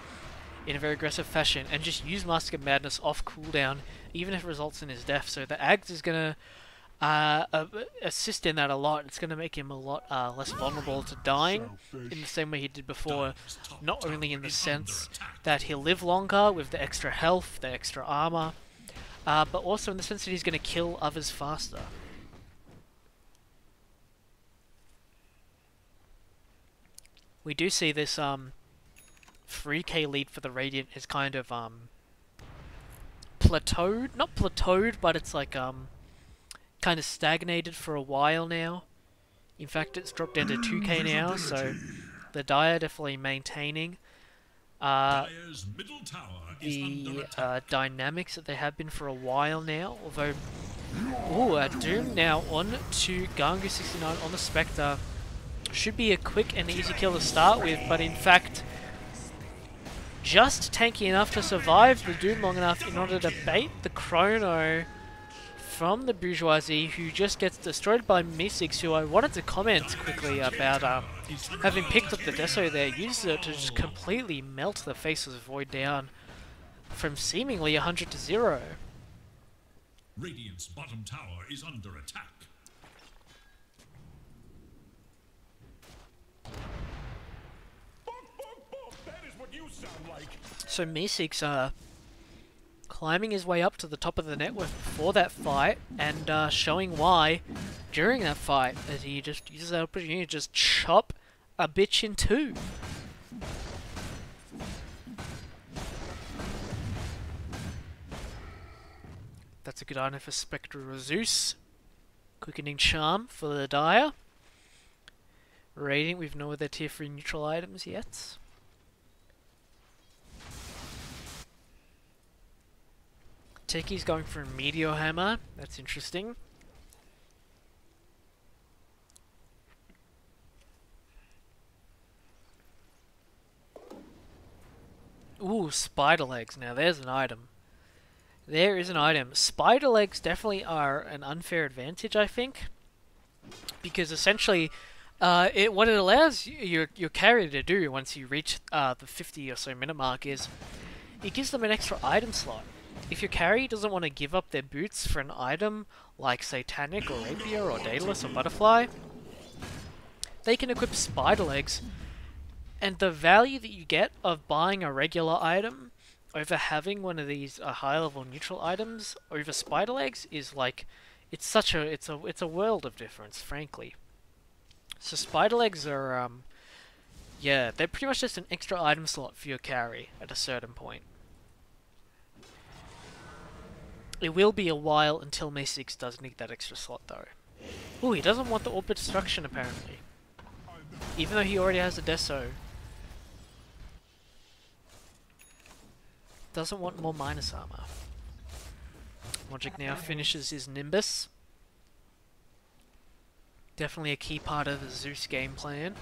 in a very aggressive fashion, and just use Mask of Madness off cooldown, even if it results in his death. So the Ags is going to assist in that a lot. It's going to make him a lot less vulnerable to dying, in the same way he did before, not only in the sense that he'll live longer with the extra health, the extra armor, but also in the sense that he's going to kill others faster. We do see this 3k lead for the Radiant is kind of plateaued. Not plateaued, but it's like kind of stagnated for a while now. In fact, it's dropped down to 2k now, so the Dire definitely maintaining the dynamics that they have been for a while now. Although, Doom now on to Gangu 69 on the Spectre. Should be a quick and easy kill to start with, but in fact, just tanky enough to survive the Doom long enough in order to bait the Chrono from the Bourgeoisie, who just gets destroyed by Meeseeks, who I wanted to comment quickly about having picked up the Deso there, uses it to just completely melt the Faceless Void down from seemingly 100 to 0. Radiant's bottom tower is under attack. So Meeseeks climbing his way up to the top of the network before that fight, and showing why during that fight, as he just uses that opportunity to just chop a bitch in two. That's a good item for Spectre or Zeus. Quickening Charm for the Dire. Radiant, we've no other tier 3 neutral items yet. Teki's going for a Meteor Hammer. That's interesting. Ooh, Spider Legs. Now there's an item. There is an item. Spider legs definitely are an unfair advantage, I think, because essentially, what it allows your carrier to do once you reach the 50 or so minute mark is it gives them an extra item slot. If your carry doesn't want to give up their boots for an item like Satanic or Rapier or Daedalus or Butterfly, they can equip Spider Legs, and the value that you get of buying a regular item over having one of these high level neutral items over Spider Legs is like, it's a world of difference, frankly. So Spider Legs are yeah, they're pretty much just an extra item slot for your carry at a certain point. It will be a while until May6 does need that extra slot though. Ooh, he doesn't want the Orbit Destruction apparently. Even though he already has a Deso. Doesn't want more minus armor. Logic now finishes his Nimbus. Definitely a key part of the Zeus game plan.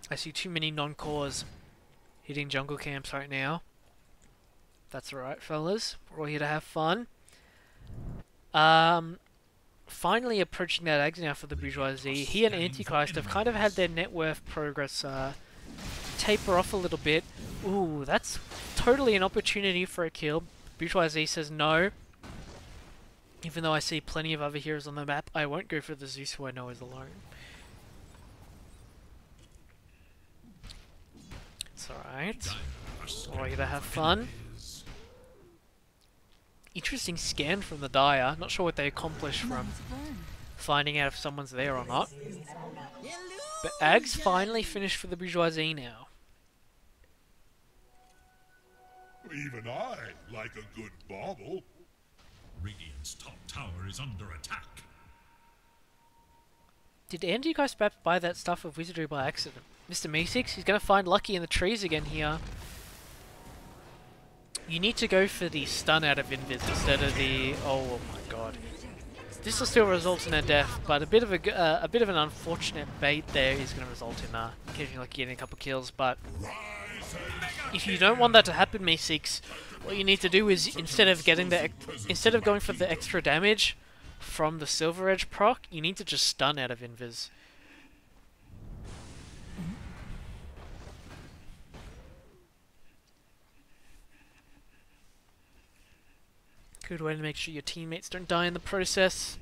I see too many non-cores hitting jungle camps right now. That's alright, fellas. We're all here to have fun. Finally approaching that exit now for the Bourgeoisie. He and Antichrist have kind of had their net worth progress taper off a little bit. Ooh, that's totally an opportunity for a kill. Bourgeoisie says no. Even though I see plenty of other heroes on the map, I won't go for the Zeus who I know is alone. It's alright. We're all here to have fun. Interesting scan from the Dire. Not sure what they accomplished from finding out if someone's there or not. But Ag's finally finished for the Bourgeoisie now. Even I like a good bauble. Radiant's top tower is under attack. Did Antichrist perhaps buy that stuff of wizardry by accident? Mr. Meesix, he's going to find Lucky in the trees again here. You need to go for the stun out of Invis instead of the... Oh my god. This will still result in a death, but a bit of an unfortunate bait there is going to result in occasionally like getting a couple kills. But if you don't want that to happen, Meesix, what you need to do is instead of going for the extra damage from the Silver Edge proc, you need to just stun out of Invis. Good way to make sure your teammates don't die in the process.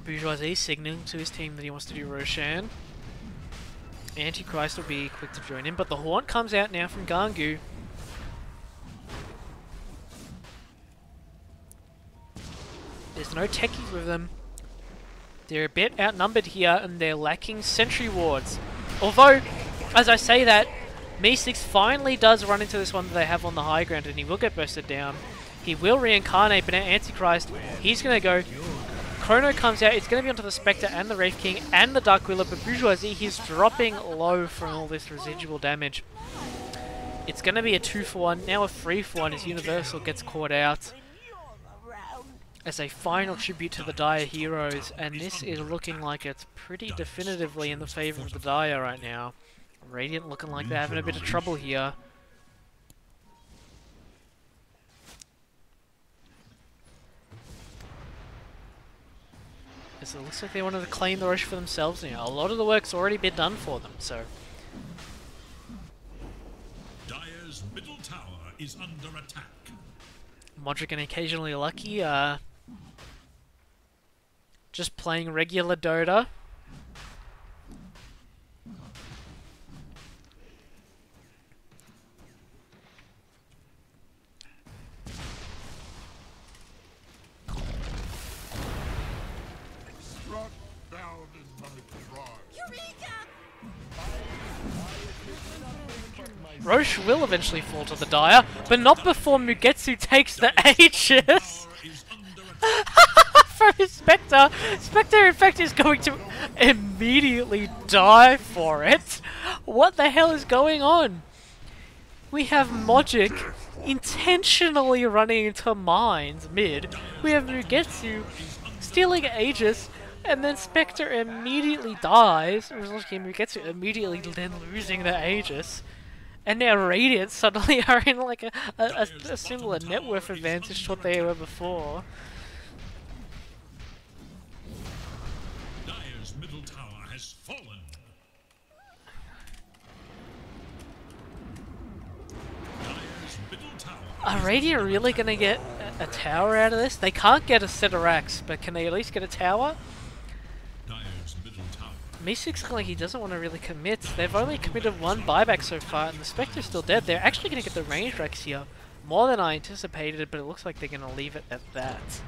Bourgeoisie signaling to his team that he wants to do Roshan. Antichrist will be quick to join in, but the Haunt comes out now from Gangu. There's no techies with them. They're a bit outnumbered here and they're lacking sentry wards. Although, as I say that, Meesix finally does run into this one that they have on the high ground and he will get bursted down. He will reincarnate, but now Antichrist, he's going to go. Chrono comes out, it's going to be onto the Spectre and the Wraith King and the Dark Willow, but Bourgeoisie, he's dropping low from all this residual damage. It's going to be a 2-for-1, now a 3-for-1 as Universal gets caught out. As a final tribute to the Dire heroes, and this is looking like it's pretty definitively in the favour of the Dire right now. Radiant looking like they're having a bit of trouble here. As it looks like they wanted to claim the Rosh for themselves now. A lot of the work's already been done for them, so... Dire's middle tower is under attack. Modric and occasionally Lucky, just playing regular Dota. Struck down in my pride. Roche will eventually fall to the Dire, but not before Mugetsu takes the Aegis. from his Spectre. Spectre, in fact, is going to immediately die for it. What the hell is going on? We have Mogic intentionally running into mines mid. We have Mugetsu stealing Aegis, and then Spectre immediately dies, resulting in Mugetsu immediately then losing the Aegis. And now Radiant suddenly are in like a similar net worth advantage to what they were before. Dire's middle tower has fallen. Dire's middle tower. Are Radiant really gonna get a tower out of this? They can't get a Ceterax, but can they at least get a tower? Dire's middle tower. Meeseeks looks like he doesn't want to really commit. They've only committed one buyback so far, and the Spectre's still dead. They're actually going to get the range Rex here. More than I anticipated, but it looks like they're going to leave it at that.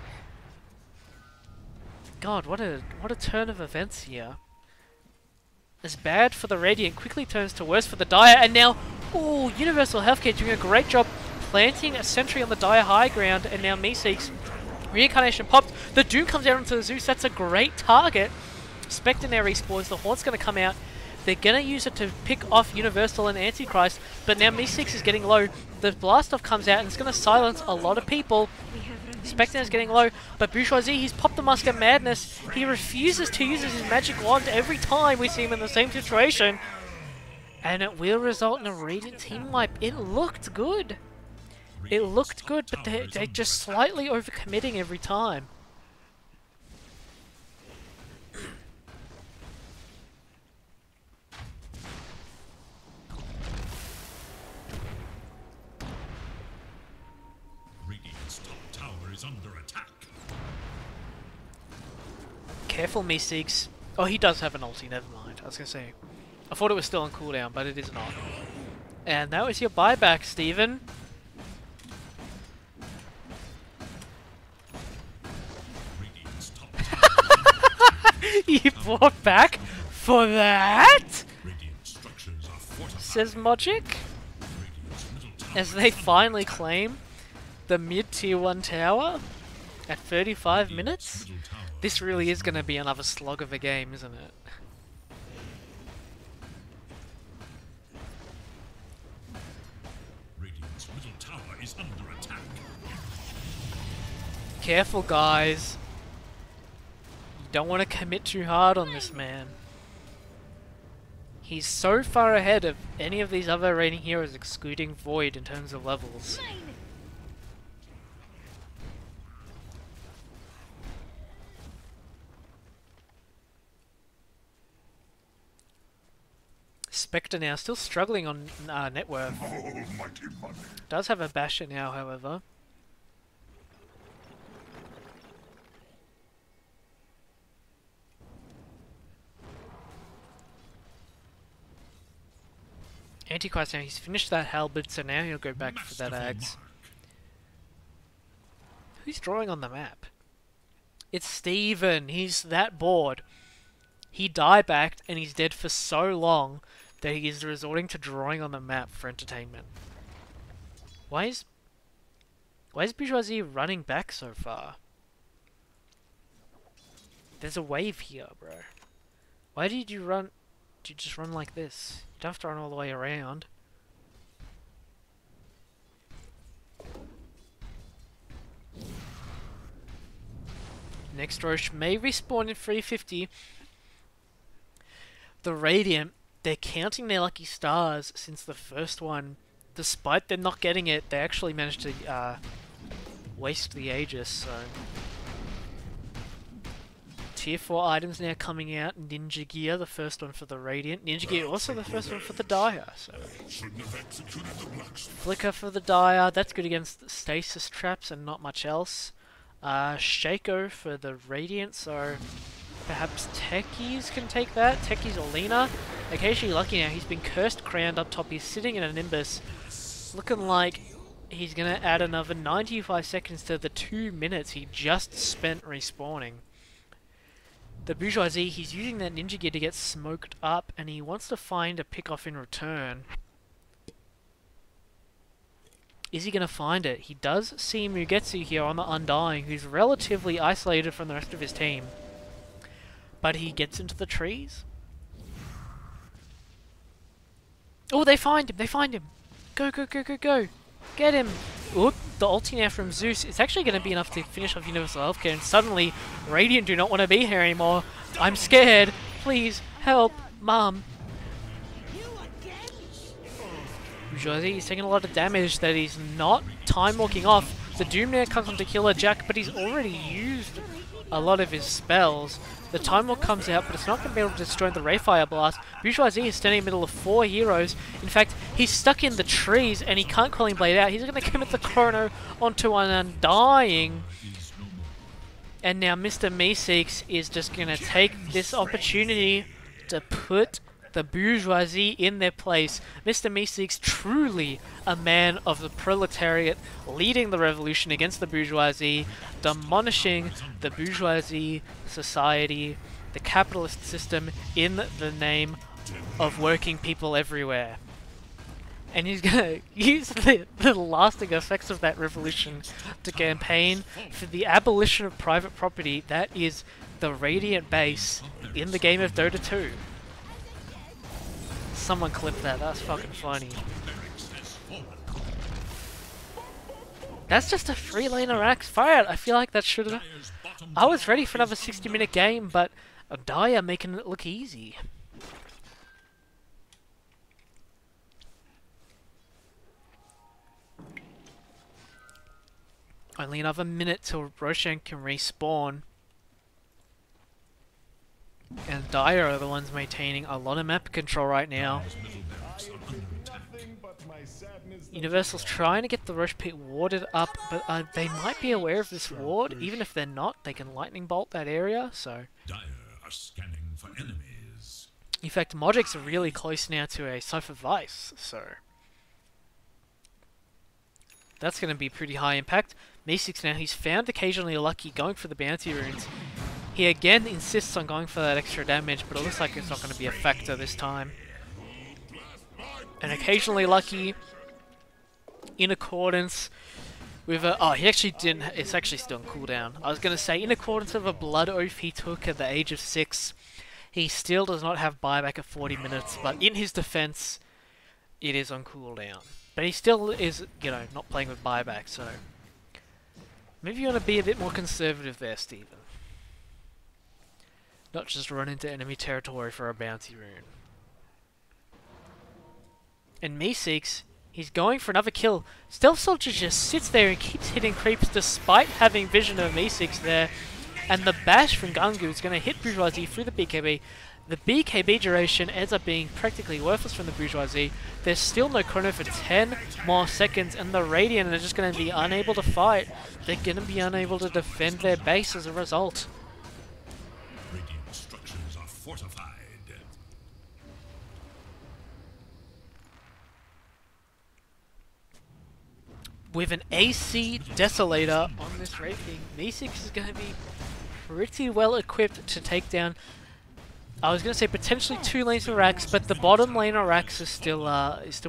God, what a turn of events here. As bad for the Radiant quickly turns to worse for the Dire, and now, ooh, Universal Healthcare doing a great job planting a sentry on the Dire high ground, and now Meeseeks Reincarnation popped. The Doom comes out onto the Zeus. That's a great target. Spectre now respawns, the Haunt's going to come out. They're going to use it to pick off Universal and Antichrist, but now Meeseeks is getting low. The Blast Off comes out and it's going to silence a lot of people. Spectre is getting low, but Bourgeoisie, he's popped the Mask of Madness. He refuses to use his magic wand every time we see him in the same situation. And it will result in a Radiant team wipe. It looked good. It looked good, but they're just slightly overcommitting every time. Radiant's top tower is under attack. Careful, Meeseeks. Oh, he does have an ulti, never mind. I was going to say, I thought it was still on cooldown, but it is not. And that was your buyback, Steven. Radiant's top tower. You bought back for that? Radiant structures are fortified. Says Mogic. Radiant's middle tower. As they finally claim the mid-tier 1 tower at 35 minutes. Middle tower. This really is going to be another slog of a game, isn't it? Radiant's middle tower is under attack. Careful, guys. You don't want to commit too hard on this man. He's so far ahead of any of these other raiding heroes, excluding Void in terms of levels. Spectre now still struggling on net worth. Does have a basher now, however. Antichrist now, he's finished that halberd, so now he'll go back for that Masterful axe. mark. Who's drawing on the map? It's Steven. He's that bored. He diebacked and he's dead for so long that he is resorting to drawing on the map for entertainment. Why is Bourgeoisie running back so far? There's a wave here, bro. Why did you run? Did you just run like this? You don't have to run all the way around. Next Roche may respawn in 350. The Radiant, they're counting their lucky stars since the first one. Despite them not getting it, they actually managed to waste the Aegis, so... Tier 4 items now coming out. Ninja Gear, the first one for the Radiant. Ninja Gear also the first one for the Dire, so... Flicker for the Dire, that's good against stasis traps and not much else. Shaco for the Radiant, so... Perhaps Techies can take that. Techies or Lena. Occasionally lucky now, he's been cursed crowned up top. He's sitting in a Nimbus. Looking like he's going to add another 95 seconds to the 2 minutes he just spent respawning. The Bourgeoisie, he's using that Ninja Gear to get smoked up, and he wants to find a pick-off in return. Is he going to find it? He does see Mugetsu here on the Undying, who's relatively isolated from the rest of his team. But he gets into the trees. Oh, they find him! They find him! Go, go, go, go, go! Get him! Oop, the ulti now from Zeus is actually going to be enough to finish off Universal Healthcare, and suddenly, Radiant do not want to be here anymore. I'm scared! Please, help! Mom! Bourgeoisie is taking a lot of damage that he's not time walking off. The Doom now comes on to kill a Jack, but he's already used a lot of his spells. The Time Walk comes out, but it's not going to be able to destroy the Rayfire Blast. Bourgeoisie is standing in the middle of 4 heroes. In fact, he's stuck in the trees and he can't Quelling Blade out. He's going to commit the Chrono onto an Undying. And now Mr. Meeseeks is just going to take this opportunity to put the Bourgeoisie in their place. Mr. Meeseeks, truly a man of the proletariat, leading the revolution against the bourgeoisie, demolishing the bourgeoisie society, the capitalist system, in the name of working people everywhere. And he's gonna use the lasting effects of that revolution to campaign for the abolition of private property that is the Radiant base in the game of Dota 2. Someone clip that, that's fucking funny. That's just a 3-laner axe. Fire out, I feel like that should have... I was ready for another 60-minute game, but Dia making it look easy. Only another minute till Roshan can respawn. And Dire are the ones maintaining a lot of map control right now. Universal's trying to get the Roche Pit warded up, but they might be aware of this ward. Even if they're not, they can Lightning Bolt that area, so... Dire are scanning for enemies. In fact, Modric's really close now to a Cypher Vice, so... That's going to be pretty high impact. Meeseeks now, he's found occasionally lucky going for the bounty runes. He again insists on going for that extra damage, but it looks like it's not going to be a factor this time. And occasionally lucky, in accordance with a... Oh, he actually didn't... It's actually still on cooldown. I was going to say, in accordance with a blood oath he took at the age of 6, he still does not have buyback at 40 minutes, but in his defense, it is on cooldown. But he still is, you know, not playing with buyback, so... Maybe you want to be a bit more conservative there, Steven. Not just run into enemy territory for a bounty rune. And Meeseeks, he's going for another kill. Stealth Soldier just sits there and keeps hitting creeps despite having vision of Meeseeks there. And the bash from Gungu is going to hit Bourgeoisie through the BKB. The BKB duration ends up being practically worthless from the Bourgeoisie. There's still no chrono for 10 more seconds, and the Radiant are just going to be unable to fight. They're going to be unable to defend their base as a result. Radiant structures are fortified. With an AC Desolator on this Wraithing, Meeseeks is going to be pretty well equipped to take down... I was going to say potentially 2 lanes of Rax, but the bottom lane of Rax is still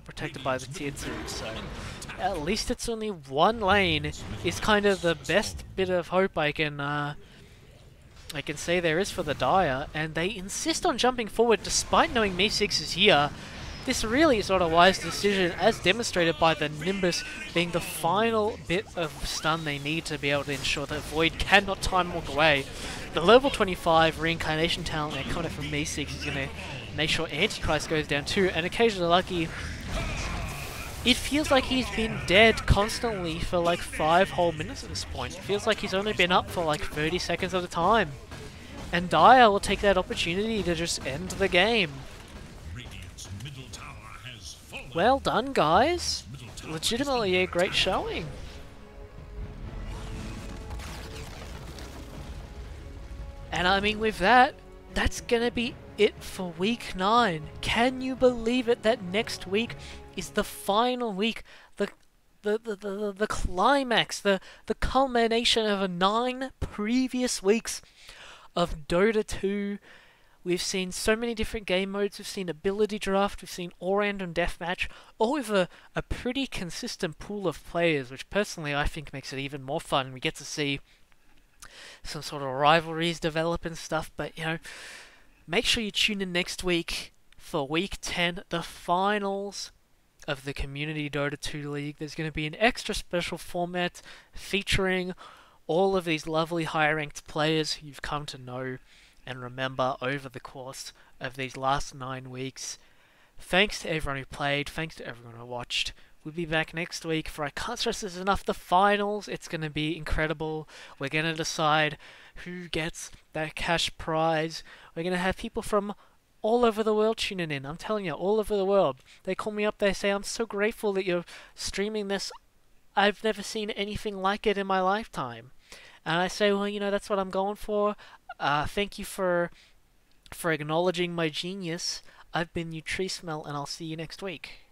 protected by the tier 2, so at least it's only 1 lane is kind of the best bit of hope I can say there is for the Dire, and they insist on jumping forward despite knowing Meeseeks is here. This really is not a wise decision, as demonstrated by the Nimbus being the final bit of stun they need to be able to ensure that Void cannot time walk away. The level 25 reincarnation talent that coming from Meeseeks is going to make sure Antichrist goes down too, and occasionally lucky. It feels like he's been dead constantly for like 5 whole minutes at this point. It feels like he's only been up for like 30 seconds at a time. And Dire will take that opportunity to just end the game. Radiant's middle tower has fallen. Well done, guys. Legitimately a great showing. And I mean, with that, that's gonna be it for week 9. Can you believe it that next week is the final week, the climax, the culmination of 9 previous weeks of Dota 2 We've seen so many different game modes. We've seen ability draft. We've seen all-random deathmatch. All with a pretty consistent pool of players, which personally I think makes it even more fun. We get to see some sort of rivalries develop and stuff. But, you know, make sure you tune in next week for Week 10, the finals of the Community Dota 2 League. There's going to be an extra special format featuring all of these lovely high-ranked players who you've come to know and remember over the course of these last 9 weeks. Thanks to everyone who played, thanks to everyone who watched. We'll be back next week for, I can't stress this enough, the finals. It's going to be incredible. We're going to decide who gets that cash prize. We're going to have people from all over the world tuning in. I'm telling you, all over the world. They call me up, they say, I'm so grateful that you're streaming this. I've never seen anything like it in my lifetime. And I say, well, you know, that's what I'm going for. Thank you for acknowledging my genius. I've been Nutrismell, and I'll see you next week.